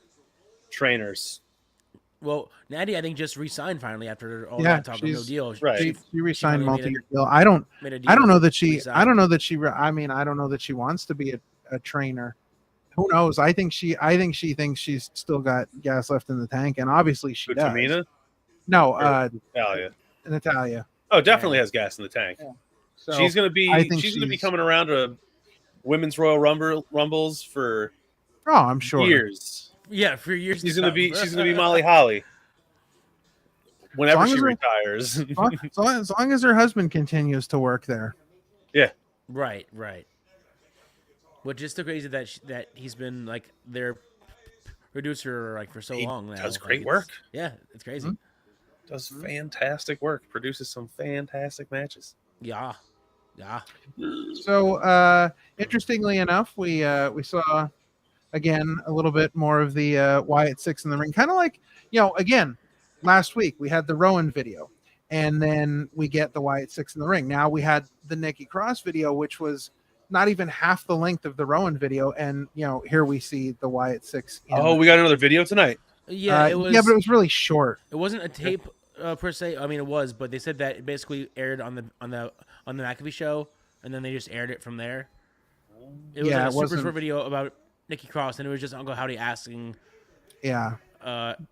trainers. Well, Natty, I think, just re-signed finally after all that talk of no deal. Right. She re-signed multi-year deal. I don't know that she wants to be a trainer. Who knows? I think she thinks she's still got gas left in the tank, and obviously she does. Tamina? No, Natalya. Natalia. Oh, definitely has gas in the tank. Yeah. So She's gonna be I think she's gonna be coming around to women's Royal Rumbles for I'm sure. years. Yeah, for years. She's gonna be Molly Holly whenever she retires. As long as her husband continues to work there. Yeah. Right. Which is so crazy that he's been like their producer like for so long now. Does great work. Yeah, it's crazy. Mm-hmm. Does fantastic work. Produces some fantastic matches. Yeah. So interestingly enough, we saw again a little bit more of the Wyatt Six in the ring, kind of like again last week we had the Rowan video, and then we get the Wyatt Six in the ring. Now we had the Nikki Cross video, which was not even half the length of the Rowan video, and here we see the Wyatt Six. We got another video tonight. Yeah, it was. Yeah, but it was really short. It wasn't a tape per se. I mean, it was, but they said that it basically aired on the McAfee show, and then they just aired it from there. It was like a super short video about Nikki Cross, and it was just Uncle Howdy asking. Yeah.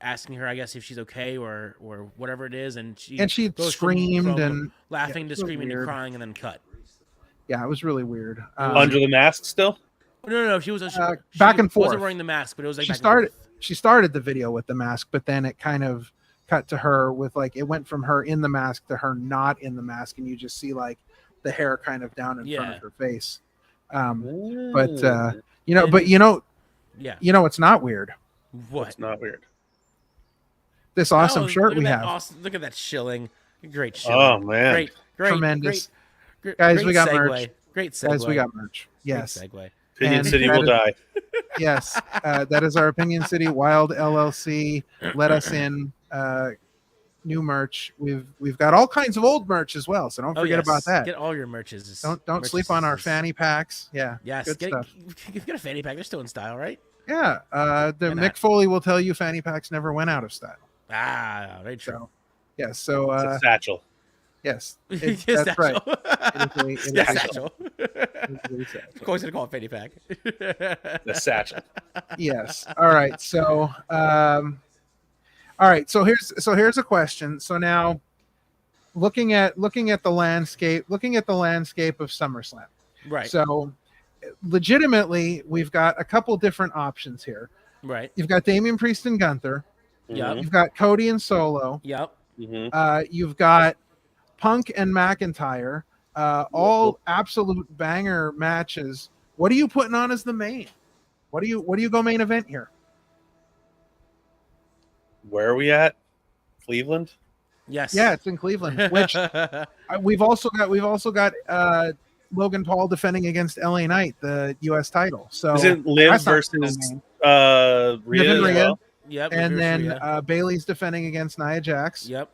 Asking her, I guess, if she's okay or whatever it is, and she screamed from laughing to screaming to crying, and then cut. Yeah, it was really weird. Under the mask still? No. She was back and forth. Wasn't wearing the mask, but it was like she started the video with the mask, but then it kind of cut to her with it went from her in the mask to her not in the mask, and you just see like the hair kind of down in front of her face. But it's not weird. What? It's not weird. This awesome shirt we have. Look at that Chillin. Great Chillin. Oh man, great, tremendous. Great, guys, we got segue. merch. Great segue. Guys, we got merch. Yes. Great segue. Opinion City will die. Yes, that is our Opinion City Wild LLC. Let us in. New merch. We've got all kinds of old merch as well, so don't forget about that. Get all your merches. Don't sleep on our fanny packs. Yeah. Yes. Good stuff. Get a fanny pack. They're still in style, right? Yeah. Mick Foley will tell you fanny packs never went out of style. Very true. Yes. So it's a satchel. Yes, that's right. It is satchel. Of course, I call it fanny pack. The satchel. Yes. All right. So, here's a question. So now, looking at the landscape of SummerSlam. Right. So, legitimately, we've got a couple different options here. Right. You've got Damian Priest and Gunther. Yep. You've got Cody and Solo. Yep. Mm-hmm. You've got Punk and McIntyre. All absolute banger matches. What are you putting on as the main? What do you go main event here? Where are we at? Cleveland? Yes. Yeah, it's in Cleveland. Which we've also got Logan Paul defending against LA Knight, the U.S. title. So isn't Liv versus Rhea? Liv and Rhea. Yep. And then Bailey's defending against Nia Jax. Yep.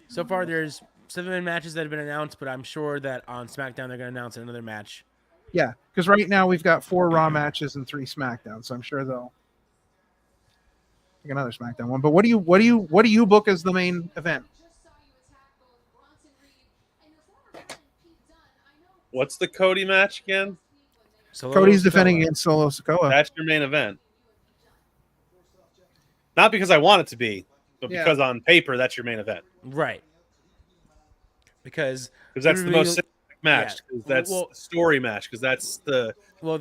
So far, there's 7 matches that have been announced, but I'm sure that on SmackDown they're going to announce another match. Yeah, because right now we've got 4 Raw matches and 3 SmackDown, so I'm sure they'll pick another SmackDown one. But what do you book as the main event? What's the Cody match again? Cody's defending against Solo Sikoa. That's your main event. Not because I want it to be, but because on paper that's your main event. Right. Because that's the most cinematic match. Because that's the story match. Because that's the you've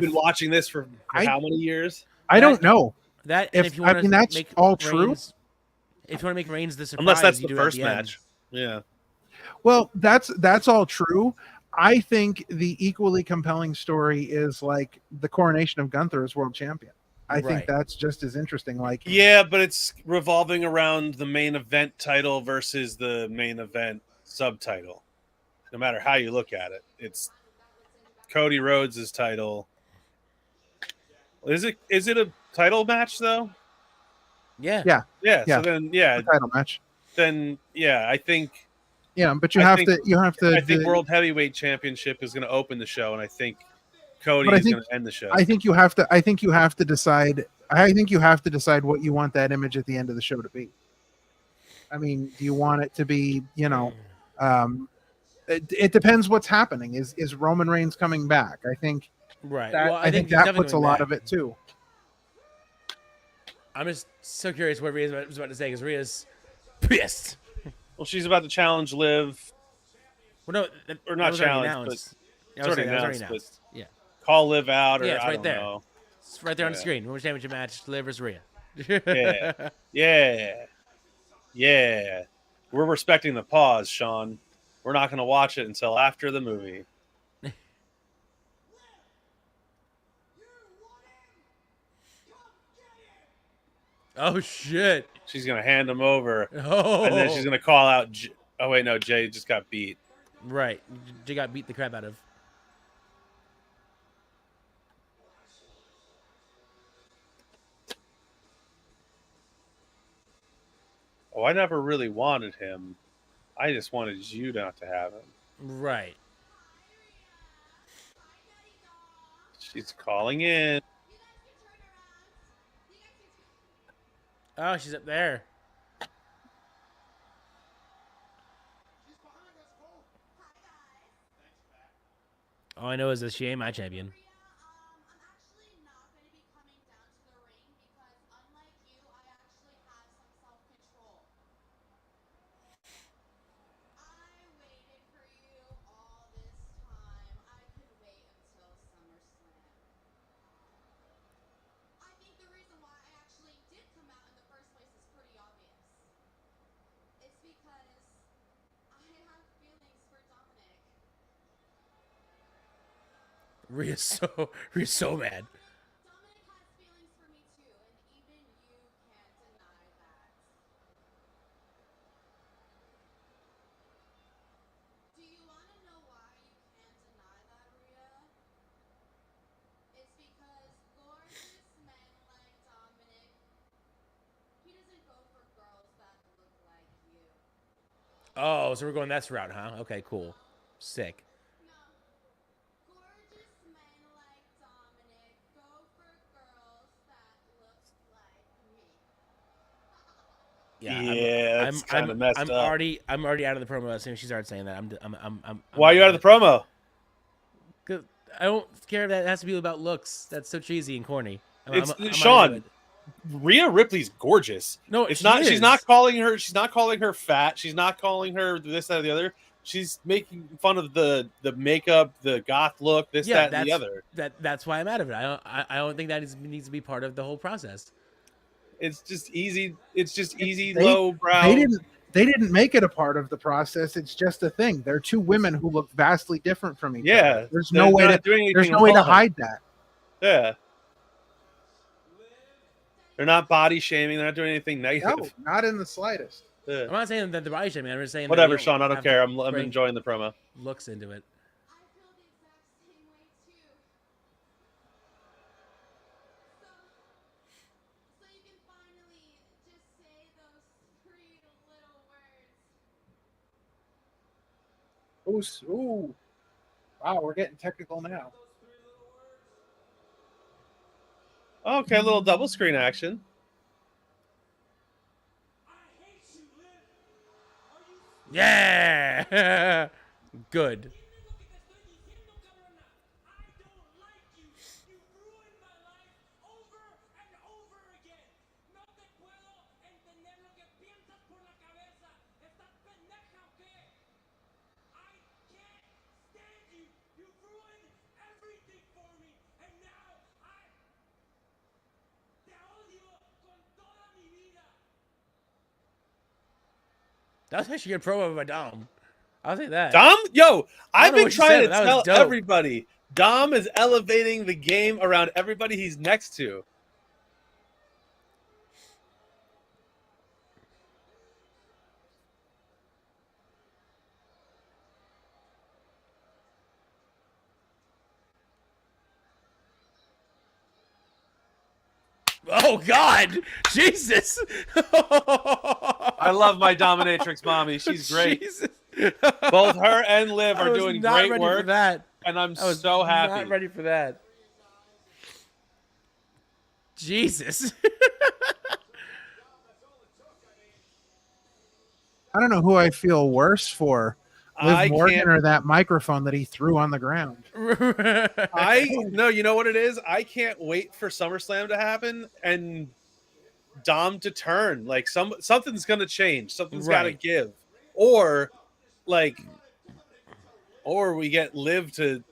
been watching this for how many years? I don't know. If you want to that's make all true. If you want to make Reigns the surprise, unless that's the first match. Yeah. Well, that's all true. I think the equally compelling story is like the coronation of Gunther as world champion. I think that's just as interesting. Like, yeah, but it's revolving around the main event title versus the main event subtitle. No matter how you look at it, it's Cody Rhodes' title. Is it a title match though? Yeah. So then, a title match. Then, I think. Yeah, but you have to. I think World Heavyweight Championship is going to open the show, and I think Cody is going to end the show. I think you have to decide. I think you have to decide what you want that image at the end of the show to be. I mean, do you want it to be? It depends what's happening. Is Roman Reigns coming back? I think. Right. I think that puts a lot of it too. I'm just so curious what Rhea was about to say, because Rhea's pissed. Well, she's about to challenge Liv. Well, no, Or not challenge, but it's already announced. Yeah. Call Liv out, or Yeah, it's I right don't there. know. It's right there on the screen. Women's Championship match, Liv versus Rhea. Yeah. We're respecting the pause, Sean. We're not going to watch it until after the movie. Oh, shit. She's going to hand him over. Oh. And then she's going to call out. Oh, wait, no. Jay just got beat. Right. Jay got beat the crap out of. Oh, I never really wanted him. I just wanted you not to have him. Right. She's calling in. Oh, she's up there. All I know is that she ain't my champion. Rhea's so mad. Oh, so we're going that route, huh? Okay, cool. Sick. Yeah, it's kind of messed up. I'm already out of the promo as soon as she started saying that. Why are you out of the promo? Because I don't care if that has to be about looks. That's so cheesy and corny. Sean, Rhea Ripley's gorgeous. No, it's not. She's not calling her. She's not calling her fat. She's not calling her this, that, or the other. She's making fun of the makeup, the goth look, that, and the other. That's why I'm out of it. I don't think that needs to be part of the whole process. It's just easy. It's just easy, low brow. They didn't make it a part of the process. It's just a thing. They're two women who look vastly different from each other. There's no way to hide that. Yeah. They're not body shaming. They're not doing anything negative. No, not in the slightest. Yeah. I'm not saying that they're body shaming. I'm just saying whatever, Sean. I don't care. I'm enjoying the promo. Looks into it. Ooh. Wow, we're getting technical now. Okay, a little double screen action. Yeah! Good. That was actually a good promo by Dom. I'll say that. Dom? Yo, I've been trying to tell everybody. Dom is elevating the game around everybody he's next to. Oh, God. Jesus. I love my dominatrix mommy. She's great. Jesus. Both her and Liv are doing great work. For that. And I'm so happy. Not ready for that. Jesus. I don't know who I feel worse for. Liv Morgan or that microphone that he threw on the ground. No, you know what it is? I can't wait for SummerSlam to happen and Dom to turn. Like something's gonna change. Something's got to Right. give, or or we get Liv to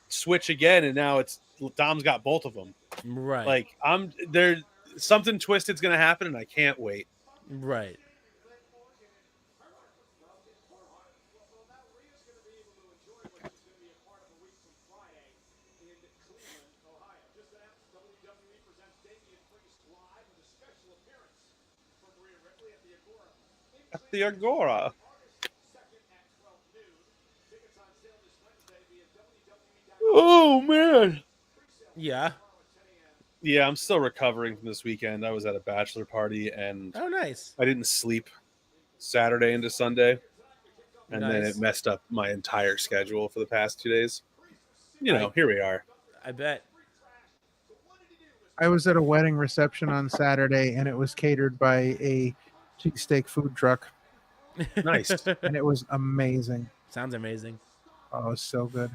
switch again, and now it's Dom's got both of them. Right. Like I'm there. Something twisted's gonna happen, and I can't wait. Right. At the Agora. Oh man. Yeah. Yeah, I'm still recovering from this weekend. I was at a bachelor party and Oh, nice. I didn't sleep Saturday into Sunday. And then Nice. it messed up my entire schedule for the past 2 days. You know, here we are. I bet. I was at a wedding reception on Saturday, and it was catered by a cheesesteak food truck, Nice. and it was amazing. Sounds amazing. Oh, it was so good.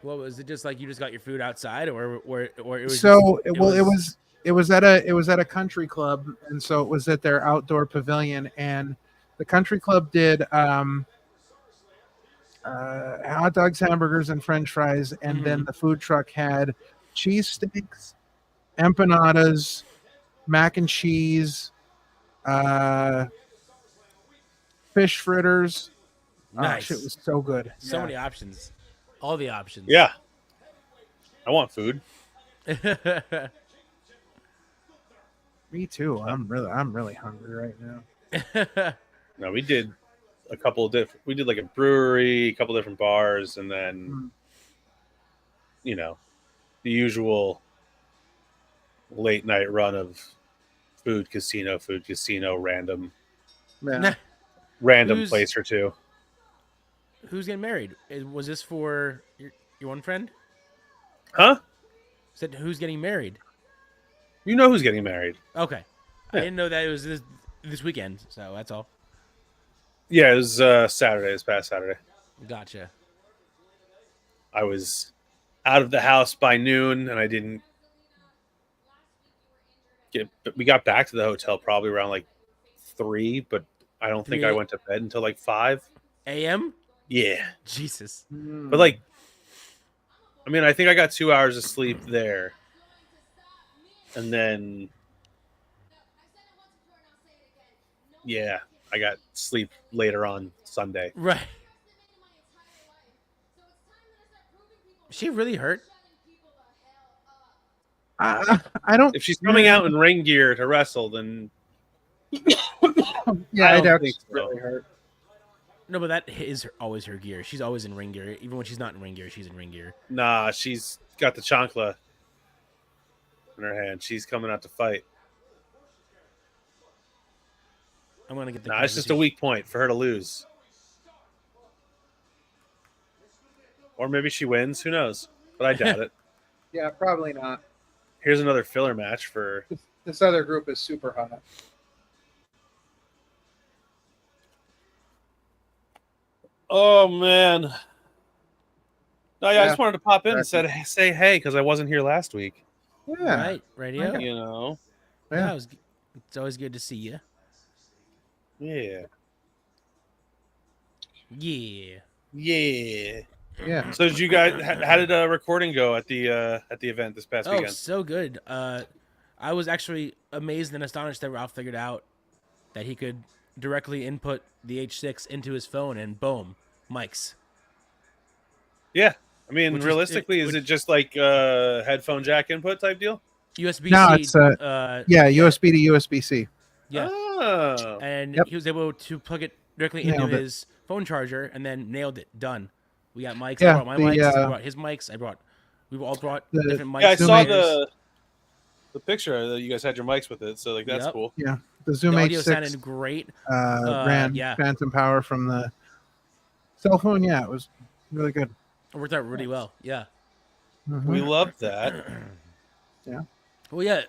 What was it? Just like you just got your food outside, or it was? So just, it was at a country club, and so it was at their outdoor pavilion, and the country club did hot dogs, hamburgers, and French fries, and then the food truck had cheese steaks, empanadas, mac and cheese, fish fritters. Nice. Oh, shit was so good. So many options. All the options. Yeah. I want food. Me too. I'm really hungry right now. No, we did a couple of different. We did like a brewery, a couple different bars, and then you know the usual late night run of food casino, random Who's- place or two. Who's getting married? Was this for your one friend? Huh? Said who's getting married? You know who's getting married? Okay. I didn't know that it was this weekend, so that's all. Yeah, it was Saturday. This past Saturday. Gotcha. I was out of the house by noon, and I didn't get. But we got back to the hotel probably around like 3, but I don't think I 3 went to bed until like 5 a.m. Yeah, Jesus. but like, I mean, I think I got 2 hours of sleep there, and then yeah, I got sleep later on Sunday. Right. Is she really hurt? I don't. If she's coming out in ring gear to wrestle, then Yeah, I don't doubt think she's so. really hurt. No, but that is always her gear. She's always in ring gear. Even when she's not in ring gear, she's in ring gear. Nah, she's got the chancla in her hand. She's coming out to fight. I'm gonna get the. Nah, it's just a weak point for her to lose. Or maybe she wins. Who knows? But I doubt it. Yeah, probably not. Here's another filler match for. This other group is super hot. Oh man. No, yeah, I Yeah. just wanted to pop in and say hey because I wasn't here last week. Yeah. Right, radio. You know. Yeah, it's always good to see you. Yeah. Yeah. Yeah. Yeah. So did you guys? How did recording go at the event this past Oh, weekend? so good. I was actually amazed and astonished that Ralph figured out that he could directly input the H6 into his phone and boom, mics. Yeah, I mean, Which is- realistically, is it just like headphone jack input type deal? USB-C. No, it's USB to USB-C. Yeah. Oh. And Yep. he was able to plug it directly Nailed into it. his phone charger and then nailed it. Done. We got mics. Yeah, I brought my the, mics. I brought his mics. We all brought The- different mics. Yeah, I Zoom saw H- the picture that you guys had your mics with it, so like that's Yep. cool. Yeah. The The Zoom audio H6 sounded great. ran yeah. phantom power from the cell phone. Yeah, it was really good. It worked out really well. Yeah. Mhm. We love that. Well, yeah,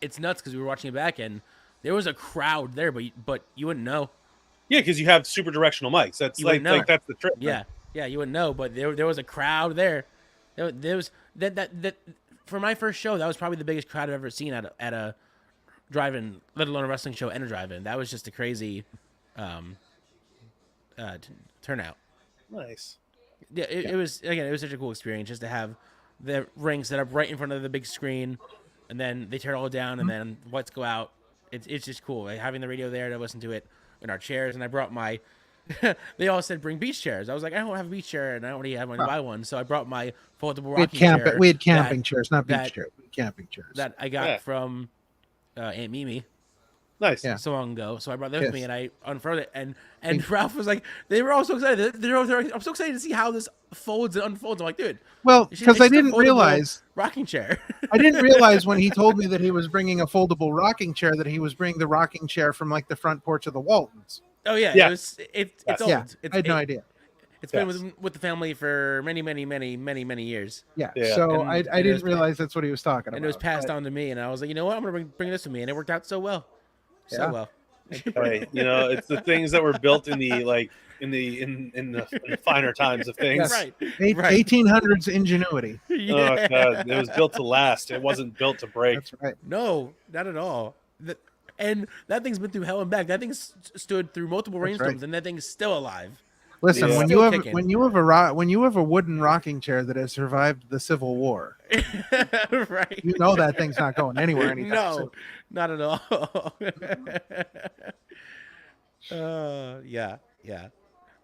it's nuts because we were watching it back and there was a crowd there, but you wouldn't know. Yeah, because you have super directional mics. That's You like wouldn't know. that's the trick. Yeah, you wouldn't know, but there was a crowd there. There was that for my first show, that was probably the biggest crowd I've ever seen at a drive-in, let alone a wrestling show and a drive-in. That was just a crazy turnout. Nice. Yeah, it was such a cool experience just to have the ring set up right in front of the big screen, and then they tear it all down, and then lights go out. It's just cool, like, having the radio there to listen to it in our chairs. And I brought my. They all said bring beach chairs. I was like, I don't have a beach chair, and I don't really have money to buy one, so I brought my foldable rocking chair. We had camping chairs, not beach chairs. We had camping chairs that I got from Aunt Mimi. Nice. So long ago. So I brought that with me, and I unfurled it. And Ralph was like, they were all so excited. I'm so excited to see how this folds and unfolds. I'm like, dude. Well, because I didn't realize rocking chair. I didn't realize when he told me that he was bringing a foldable rocking chair that he was bringing the rocking chair from like the front porch of the Waltons. Oh yeah, yes. It's old. Yeah, I had no idea. It's been with the family for many years. Yeah. So I didn't realize that's what he was talking about. And it was passed on to me, and I was like, you know what, I'm gonna bring this with me, and it worked out so well. So well. Hey, it's the things that were built in the in the finer times of things. Yes. Right. 1800s ingenuity. Yeah. Oh god, it was built to last. It wasn't built to break. That's right. No, not at all. And that thing's been through hell and back. That thing stood through multiple rainstorms, and that thing's still alive. Listen, It's when still you have kicking. when you have a wooden rocking chair that has survived the Civil War, Right. you know that thing's not going anywhere anytime soon. No, not at all. Yeah.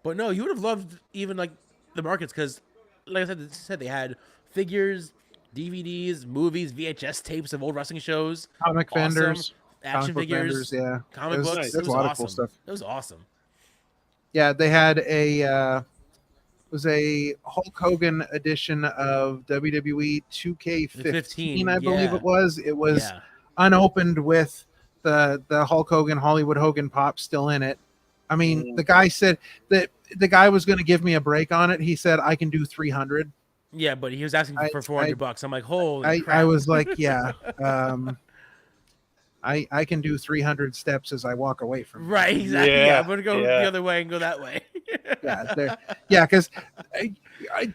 But no, you would have loved even like the markets, because, like I said, they had figures, DVDs, movies, VHS tapes of old wrestling shows, Comic awesome. vendors, Action figures, vendors, comic It was- books. There's It was a lot awesome. of cool stuff. It was awesome. Yeah, they had a Hulk Hogan edition of WWE 2K15, I believe it was. It was unopened with the Hulk Hogan, Hollywood Hogan pop still in it. I mean, the guy said that the guy was going to give me a break on it. He said I can do 300. Yeah, but he was asking for $400. I'm like, holy crap. I was like, yeah. I can do 300 steps as I walk away from it. Right, exactly. Yeah, I'm gonna go the other way and go that way. Because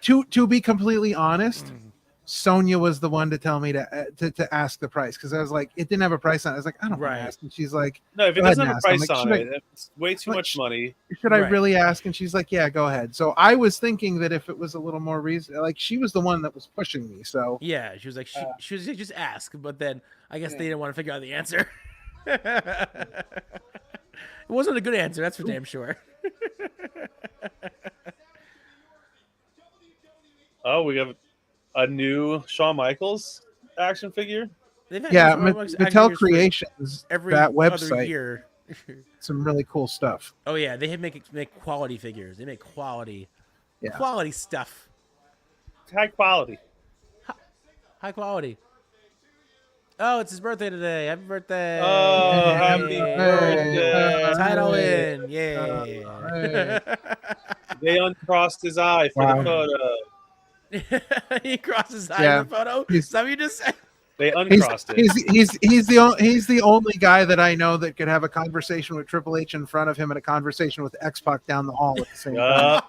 to be completely honest, Sonia was the one to tell me to ask the price, because I was like, it didn't have a price on it. I was like, I don't want to ask, and she's like, no, if it doesn't have a price like, on it, it's way too much money. Should I really ask? And she's like, yeah, go ahead. So I was thinking that if it was a little more reasonable, like, she was the one that was pushing me. So yeah, she was like, she was like, just ask, but then I guess they didn't want to figure out the answer. It wasn't a good answer, that's for damn sure. Oh, we have a new Shawn Michaels action figure. Yeah, Mattel Creations, that website. Year. Some really cool stuff. Oh yeah, they make quality figures. They make quality stuff. High quality. High quality. Oh, it's his birthday today. Happy birthday. Oh, happy birthday. Title in. Yay. They uncrossed his eye for the photo. He crossed his eye in the photo? Is that what you just said? They uncrossed it. He's the only guy that I know that could have a conversation with Triple H in front of him and a conversation with X-Pac down the hall at the same time.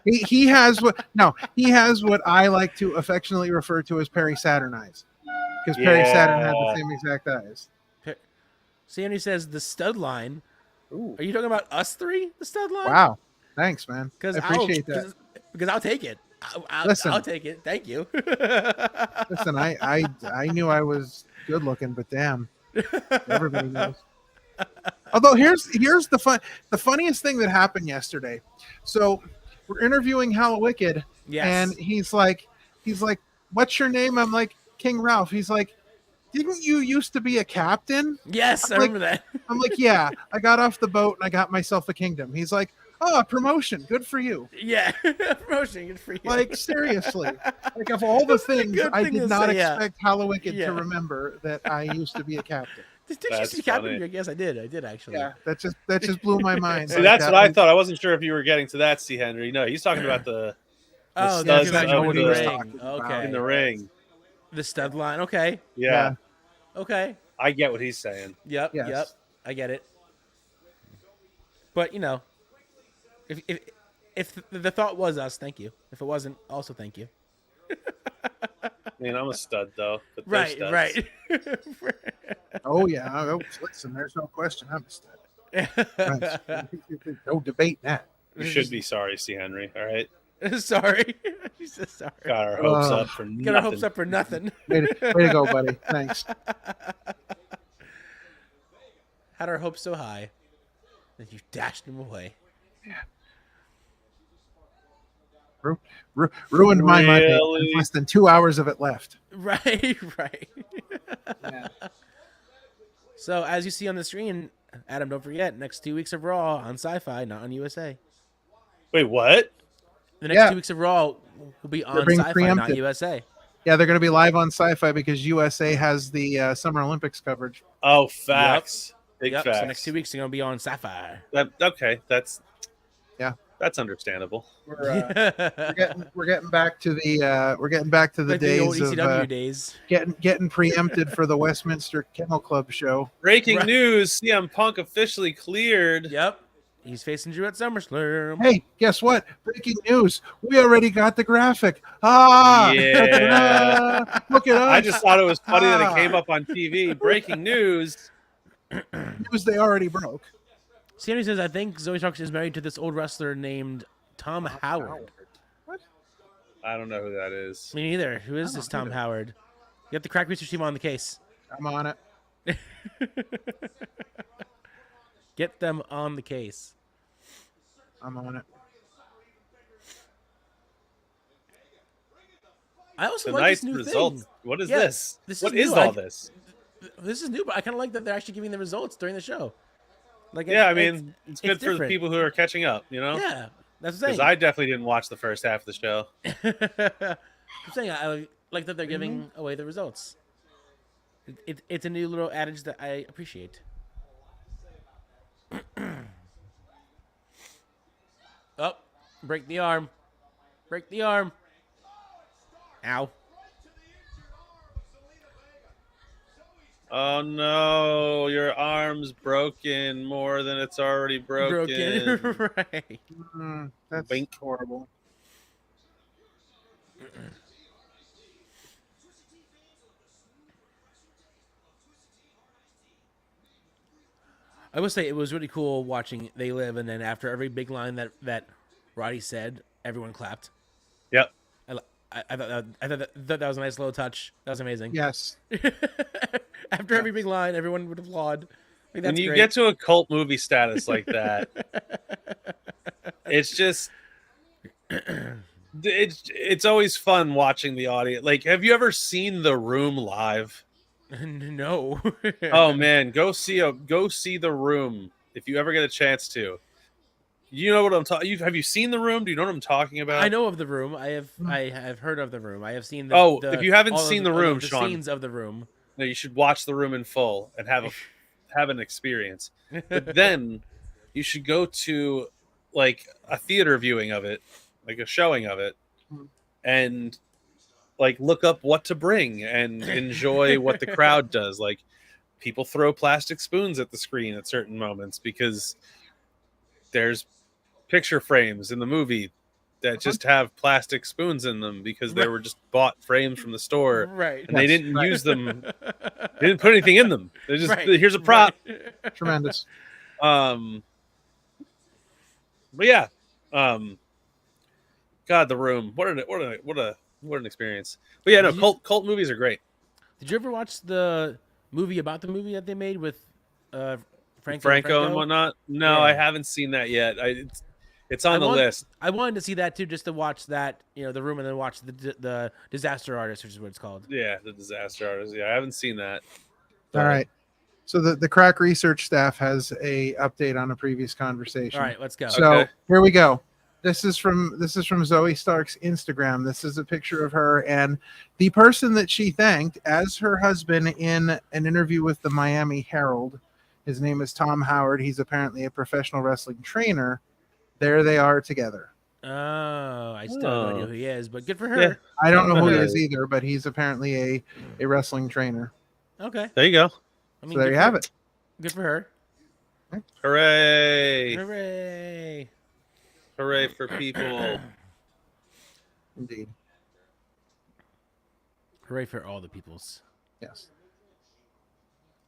He has what I like to affectionately refer to as Perry Saturn eyes. Because Perry Saturn had the same exact eyes. Sandy says the stud line. Ooh. Are you talking about us three? The stud line? Wow. Thanks, man. I appreciate that. Because I'll take it. I'll take it. Thank you. Listen, I knew I was good looking, but damn. Everybody knows. Although here's the funniest thing that happened yesterday. So we're interviewing Hallowicked, and he's like, what's your name? I'm like, King Ralph. He's like, didn't you used to be a captain? Yes, I remember that. I'm like, yeah, I got off the boat and I got myself a kingdom. He's like, oh, promotion, good for you. Yeah, promotion, good for you. Like, seriously, like, of all the things, I did not expect Hallowicked to remember that I used to be a captain. Did you see captain? Yes, I did. I did actually. Yeah, that just blew my mind. See, that's what I thought. I wasn't sure if you were getting to that, C. Henry. No, he's talking about the studs in the ring. Okay, in the ring. The stud line. Okay. Yeah. Okay. I get what he's saying. Yep. Yes. Yep. I get it. But if the thought was us, thank you. If it wasn't, also thank you. Man, I'm a stud though. But they're Right, studs. right. Oh yeah. Oh, listen, there's no question. I'm a stud. No debate that. You should be sorry, C. Henry. All right. Sorry. She says sorry. Got our hopes up for Got our hopes nothing. up for nothing. Way to go, buddy. Thanks. Had our hopes so high that you dashed them away. Ruined my Monday. Really? There's less than 2 hours of it left. Right, right. Yeah. So as you see on the screen, Adam, don't forget, next 2 weeks of Raw on Sci-Fi, not on USA. Wait, what? The next 2 weeks of Raw will be on being Sci-Fi, preempted. not USA. Yeah, they're going to be live on Sci-Fi because USA has the Summer Olympics coverage. Oh, facts. Big Yep. facts. So next 2 weeks are going to be on Sci-Fi. Okay, that's understandable. We're getting back to the Like days the old ECW of days. getting preempted for the Westminster Kennel Club show. Breaking Right. news: CM Punk officially cleared. Yep. He's facing Drew at SummerSlam. Hey, guess what? Breaking news. We already got the graphic. Ah! Yeah. Look at us. I just thought it was funny that it came up on TV. Breaking news. News they already broke. Sandy says, I think Zoe Starks is married to this old wrestler named Tom Howard. What? I don't know who that is. Me neither. Who is this Tom Howard? Get the crack research team on the case. I'm on it. Get them on the case. I'm on it. I also like Tonight's this new results. thing. What is Yeah, this? this What is is new. all this? This is new, but I kind of like that they're actually giving the results during the show. Like, Yeah, I mean, it's good for the different. people who are catching up, you know? Yeah, that's the Because thing. I definitely didn't watch the first half of the show. I'm saying I like that they're giving away the results. It's a new little adage that I appreciate. Oh, break the arm. Break the arm. Ow. Oh no, your arm's broken more than it's already broken. Right. That's Bink. horrible. I would say it was really cool watching They Live, and then after every big line that Roddy said, everyone clapped. Yep. I thought that was a nice little touch. That was amazing. Yes. After every big line, everyone would applaud. Like, When that's you great. get to a cult movie status like that, it's just it's always fun watching the audience. Like, have you ever seen The Room live? No. Oh man, go see The Room if you ever get a chance to. You know what I'm talking. Have you seen The Room? Do you know what I'm talking about? I know of The Room. I have heard of The Room. I have seen the. Oh, the if you haven't all of seen The all Room, of the Sean. scenes of The Room. No, you should watch The Room in full and have an experience. But then you should go to like a theater viewing of it, like a showing of it, and like look up what to bring and enjoy what the crowd does. Like people throw plastic spoons at the screen at certain moments because there's picture frames in the movie that just have plastic spoons in them because they were just bought frames from the store. Right. And they didn't use them. They didn't put anything in them. They just here's a prop. Right. Tremendous. But yeah, God, The Room. What an experience. But yeah, no, cult movies are great. Did you ever watch the movie about the movie that they made with Franco and whatnot? No, Yeah. I haven't seen that yet. It's on the list. I wanted to see that too, just to watch that, The Room, and then watch the Disaster Artist, which is what it's called. Yeah, the Disaster Artist. Yeah, I haven't seen that. All right. So the crack research staff has a update on a previous conversation. All right, let's go. So Okay. here we go. This is from Zoe Stark's Instagram. This is a picture of her and the person that she thanked as her husband in an interview with the Miami Herald. His name is Tom Howard. He's apparently a professional wrestling trainer. There they are together. Oh, I still have no idea who he is, but good for her. Yeah. I don't know who he Okay. is either, but he's apparently a wrestling trainer. Okay. There you go. I mean, So there good you for- have it. Good for her. Hooray! Hooray. Hooray for people. Indeed. Hooray for all the peoples. Yes.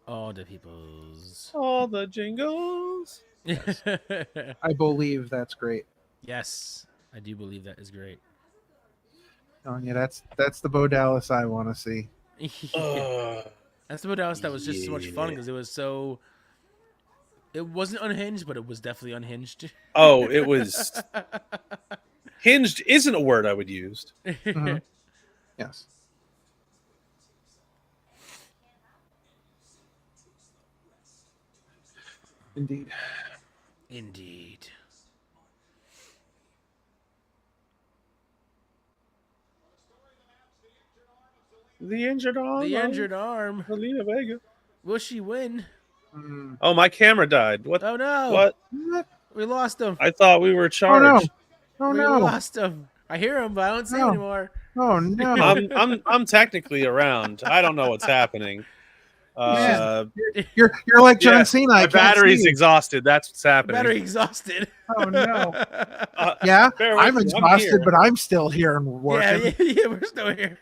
All the peoples. All the jingles. I believe that's great. Yes, I do believe that is great. Telling you, that's the Bo Dallas I want to see. That's what else that was just so much fun because it was so. It wasn't unhinged, but it was definitely unhinged. Oh, it was. Hinged isn't a word I would use. Mm-hmm. Yes. Indeed. Indeed. The injured arm. The injured arm. Zelina Vega. Will she win? Oh, my camera died. What? Oh no! What? We lost him. I thought we were charged. Oh We no! lost him. I hear him, but I don't see him anymore. Oh no! I'm technically around. I don't know what's happening. You're like John yeah, Cena. My battery's exhausted. That's what's happening. Battery exhausted. Oh no! Yeah, I'm exhausted, but I'm still here and working. Yeah, we're still here.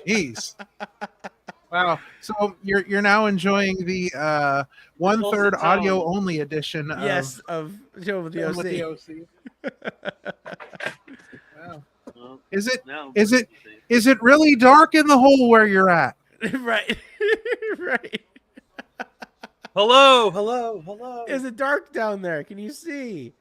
Jeez. Wow. So you're now enjoying the 1/3 audio only edition of of Show with the OC. Wow. Is it really dark in the hole where you're at? Right. Right. Hello. Is it dark down there? Can you see?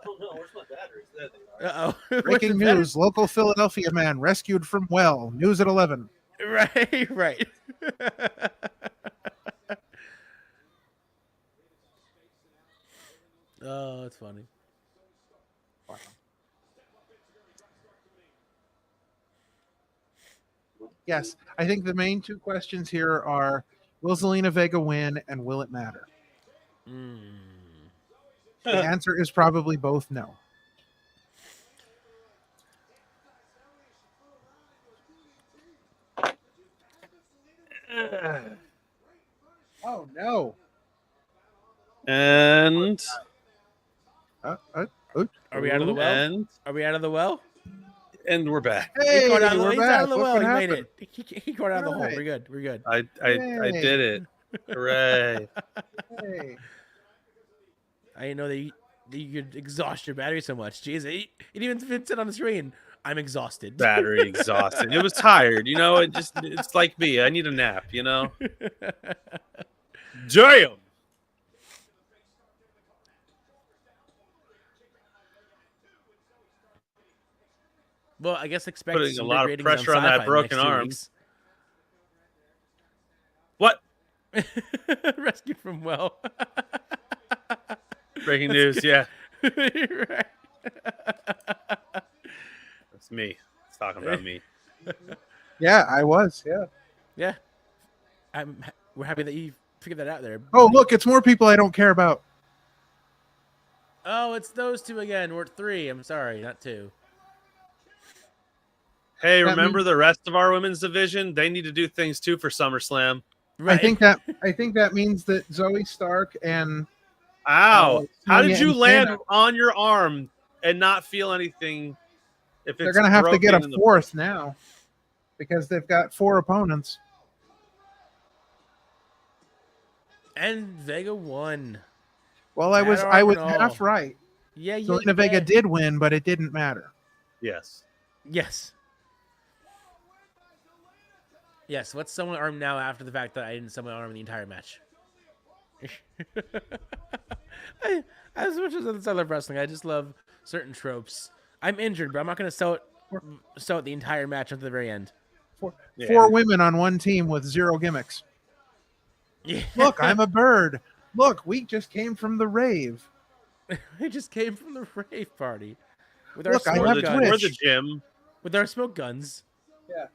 Oh no, where's my batteries? There they are. Uh-oh. Breaking news: local Philadelphia man rescued from well. News at 11. Right. Oh, it's funny. Wow. Yes, I think the main two questions here are: will Zelina Vega win, and will it matter? The answer is probably both no. Oh no! And Are we out of the well? Are we out of the well? And we're back. Hey, He caught out of the, we're he's back. out of the Look well. what He made happened. it. He caught out of the hole. Right. We're good. I did it. Hooray. Hey. I didn't know that you could exhaust your battery so much. Jeez, it even fits it on the screen. I'm exhausted. Battery exhausted. It was tired. It's like me. I need a nap, Damn. Well, I guess expect Putting some a lot big of ratings pressure on that Sci-Fi broken next 2 arm. weeks. What? Rescued from well. Breaking news, yeah. Right. That's me. It's talking about me. Yeah, I was. Yeah. Yeah. We're happy that you figured that out there. Oh, look, it's more people I don't care about. Oh, it's those two again. We're 3. I'm sorry, not 2. Hey, That remember the rest of our women's division? They need to do things too for SummerSlam. Right. I think that means that Zoe Stark and Ow! How did Sonya you and land Shayna, on your arm and not feel anything? If they're it's going to have to get a broken in the- 4th now because they've got 4 opponents. And Vega won. Well, I was and all. half right. Yeah, Zelina Vega did win, but it didn't matter. Yes. Yes. Yes, let's summon arm now after the fact that I didn't summon arm the entire match. As much as I love wrestling, I just love certain tropes. I'm injured, but I'm not going to sell it the entire match until the very end. 4 women on one team with 0 gimmicks. Yeah. Look, I'm a bird. Look, we just came from the rave. We just came from the rave party with Look, I our have smoke Twitch. Or guns. the gym. With our smoke guns. Yeah.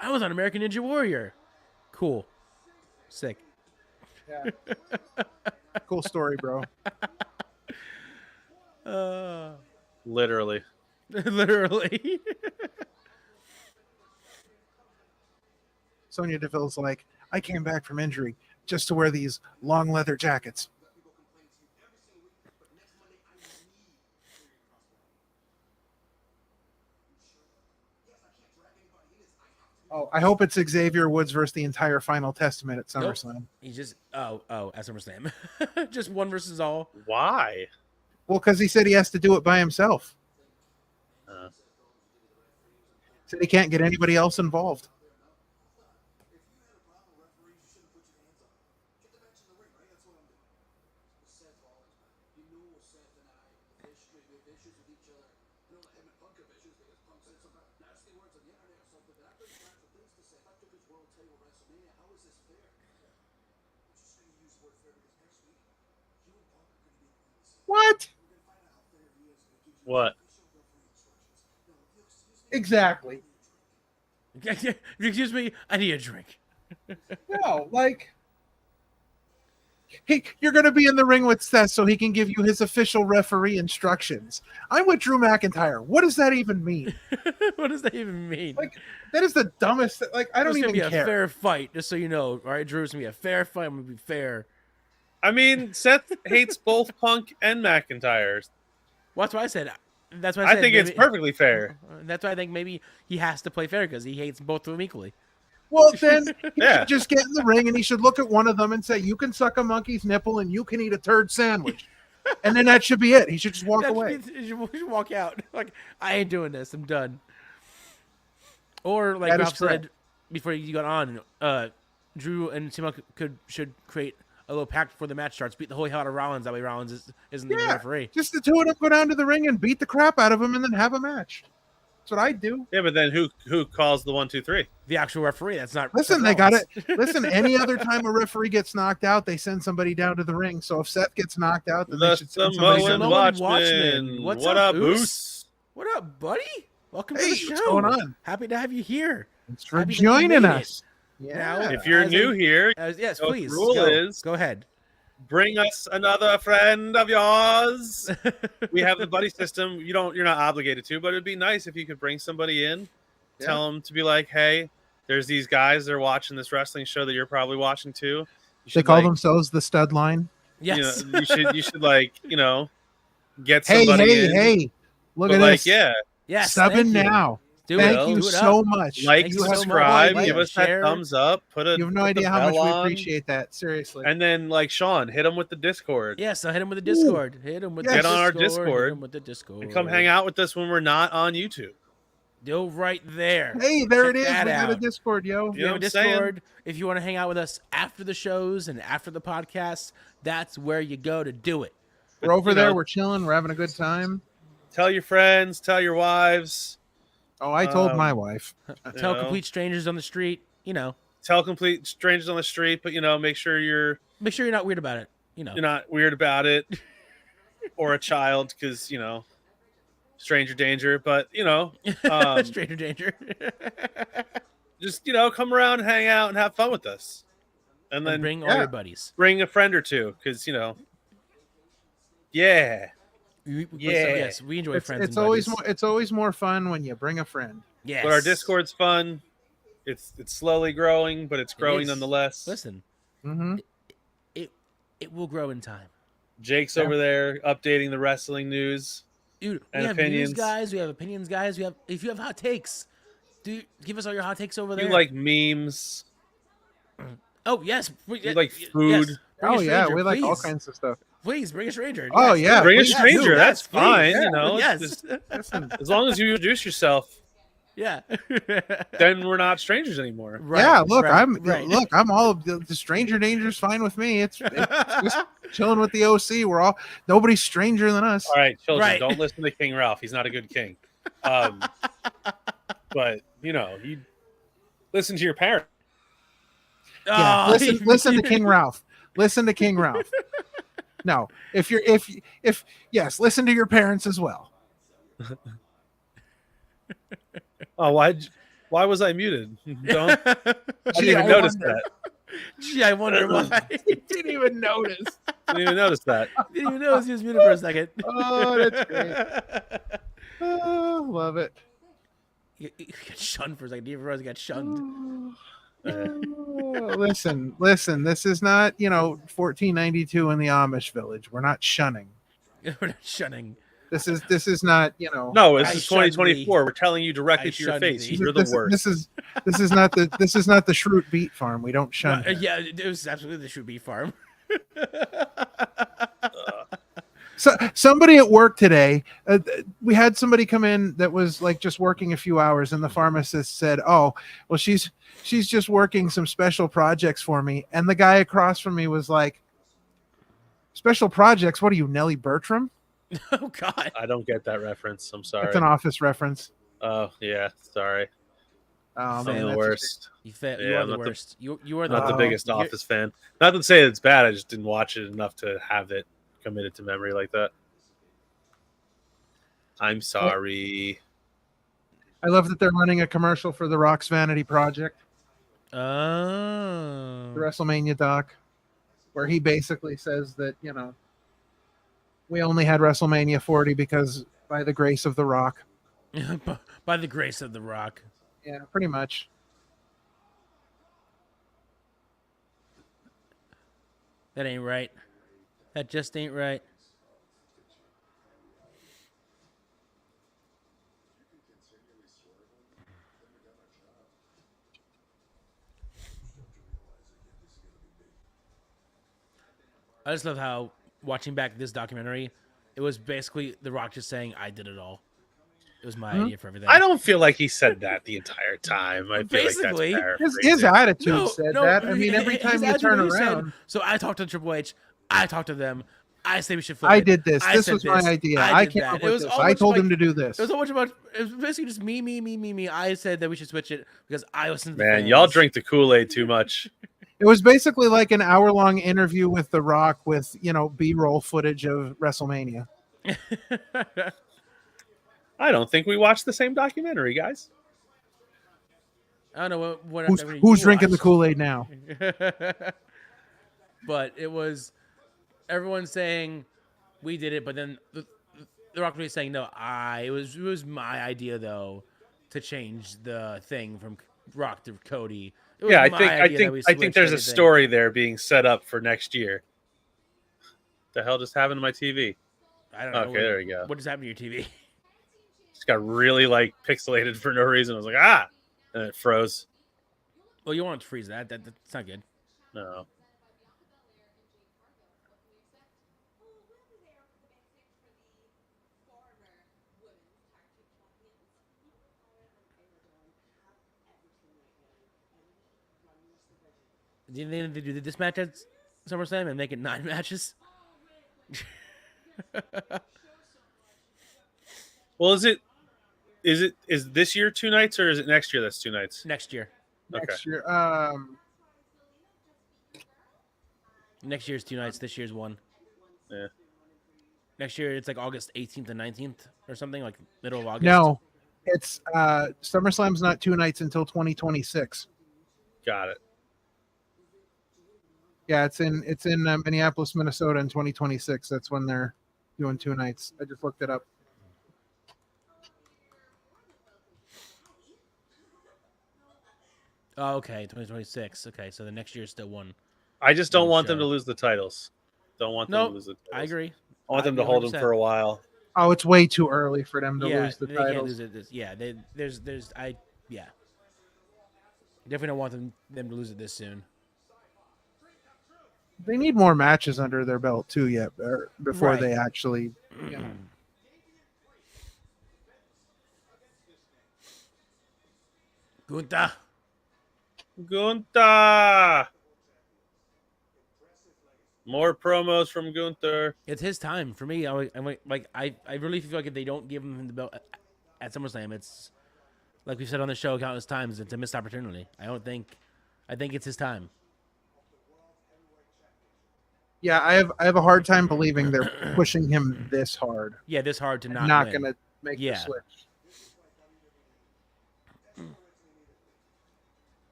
I was on American Ninja Warrior. Cool. Sick. Yeah. Cool story, bro. Literally. Literally. Sonya Deville's like, I came back from injury just to wear these long leather jackets. Oh, I hope it's Xavier Woods versus the entire Final Testament at Nope. SummerSlam. He's just at SummerSlam. Just one versus all. Why? Well, because he said he has to do it by himself. Said he can't get anybody else involved. What? What? Exactly. Excuse me, I need a drink. No, like you're going to be in the ring with Seth so he can give you his official referee instructions. I'm with Drew McIntyre. What does that even mean? What does that even mean? Like, that is the dumbest. Like, I don't even care. It's gonna be a care. fair fight, just so you know. All right, Drew, it's gonna be a fair fight. I'm gonna be fair. I mean, Seth hates both Punk and McIntyre. Well, that's what I said. That's why I think it's perfectly fair. That's why I think maybe he has to play fair because he hates both of them equally. Well, then he Yeah. should just get in the ring and he should look at one of them and say, "You can suck a monkey's nipple and you can eat a turd sandwich," and then that should be it. He should just walk away. You should walk out. Like, I ain't doing this. I'm done. Or like That is Ralph said before you got on, Drew and Simon should create a little pact before the match starts. Beat the holy hell out of Rollins. That way Rollins isn't the referee. Just the two of them go down to the ring and beat the crap out of him and then have a match. That's what I do. Yeah, but then who calls the 1, 2, 3? The actual referee. That's not. Listen, Seth they got it. Rollins. Listen, any other time a referee gets knocked out, they send somebody down to the ring. So if Seth gets knocked out, then they The should send somebody Samoan down. Watchman. What's What up, up, Oos? Oos? What up, buddy? Welcome Hey, to the show. what's going on? Happy to have you here. Thanks for Happy that you joining made us. Now, Yeah. If you're As new a- here, yes, the please. rule Go ahead. bring us another friend of yours. We have the buddy system. You're not obligated to, but it'd be nice if you could bring somebody in, tell them to be like, hey, there's these guys that are watching this wrestling show that you're probably watching too. You They should, call like, themselves the Stud Line. Yes. you should like, get Hey, somebody in. hey! Look But at like, this. yeah, Yes. Sub thank in you. now. Do Thank it. you Do it so up. much. like, Thank you so much. subscribe, Like, give us share. that thumbs up, You have no idea how much we appreciate that. Seriously. And then, like, Sean, hit them with the Discord. Yes, I hit him with the Discord. Hit him with Yes. the Get on our Discord. Discord. Hit him with the Discord. And come hang out with us when we're not on YouTube. Yo, right there. Hey, there Check it is. We that got a out. Discord, yo. If you have a what I'm saying? Discord, if you want to hang out with us after the shows and after the podcast, that's where you go to do it. We're over you there. know- We're chilling. We're having a good time. Tell your friends, tell your wives, Oh, I told my wife. Tell know. complete strangers on the street, tell complete strangers on the street, but make sure you're make sure you're not weird about it. not weird about it, or a child, because stranger danger. But Stranger danger. just come around and hang out and have fun with us, and then And bring all your buddies. bring a friend or two, because yeah. Yes, we enjoy friends. It's and always buddies. more. It's always more fun when you bring a friend. Yes. But our Discord's fun. It's slowly growing, but it's growing is. nonetheless. Listen, Mm-hmm. it will grow in time. Jake's Yeah. over there updating the wrestling news. Dude, we And have opinions. news guys. We have opinions guys. If you have hot takes, dude, give us all your hot takes over there. You like memes. Oh yes. You like food. Yes. Bring a Oh yeah, stranger, we like all please. kinds of stuff. Please bring a stranger. Oh, Yes, yeah, do Bring a it. please stranger. do. That's Yes, please. fine. Yeah, It's yes. just- Listen, as long as you introduce yourself, Yeah. then we're not strangers anymore. Right, yeah, look, right, right. I'm all of the stranger danger's fine with me. It's just chilling with the OC. Nobody's stranger than us. All right, children, Right. don't listen to King Ralph. He's not a good king. But you listen to your parents. Yeah, Oh, listen to King Ralph. Listen to King Ralph. No, if yes, listen to your parents as well. Oh, why was I muted? Don't. I didn't Gee, even I notice wonder. that. Gee, I wonder why. Didn't even notice. Didn't even notice that. Didn't even know he was muted for a second. Oh, that's great. Oh, love it. You got shunned for a second. Do you realize you got shunned? Oh, listen. This is not 1492 in the Amish village. We're not shunning. We're not shunning. This is not, No, this I is shun 2024. We're telling you directly I to your shun face. thee. You're the worst. This is not the Shroot Beet Farm. We don't shun. Right, yeah, it was absolutely the Should Be Farm. So somebody at work today, we had somebody come in that was like just working a few hours, and the pharmacist said, "Oh, well, she's just working some special projects for me." And the guy across from me was like, "Special projects? What are you, Nellie Bertram?" Oh God. I don't get that reference. I'm sorry. That's an Office reference. Oh yeah, sorry. Oh, I'm man, the that's worst. You Yeah, are I'm the not the- worst. You are Not the Oh, biggest you're- Office fan. Not to say it's bad. I just didn't watch it enough to have it committed to memory like that. I'm sorry. I love that they're running a commercial for The Rock's Vanity Project, the Oh. WrestleMania doc, where he basically says that, we only had WrestleMania 40 because by the grace of The Rock. By the grace of the Rock. Yeah, pretty much. That ain't right. That just ain't right. I just love how watching back this documentary, it was basically The Rock just saying, "I did it all. It was my idea for everything." I don't feel like he said that the entire time. I feel Basically. like that's His paraphrasing. attitude said that. I mean, every time his you attitude turn was he said, around, so I talked to Triple H. I talked to them. I say we should flip I it. did this. I This said was my this. idea. I I did came that. up It with was this. all I much told like- him to do this. It was so much about. It was basically just me. I said that we should switch it because I listened to the Man, fans. y'all drink the Kool-Aid too much. It was basically like an hour-long interview with The Rock with, B-roll footage of WrestleMania. I don't think we watched the same documentary, guys. I don't know what Who's drinking the Kool-Aid now? But it was everyone saying we did it, but then the Rock was saying no. It was my idea though to change the thing from Rock to Cody. It was Yeah, my I idea that we think switched there's a everything. story there being set up for next year. The hell just happened to my TV? I don't know. Okay, there we go. What just happened to your TV? Just got really pixelated for no reason. I was like, and it froze. Well, you want to freeze that. That's not good. No. Do you think they do this match at SummerSlam and make it 9 matches? Well, is this year 2 nights or is it next year that's 2 nights? Next year. Next year. Next year's 2 nights. This year's 1. Yeah. Next year it's like August 18th and 19th or something, like middle of August. No, it's SummerSlam's not 2 nights until 2026. Got it. Yeah, it's in Minneapolis, Minnesota in 2026. That's when they're doing 2 nights. I just looked it up. Oh, okay, 2026. Okay, so the next year is still 1. I just don't want them show. to lose the titles. Don't want them No, to lose the titles. I agree. I want them to hold them 100%. for a while. Oh, it's way too early for them to Yeah, lose the they can't titles. lose it. Yeah, yeah. Definitely don't want them to lose it this soon. They need more matches under their belt too, yet before Right. they actually. Gunther. Gunther! More promos from Gunther. It's his time for me. I really feel like if they don't give him the belt at SummerSlam, it's like we've said on the show countless times. It's a missed opportunity. I think it's his time. Yeah, I have a hard time believing they're pushing him this hard. Yeah, this hard to not Not win. gonna make the Yeah. switch.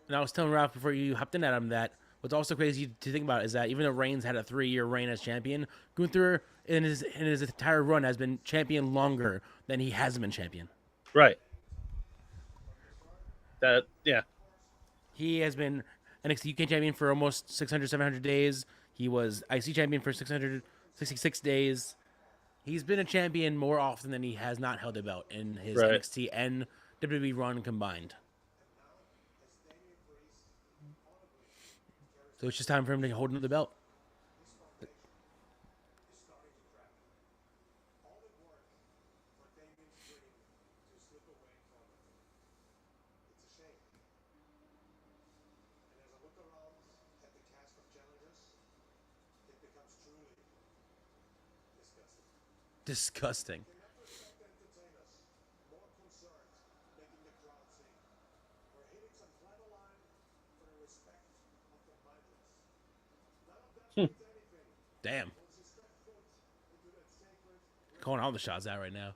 And I was telling Ralph before you hopped in at him that what's also crazy to think about is that even though Reigns had a 3-year reign as champion, Gunther in his entire run has been champion longer than he hasn't been champion. Right. He has been NXT UK champion for almost 600, 700 days. He was IC champion for 666 days. He's been a champion more often than he has not held a belt in his Right. NXT and WWE run combined. So it's just time for him to hold another belt. Disgusting. Damn. Calling all the shots out right now.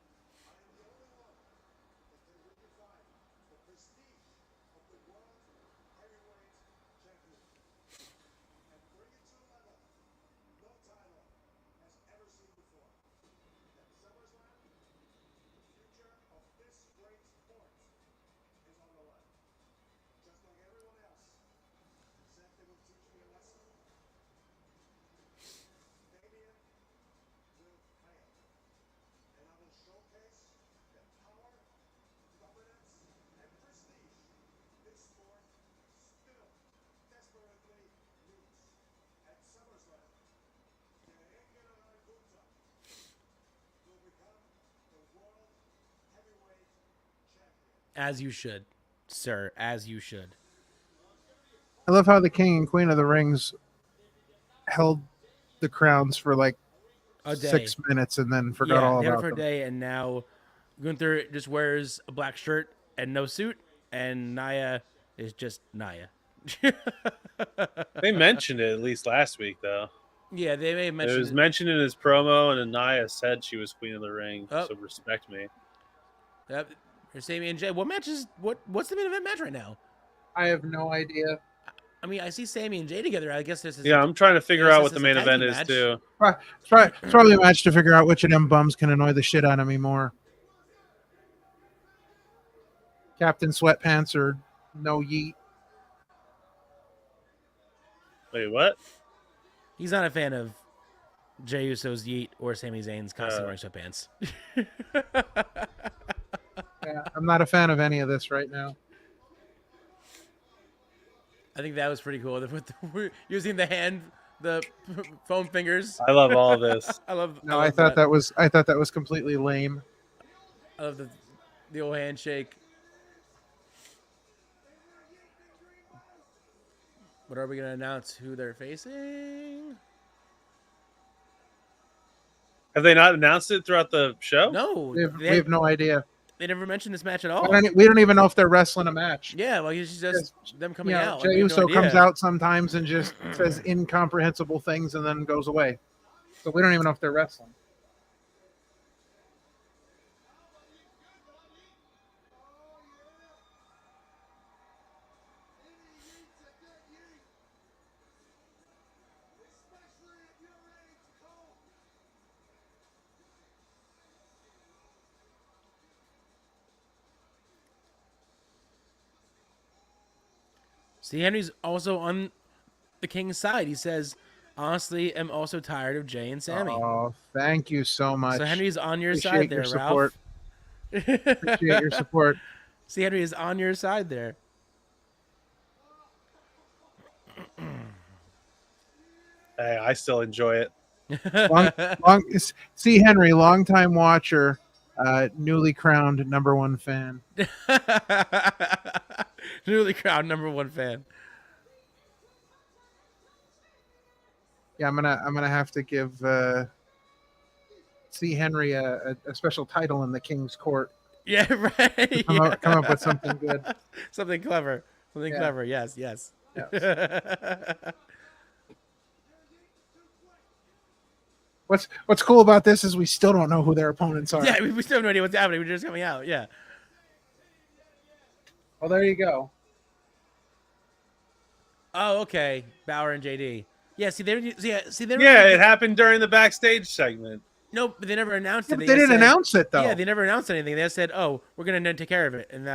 As you should, sir. As you should. I love how the king and queen of the rings held the crowns for like A day. 6 minutes and then forgot all they had it about for a them. day, and now Gunther just wears a black shirt and no suit, and Nia is just Nia. They mentioned it at least last week, though. Yeah, they may have mentioned It was mentioned in his promo, and Anaya said she was Queen of the Ring, Oh. so respect me. Yep. Here's Sami and Jay. What match is what's the main event match right now? I have no idea. I mean, I see Sami and Jay together. I guess this is Yeah, I'm trying to figure Yes, out this what the is a main tag event team is, match. too. It's probably a match to figure out which of them bums can annoy the shit out of me more. Captain Sweatpants or No Yeet. Wait, what? He's not a fan of Jey Uso's Yeet or Sami Zayn's constantly wearing sweatpants. Yeah, I'm not a fan of any of this right now. I think that was pretty cool. Using the foam fingers. I love all this. I love. No, I thought that was completely lame. I love the old handshake. But are we gonna announce who they're facing? Have they not announced it throughout the show? No, We have no idea. they never mentioned this match at all. We don't even know if they're wrestling a match. Yeah, like it's just them coming out. Like, Jey we have no Uso comes idea. out sometimes and just says incomprehensible things and then goes away. So we don't even know if they're wrestling. See, Henry's also on the King's side. He says, honestly, I'm also tired of Jay and Sammy. Oh, thank you so much. So Henry's on your Appreciate side there, your support. Ralph. Appreciate your support. See, Henry is on your side there. Hey, I still enjoy it. See, Henry, longtime watcher, newly crowned #1 fan. Newly crowned #1 fan. Yeah, I'm gonna have to give C. Henry a special title in the King's Court. Yeah, right. Come up with something good. Something clever. Something Yeah. clever. Yes, yes. What's cool about this is we still don't know who their opponents are. Yeah, we still have no idea what's happening. We're just coming out. Yeah. Well, there you go. Oh, okay. Bauer and JD. Yeah. See, they Yeah, it happened during the backstage segment. No, but they never announced it. But they didn't announce it though. Yeah, they never announced anything. They just said, "Oh, we're gonna take care of it," and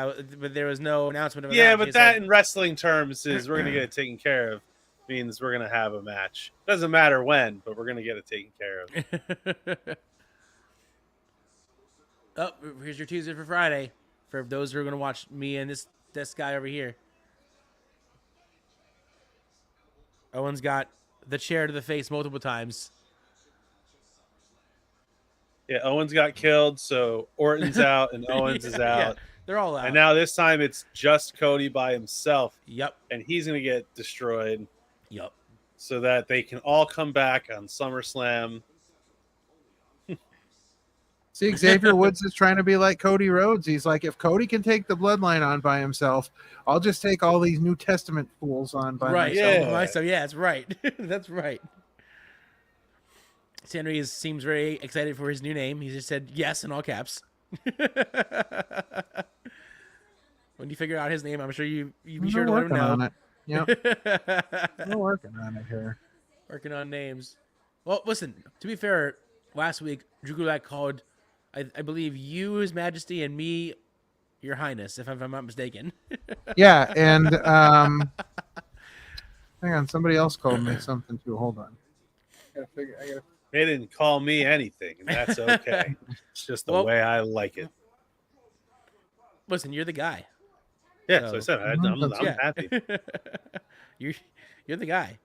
but there was no announcement of. Yeah, match. but They that said, in wrestling terms is we're gonna get it taken care of. Means we're gonna have a match. Doesn't matter when, but we're gonna get it taken care of. Oh, here's your teaser for Friday. For those who are going to watch me and this guy over here. Owen's got the chair to the face multiple times. Yeah, Owens got killed, so Orton's out and Owens is out. Yeah, they're all out. And now this time it's just Cody by himself. Yep. And he's going to get destroyed. Yep. So that they can all come back on SummerSlam. See, Xavier Woods is trying to be like Cody Rhodes. He's like, if Cody can take the bloodline on by himself, I'll just take all these New Testament fools on by myself. Yeah, that's right. That's right. Henry seems very excited for his new name. He just said yes in all caps. When you figure out his name, I'm sure you be sure to let him know. On it. Yep. We're working on it here. Working on names. Well, listen, to be fair, last week, Drew Gulak called, I believe, you, His Majesty, and me, Your Highness, if I'm not mistaken. Yeah, and hang on, somebody else called me something too. Hold on. They didn't call me anything, and that's okay. It's just the way I like it. Listen, you're the guy. Yeah, so I said I'm happy. You're the guy.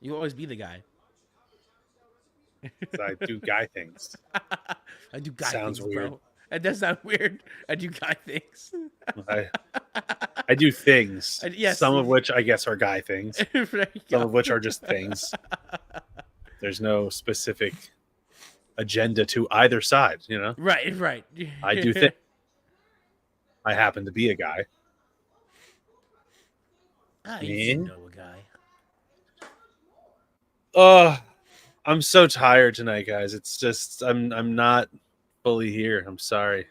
You'll always be the guy. I do guy things. I do guy Sounds things, weird. bro. It does sound weird. I do guy things. I do things. Yes. Some of which I guess are guy things. Some of which are just things. There's no specific agenda to either side, you know? Right. I do think I happen to be a guy. You know a guy. I'm so tired tonight, guys. It's just I'm not fully here. I'm sorry.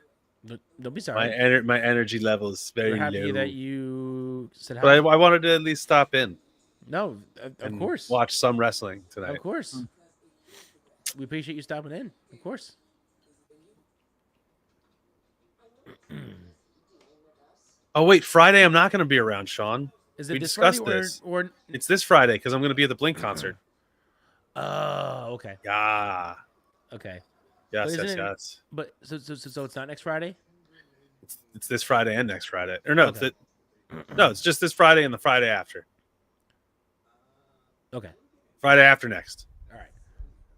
Don't be sorry. My energy level is very We're happy low. that you said hi. But I wanted to at least stop in. No, of course. Watch some wrestling tonight. Of course. We appreciate you stopping in. Of course. Oh wait, Friday I'm not going to be around, Sean. Is it we this discussed Friday this. or It's this Friday because I'm going to be at the Blink concert. Oh, okay. Yeah. Okay. Yes, But yes, isn't it- yes. But so it's not next Friday? It's this Friday and next Friday. Or no, Okay. it's just this Friday and the Friday after. Okay. Friday after next. All right.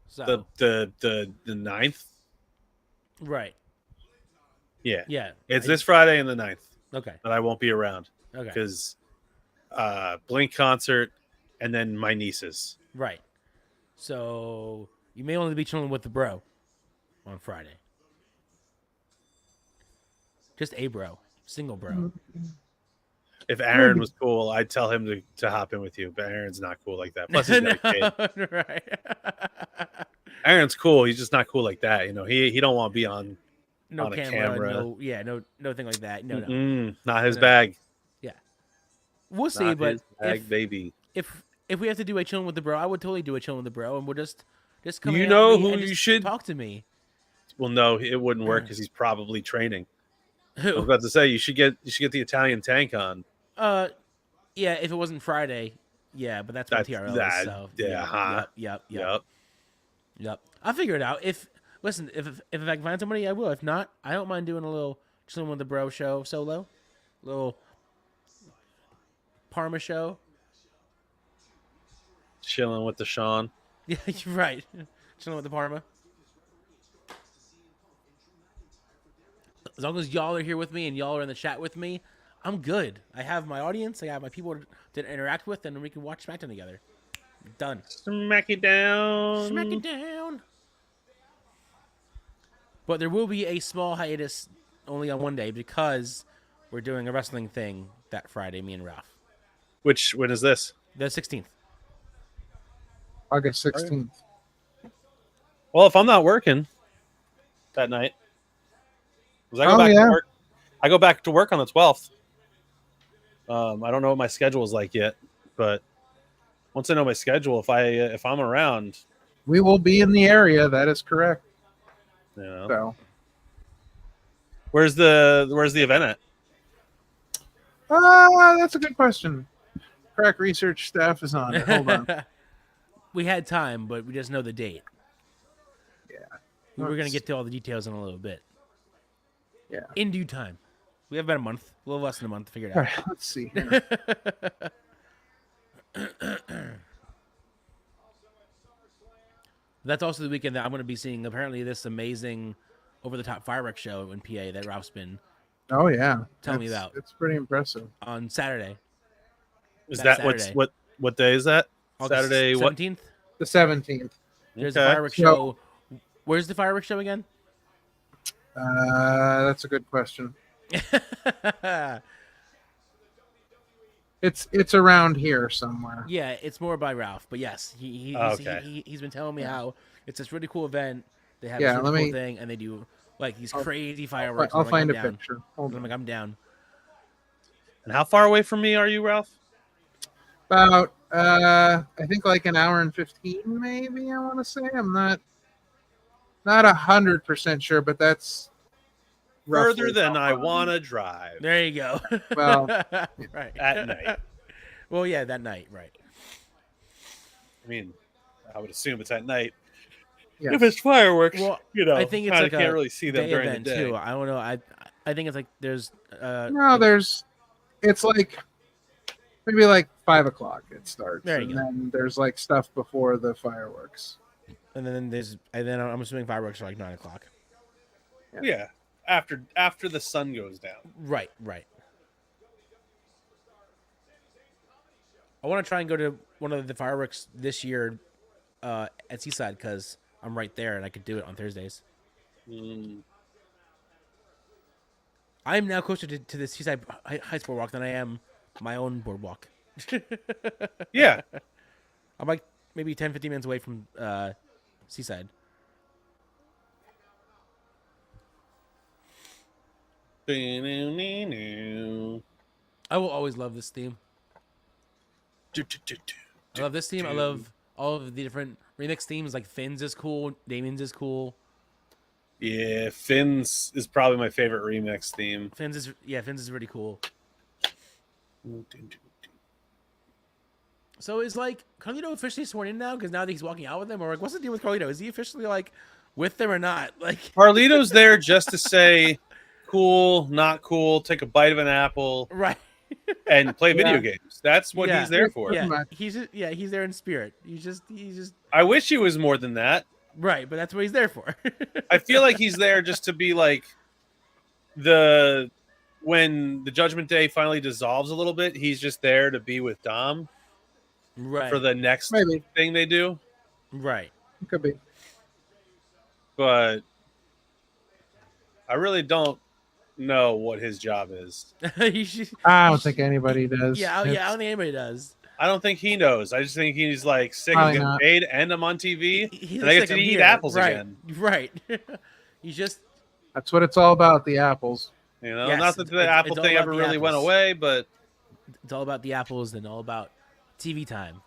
So The 9th. right. Yeah. Yeah. It's this Friday and the 9th Okay. that I won't be around Okay. because Blink concert and then my nieces. Right. So you may only be chilling with the bro on Friday. Just a bro. Single bro. If Aaron was cool, I'd tell him to hop in with you, but Aaron's not cool like that. Plus, he's got a kid. Right. Aaron's cool. He's just not cool like that. You know, he don't want to be on No on a camera, camera. no thing like that. No. Not his No. bag. Yeah. We'll see, Not but his bag, baby. if we have to do a chilling with the bro, I would totally do a chilling with the bro, and we'll just come. You hang out know with me who and you just should- talk to me. Well, no, it wouldn't work because he's probably training. I was Who? about to say you should get the Italian tank on. Yeah. If it wasn't Friday, yeah, but that's what TRL that- is. So yeah, huh? Yep. I'll figure it out. If I can find somebody, I will. If not, I don't mind doing a little chilling with the bro show solo, little Parma show. Chilling with the Sean. Yeah, you're right. Chilling with the Parma. As long as y'all are here with me and y'all are in the chat with me, I'm good. I have my audience. I have my people to interact with, and we can watch SmackDown together. Done. Smack it down. Smack it down. But there will be a small hiatus only on one day because we're doing a wrestling thing that Friday, me and Ralph. When is this? The 16th. August 16th. Well, if I'm not working that night, because I go back to work on the 12th. I don't know what my schedule is like yet, but once I know my schedule, if I'm around, We will be in the area. That is correct. you know, So, where's the event at? that's a good question. Crack research staff is on it. Hold on. We had time, but we just know the date. Yeah. We're going to get to all the details in a little bit. In due time. We have about a month, a little less than a month to figure it All out. right, let's see here. That's also the weekend that I'm going to be seeing apparently this amazing over-the-top fireworks show in PA that Ralph's been Oh yeah, telling me about. It's pretty impressive. On Saturday. Is that Saturday. what day is that? August Saturday 17th? The 17th. There's a Okay. fireworks show. Where's the fireworks show again? That's a good question. It's around here somewhere. Yeah, it's more by Ralph, but yes, he's been telling me how it's this really cool event. They have this really cool thing, and they do like these crazy fireworks. I'll find a picture. I'm like, I'm down. And how far away from me are you, Ralph? About I think like an hour and 15, maybe. I want to say I'm not 100% sure, but that's further than I want to drive. There you go. Well, right at night. Well, yeah, that night, right? I mean, I would assume it's at night. Yeah. If it's fireworks, well, you know, I think it's I like can't really see them during the day. too. I don't know. I think it's like there's it's like maybe like 5 o'clock it starts. There you and go. then there's like stuff before the fireworks. And then I'm assuming fireworks are like 9 o'clock. Yeah, after the sun goes down. Right. I want to try and go to one of the fireworks this year at Seaside because I'm right there and I could do it on Thursdays. I'm now closer to the Seaside High School Walk than I am my own boardwalk. Yeah. I'm like maybe 10, 15 minutes away from Seaside. I will always love this theme. I love this theme. I love all of the different remix themes. Like Finn's is cool. Damien's is cool. Yeah, Finn's is probably my favorite remix theme. Finn's is really cool. So is like Carlito officially sworn in now? Because now that he's walking out with them, or like, what's the deal with Carlito? Is he officially like with them or not? Like Carlito's there just to say, "Cool, not cool." Take a bite of an apple, right? And play video games. That's what he's there for. Yeah, he's there in spirit. He's just. I wish he was more than that. Right, but that's what he's there for. I feel like he's there just to be like when the Judgment Day finally dissolves a little bit, he's just there to be with Dom. Right. For the next thing they do. Right. It could be. But I really don't know what his job is. I don't think anybody does. Yeah, I don't think anybody does. I don't think he knows. I just think he's like sick of getting paid and I'm on TV. And I get to eat apples again. Right. He's just. That's what it's all about, the apples. You know, not that the apple thing ever really went away, but. It's all about the apples and all about TV time.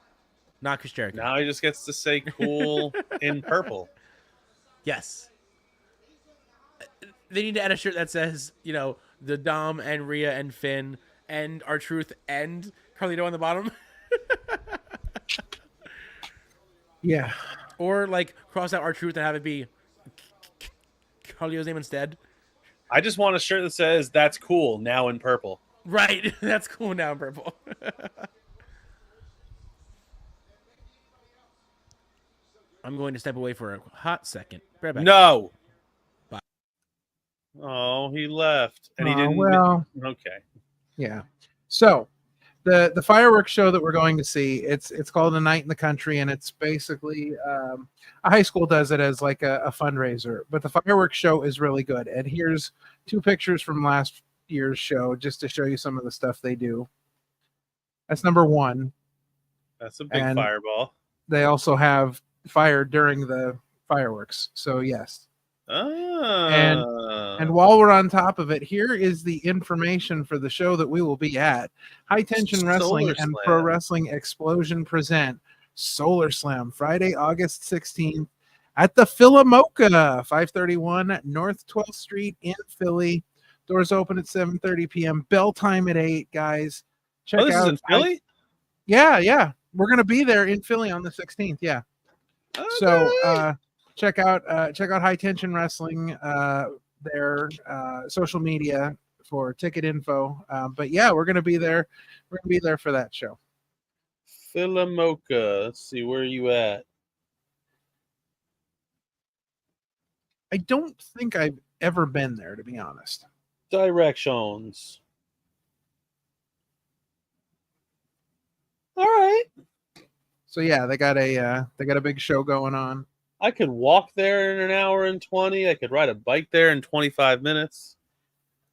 Not Chris Jericho. Now he just gets to say cool in purple. Yes. They need to add a shirt that says, you know, the Dom and Rhea and Finn and R-Truth and Carlito on the bottom. Yeah. Or like cross out R-Truth and have it be Carlito's name instead. I just want a shirt that says "That's cool" now in purple. Right. That's cool now in purple. I'm going to step away for a hot second. Right back. No. Bye. Oh, he left. And he didn't. Well, okay. Yeah. So the fireworks show that we're going to see, it's called A Night in the Country, and it's basically a high school does it as like a fundraiser. But the fireworks show is really good. And here's 2 pictures from last year's show just to show you some of the stuff they do. That's number 1. That's a big fireball. They also have fire during the fireworks. So yes. And while we're on top of it, here is the information for the show that we will be at. High Tension Wrestling and Pro Wrestling Explosion present Solar Slam Friday, August 16th at the Philomoka, 531 North 12th Street in Philly. Doors open at 7:30 p.m. Bell time at 8, guys. Check this out is in Philly? Yeah. We're going to be there in Philly on the 16th, yeah. Okay. So check out High Tension Wrestling their social media for ticket info. But yeah, we're gonna be there. We're gonna be there for that show. Philomoka. Let's see, where are you at? I don't think I've ever been there, to be honest. Directions. All right. So yeah, they got a big show going on. I could walk there in an hour and 20. I could ride a bike there in 25 minutes.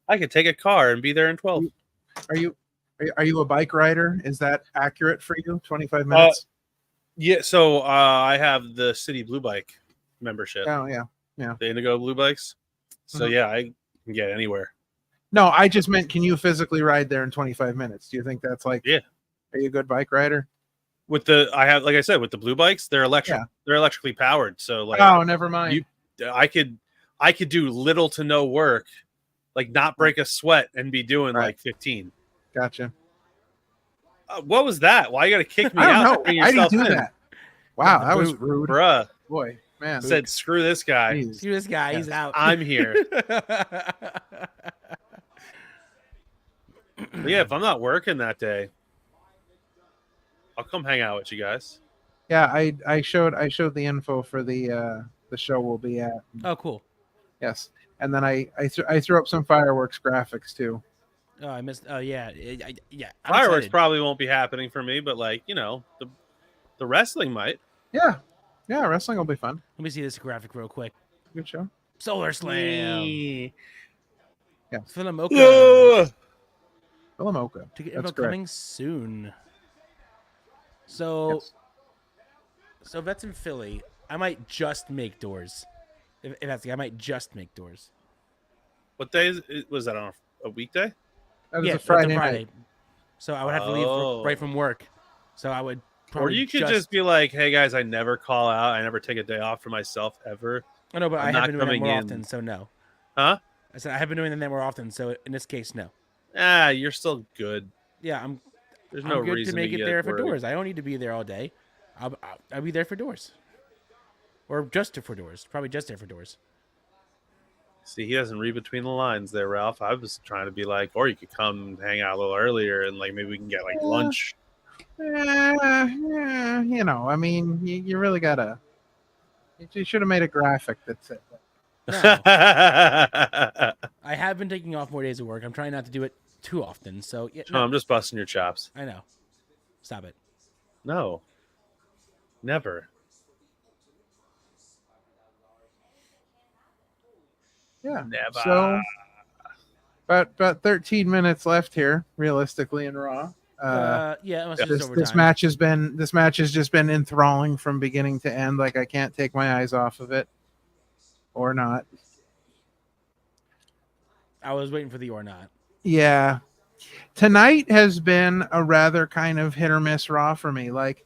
I could take a car and be there in 12. Are you a bike rider? Is that accurate for you? 25 minutes? Yeah, so I have the City Blue Bike membership. Oh yeah. The Indigo Blue Bikes. So yeah, I can get anywhere. No, I just meant, can you physically ride there in 25 minutes? Do you think that's like, yeah, are you a good bike rider? With the like I said, with the blue bikes, they're electric. Yeah. They're electrically powered. So like, oh, never mind. I could do little to no work, like not break a sweat and be doing like 15. Gotcha. What was that? Why you got to kick me out? I don't know. Why did you do that? Wow, that was rude, bruh. Boy, man. Said screw this guy. Jeez. Screw this guy. He's out. I'm here. Yeah, if I'm not working that day, I'll come hang out with you guys. Yeah, I showed the info for the show we'll be at. Oh, cool. Yes, and then I threw up some fireworks graphics too. Oh, I missed. Oh, yeah, yeah. I'm Fireworks excited. probably won't be happening for me, but like the wrestling might. Yeah, wrestling will be fun. Let me see this graphic real quick. Good show. Solar Slam. Yeah. Philomoka. Philomoka. Ticket info coming soon. So, so Vets in Philly, I might just make doors. If that's I might just make doors. What day was that on? A weekday? That was a Friday night. So I would have to leave right from work. So I would Or you could just be like, hey guys, I never call out. I never take a day off for myself ever. I know, but I have been doing that more often, so no. Huh? I said I have been doing that more often, so in this case, no. You're still good. Yeah, There's no good reason to make it there for worried. doors. I don't need to be there all day. I'll be there for doors. Or just for doors. Probably just there for doors. See, he doesn't read between the lines there, Ralph. I was trying to be like, or you could come hang out a little earlier and like maybe we can get like lunch. Yeah, you know, I mean, you really gotta. You should have made a graphic that said that. No. I have been taking off more days of work. I'm trying not to do it too often. So yeah, No, I'm just busting your chops. I know. Stop it. No. Never. Yeah. Never. So about 13 minutes left here, realistically, in Raw. Yeah, this match has just been enthralling from beginning to end. Like I can't take my eyes off of it, or not. I was waiting for the or not. Yeah, tonight has been a rather kind of hit or miss Raw for me. Like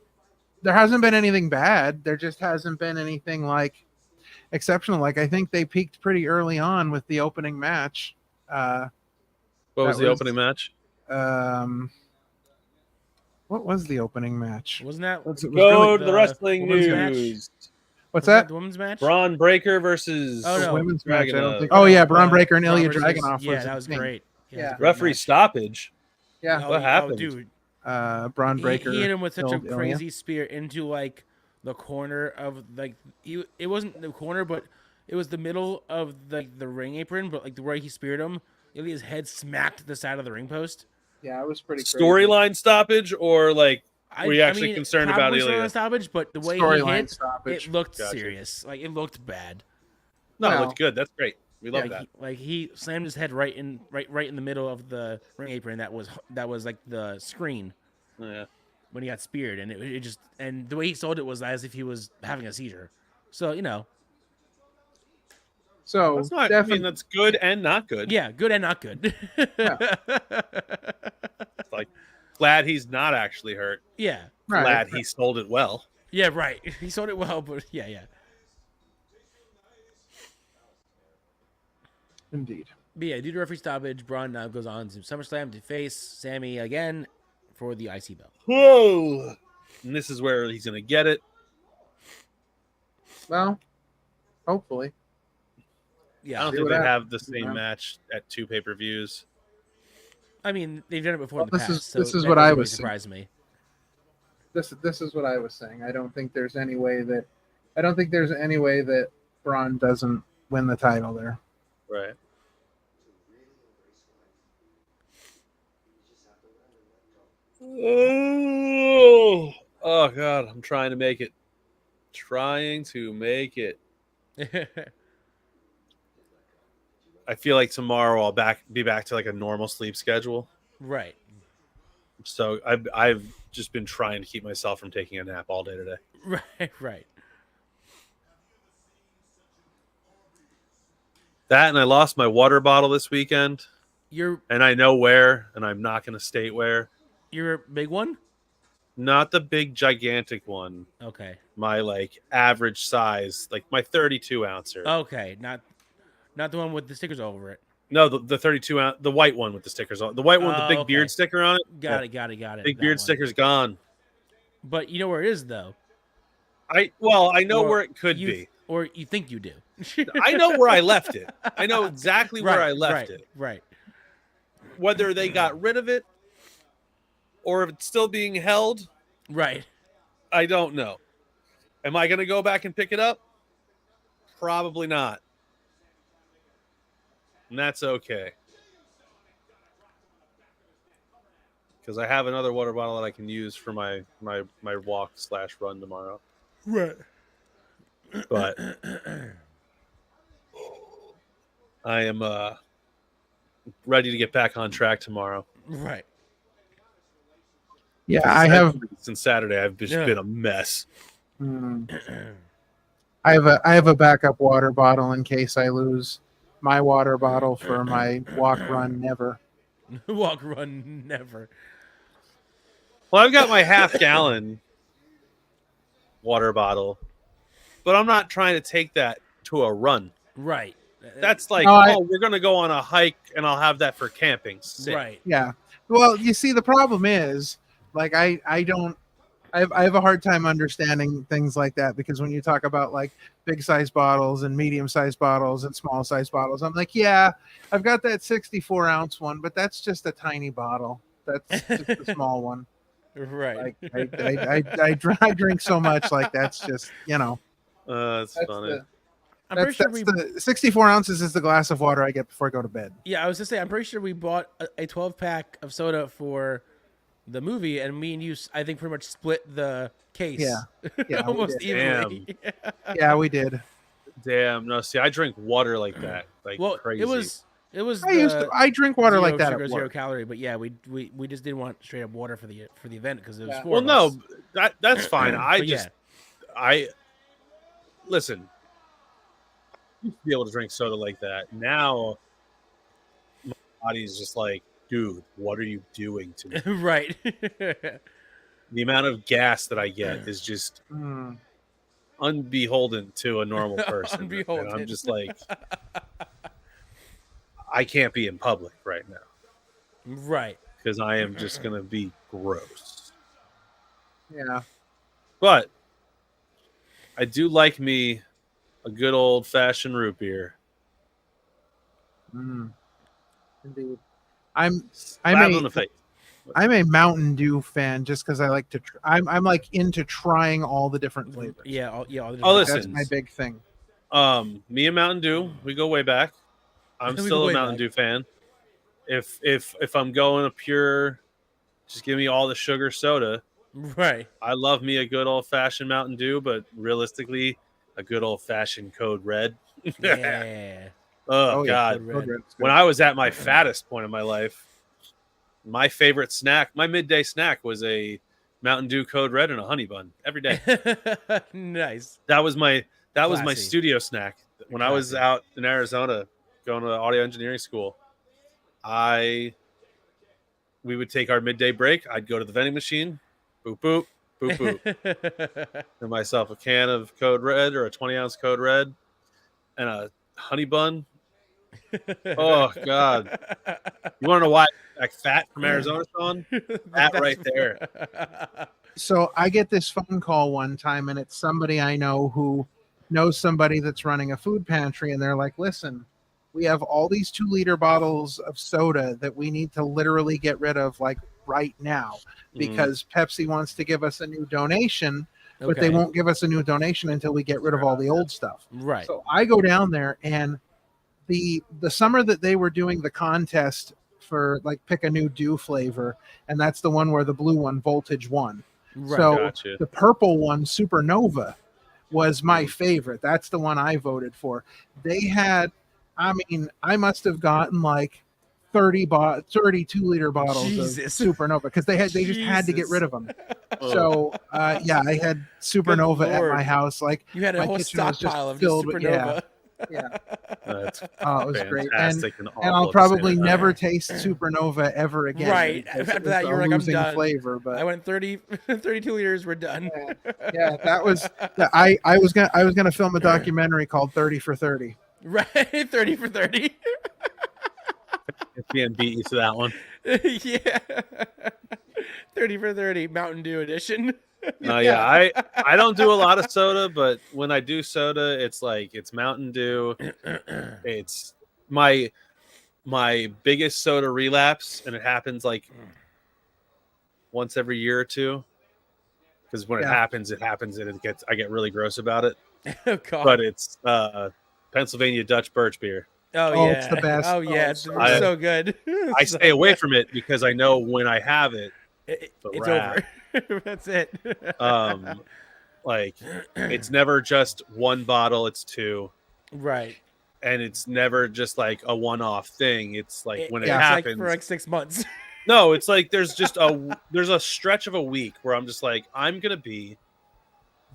there hasn't been anything bad. There just hasn't been anything like exceptional. Like I think they peaked pretty early on with the opening match. What was the opening match? What was the opening match? Wasn't that? Go to the wrestling news. What's that? The women's match? Braun Breaker versus women's match. I don't think. Oh yeah, Braun Breaker and Ilya Dragunov. Yeah, that was great. Yeah, referee stoppage. Yeah, what happened, dude? Braun Breaker. He hit him with such a Ilya. crazy spear into like the corner of like it wasn't the corner, but it was the middle of the ring apron, but like the way he speared him, Ilya's head smacked the side of the ring post. Yeah, it was pretty storyline stoppage, or like were you actually concerned about Ilya? Stoppage, but the way he hit, it looked serious. Like it looked bad. No, it looked good. That's great. We love that. He slammed his head right in the middle of the ring apron. That was like the screen. Yeah. When he got speared, and it just the way he sold it was as if he was having a seizure. So you know. So that's not, I mean, that's good and not good. Yeah, good and not good. Yeah. It's like glad he's not actually hurt. Yeah. Right. Glad he sold it well. Yeah, right. He sold it well, but yeah. Indeed. But yeah, due to referee stoppage, Braun now goes on to SummerSlam to face Sammy again for the IC belt. Whoa! And this is where he's gonna get it. Well, hopefully. Yeah. I don't See think what they have happens, the same man. match at 2 pay-per-views. I mean, they've done it before in the This past, is- so this is that what doesn't I really was surprise me. This is what I was saying. I don't think there's any way that Braun doesn't win the title there. Right. Oh God, I'm trying to make it. Trying to make it. I feel like tomorrow I'll be back to like a normal sleep schedule. Right. So I've just been trying to keep myself from taking a nap all day today. Right. That and I lost my water bottle this weekend. And I know where, and I'm not going to state where. Your big one? Not the big gigantic one. Okay. My like average size, like my 32 ouncer. Okay, not the one with the stickers all over it. No, the 32 ounce, the white one with the stickers on. The white one with the big okay. beard sticker on it. Got it. Big beard sticker's gone. But you know where it is, though. I know where it could be. Or you think you do. I know where I left it. I know exactly where I left it. Right. Whether they got rid of it or if it's still being held. Right. I don't know. Am I going to go back and pick it up? Probably not. And that's okay. Because I have another water bottle that I can use for my walk/run tomorrow. Right. But I am ready to get back on track tomorrow. Right. Yeah, I have. Since Saturday, I've just been a mess. I have a backup water bottle in case I lose my water bottle for my walk run never. Walk run never. Well, I've got my half-gallon water bottle, but I'm not trying to take that to a run. Right. That's like, we're going to go on a hike, and I'll have that for camping. Sick. Right. Yeah. Well, you see, the problem is, like, I have a hard time understanding things like that, because when you talk about like big size bottles and medium size bottles and small size bottles, I'm like, yeah, I've got that 64 ounce one, but that's just a tiny bottle. That's just a small one. Right. Like, I drink so much, like that's just, that's funny. I'm pretty sure the 64 ounces is the glass of water I get before I go to bed. Yeah, I was gonna say, I'm pretty sure we bought a 12-pack of soda for the movie, and me and you, I think, pretty much split the case. Yeah, almost evenly. Yeah, we did. Damn, no, see, I drink water like that, like crazy. It was. I drink water like that. Sugar, at 0 work. calorie, but yeah, we just didn't want straight up water for the event because it was 4 Well, of no, us. that's fine. I listen. I used to be able to drink soda like that. Now my body's just like, dude, what are you doing to me? Right. The amount of gas that I get is just unbeholden to a normal person. And I'm just like, I can't be in public right now. Right. Because I am just going to be gross. Yeah. But I do like me a good old-fashioned root beer. Indeed. I'm a Mountain Dew fan just because I like to. I'm like into trying all the different flavors. Yeah, all the different listen, that's my big thing. Me and Mountain Dew, we go way back. I'm still a Mountain Dew fan. If I'm going a pure, just give me all the sugar soda. Right. I love me a good old-fashioned Mountain Dew, but realistically, a good old-fashioned Code Red. Yeah. Oh God. When I was at my fattest point in my life, my favorite snack, my midday snack, was a Mountain Dew Code Red and a honey bun every day. Nice. That was my studio snack when I was out in Arizona going to audio engineering school. We would take our midday break. I'd go to the vending machine, boop boop boop boop, and myself a can of Code Red or a 20-ounce Code Red and a honey bun. Oh God! You want to know why I'm like fat from Arizona, Sean? That right there. So I get this phone call one time, and it's somebody I know who knows somebody that's running a food pantry, and they're like, "Listen, we have all these 2-liter bottles of soda that we need to literally get rid of like right now because Pepsi wants to give us a new donation, but they won't give us a new donation until we get rid of all the old stuff. Right. So I go down there, and the summer that they were doing the contest for like pick a new dew flavor, and that's the one where the blue one Voltage won. Right. So Gotcha. the purple one Supernova was my favorite. That's the one I voted for. They had, I mean, I must have gotten like 32-liter bottles Jesus. of Supernova because they just had to get rid of them. Oh. So yeah, I had Supernova at Lord. my house. Like You had a my whole kitchen was just stockpile of filled just with- Supernova. Yeah, That's oh, it was great. fantastic and awful And I'll at the same probably time. never taste Supernova ever again. Right. because After it was that, a you were like, I'm losing done. flavor, but I went 32 liters. We're done. yeah, that was. I was gonna film a documentary called 30 for 30. Right. 30 for 30. Being beat you to that one. Yeah. 30 for 30 Mountain Dew edition. Yeah, I don't do a lot of soda, but when I do soda, it's like it's Mountain Dew. It's my biggest soda relapse, and it happens like once every year or two. Because when it happens, and I get really gross about it. Oh, God. But it's Pennsylvania Dutch Birch beer. Oh, Oh, yeah. it's the best. Oh, yeah. Oh, It's so so good. I stay away from it because I know when I have it, It's wrap. over. That's it. Like it's never just one bottle, it's two. Right. And it's never just like a one-off thing. It's like when it it's happens. like for like 6 months. No, it's like there's a stretch of a week where I'm just like, I'm gonna be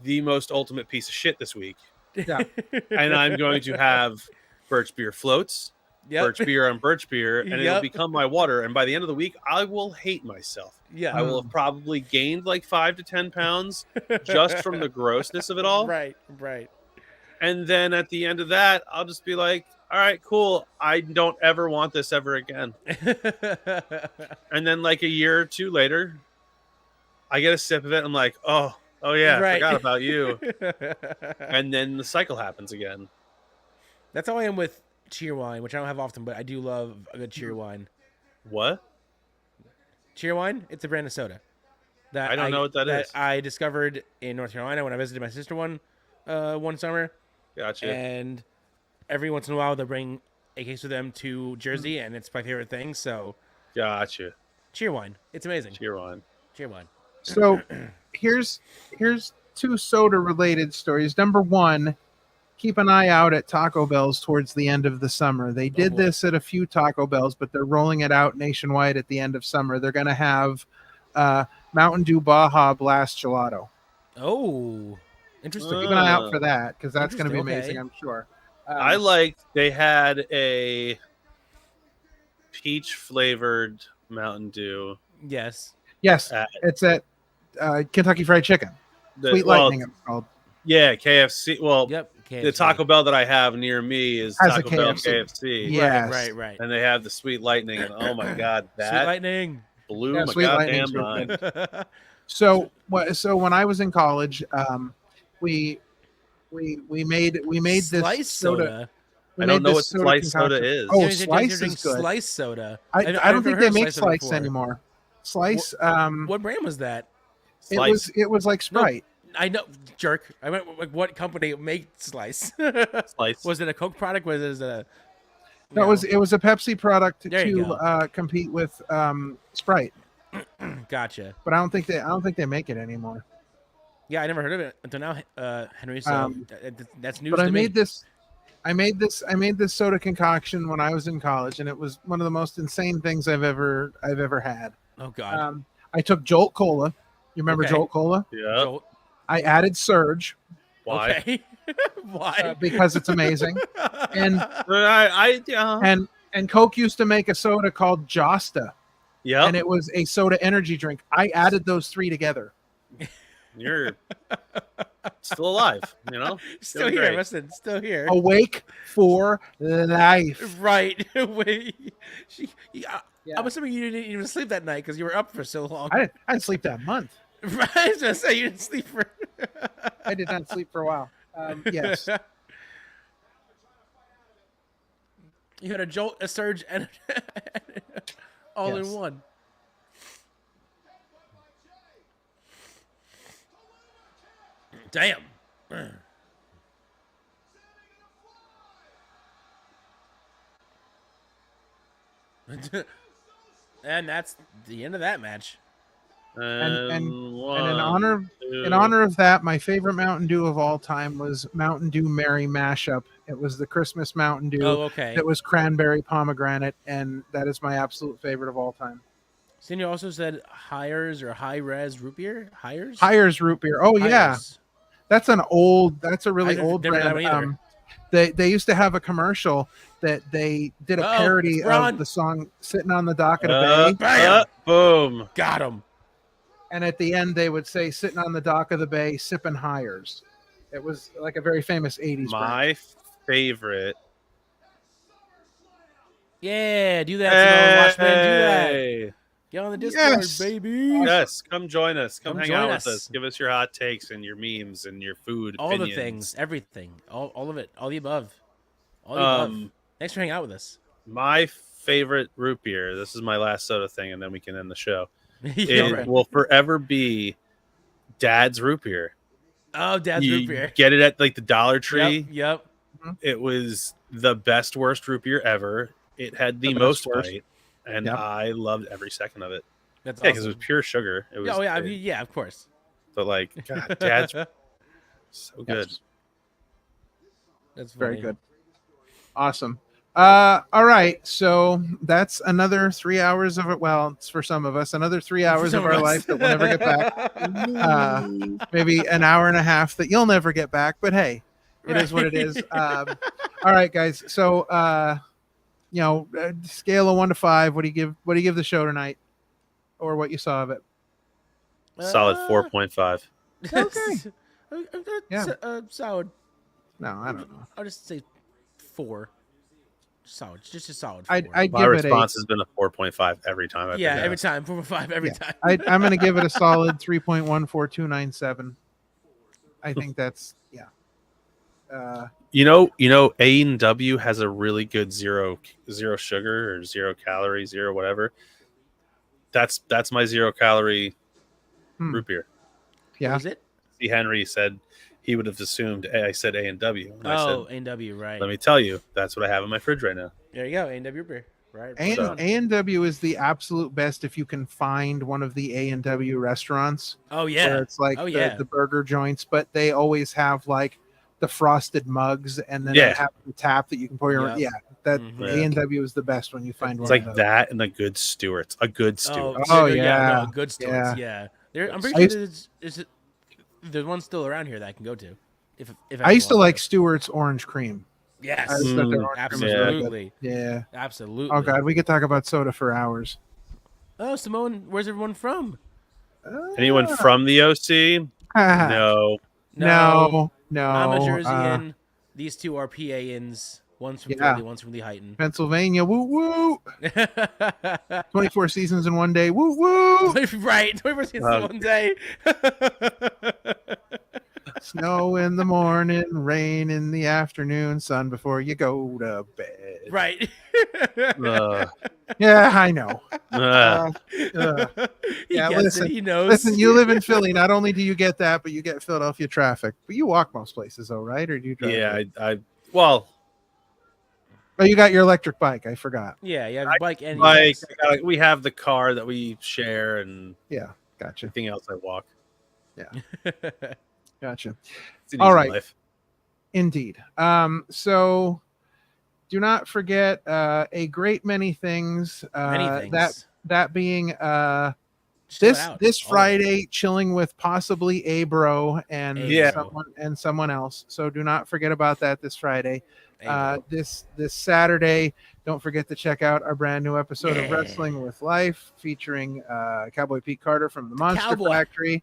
the most ultimate piece of shit this week. Yeah. And I'm going to have birch beer floats, birch beer on birch beer, and it'll become my water. And by the end of the week, I will hate myself. Yeah. I will have probably gained like 5 to 10 pounds just from the grossness of it all. Right, right. And then at the end of that, I'll just be like, all right, cool. I don't ever want this ever again. And then like a year or two later, I get a sip of it. I'm like, oh yeah, I forgot about you. And then the cycle happens again. That's how I am with cheer wine, which I don't have often, but I do love a good cheer wine. What? Cheer wine? It's a brand of soda. That I don't know what that is. I discovered in North Carolina when I visited my sister one summer. Gotcha. And every once in a while they'll bring a case of them to Jersey, and it's my favorite thing. So, gotcha. Cheer wine. It's amazing. Cheer wine. Cheer wine. So here's 2 soda related stories. Number 1, keep an eye out at Taco Bell's towards the end of the summer. They did this at a few Taco Bells, but they're rolling it out nationwide at the end of summer. They're going to have Mountain Dew Baja Blast Gelato. Oh, interesting. Keep an eye out for that because that's going to be amazing, I'm sure. I liked they had a peach flavored Mountain Dew. Yes. Yes, it's at Kentucky Fried Chicken. Sweet Lightning, it's called. Yeah, KFC. Well, KFC. The Taco Bell that I have near me is Has a Taco Bell KFC. KFC. Yes. Right. And they have the Sweet Lightning, and oh my god, Sweet that Lightning. blew Yeah, my Sweet goddamn Lightning's real mind. So when I was in college, we made this Slice soda. I don't know what slice soda is. Oh, Yeah, Slice is good. Slice soda. I don't think they heard of make soda Slice before. anymore. Slice. What brand was that? It was like Sprite. I know, jerk. I meant like what company made Slice? Slice. Was it a Coke product? Was it a? No, it was a Pepsi product There you to compete with Sprite. Gotcha. But I don't think they make it anymore. Yeah, I never heard of it until now, Henry. So that's news. But to I me. made this soda concoction when I was in college, and it was one of the most insane things I've ever had. Oh God. I took Jolt Cola. You remember Jolt Cola? Yeah. Jolt. I added Surge. Why? Okay. Why? Because it's amazing. And I and Coke used to make a soda called Josta. Yeah. And it was a soda energy drink. I added those 3 together. You're still alive, you know? Still here. Great. Listen, still here. Awake for life. Right. Wait. Yeah. I'm assuming you didn't even sleep that night because you were up for so long. I didn't sleep that month. Right. I was gonna say you didn't sleep for. I did not sleep for a while. Yes. You had a jolt, a surge, and all in one. Damn. And that's the end of that match. And in honor of that, my favorite Mountain Dew of all time was Mountain Dew Merry Mashup. It was the Christmas Mountain Dew. Oh, okay. It was cranberry pomegranate, and that is my absolute favorite of all time. Cindy also said Hires or High Res root beer. Hires root beer. Oh yeah, that's a really old brand. They used to have a commercial that they did a parody of the song "Sitting on the Dock of the Bay." Boom, got him. And at the end, they would say, "Sitting on the dock of the bay, sipping Hires." It was like a very famous '80s. My favorite. Yeah, do that, Watchmen. Do that. Get on the Discord, baby. Yes, come join us. Come hang out with us. Give us your hot takes and your memes and your food. All opinions. the things, everything, all of it, all the above. All the above. Thanks for hanging out with us. My favorite root beer. This is my last soda thing, and then we can end the show. Right. Will forever be Dad's root beer. Oh, Dad's root beer. Get it at like the Dollar Tree. Yep. It was the best worst root beer ever. It had the most bite, and I loved every second of it. That's because it was pure sugar. It was. Oh yeah, yeah, of course. But like, God, Dad's so good. That's funny. Very good. Awesome. All right, so that's another 3 hours of it. Well, it's for some of us, another 3 hours of our life that we'll never get back. Maybe an hour and a half that you'll never get back. But hey, it is what it is. All right, guys. So, scale of 1 to 5. What do you give the show tonight, or what you saw of it? Solid 4.5. Okay. Yeah. Solid. No, I don't know. I'll just say 4. Solid, just a solid 4. I'd My give response it has been a 4.5 every time. every time 4.5 every time. I'm going to give it a solid 3.14297. I think that's A&W has a really good zero sugar or 0 calorie, 0 whatever. That's my 0 calorie root beer. Yeah. What was it? C. Henry said he would have assumed I said A&W. A&W, right. Let me tell you, that's what I have in my fridge right now. There you go, A&W beer. Right. A&W is the absolute best if you can find one of the A&W restaurants. Oh yeah. Where it's like the burger joints, but they always have like the frosted mugs, and then they have the tap that you can pour your A&W is the best when you find one. It's like that and a good Stewart's. A good Stewart's. Good Stewart's. Yeah. I'm pretty sure there's one still around here that I can go to. If I used to like Stewart's orange cream. Yes, absolutely. Yeah, absolutely. Oh God, we could talk about soda for hours. Oh, Simone, where's everyone from? Anyone from the OC? No. I'm a Jerseyan. These two are PANs. One's from Philly, one's from Lehighton. Pennsylvania, woo woo. 24 seasons in one day, woo woo. Right, 24 seasons in one day. Snow in the morning, rain in the afternoon, sun before you go to bed. Right. Yeah, I know. Listen, he knows. Listen, you live in Philly. Not only do you get that, but you get Philadelphia traffic. But you walk most places, though, right? Or do you drive? Yeah, Oh, you got your electric bike. I forgot. Yeah, you have a bike and we have the car that we share, and gotcha. Everything else I walk. Yeah, gotcha. All right, life. Indeed. So do not forget a great many things. That being this Friday, chilling with possibly a bro and someone else. So do not forget about that this Friday. This Saturday, don't forget to check out our brand new episode of Wrestling with Life featuring Cowboy Pete Carter from the Monster Factory.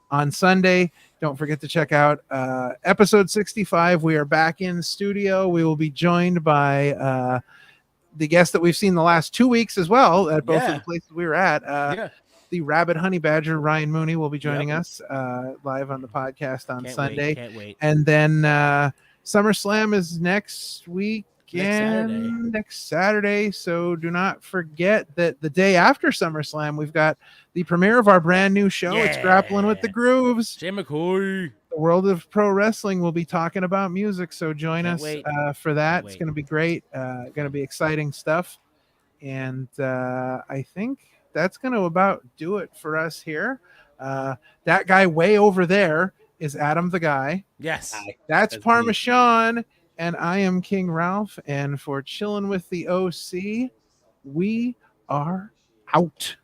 On Sunday, don't forget to check out episode 65. We are back in studio. We will be joined by the guest that we've seen the last 2 weeks as well at both of the places we were at. The Rabbit Honey Badger, Ryan Mooney, will be joining us live on the podcast on Sunday. Can't wait. And then SummerSlam is next week. again next Saturday. So do not forget that the day after SummerSlam, we've got the premiere of our brand new show. Yeah. It's Grappling with the Grooves. Jay McCoy. The world of pro wrestling will be talking about music. So join Can't us wait. for that. Can't It's wait. going to be great. Going to be exciting stuff. And I think that's going to about do it for us here. That guy way over there is Adam the Guy. Yes. That's That's Parmesan. And I am King Ralph. And for Chillin' with the OC, we are out.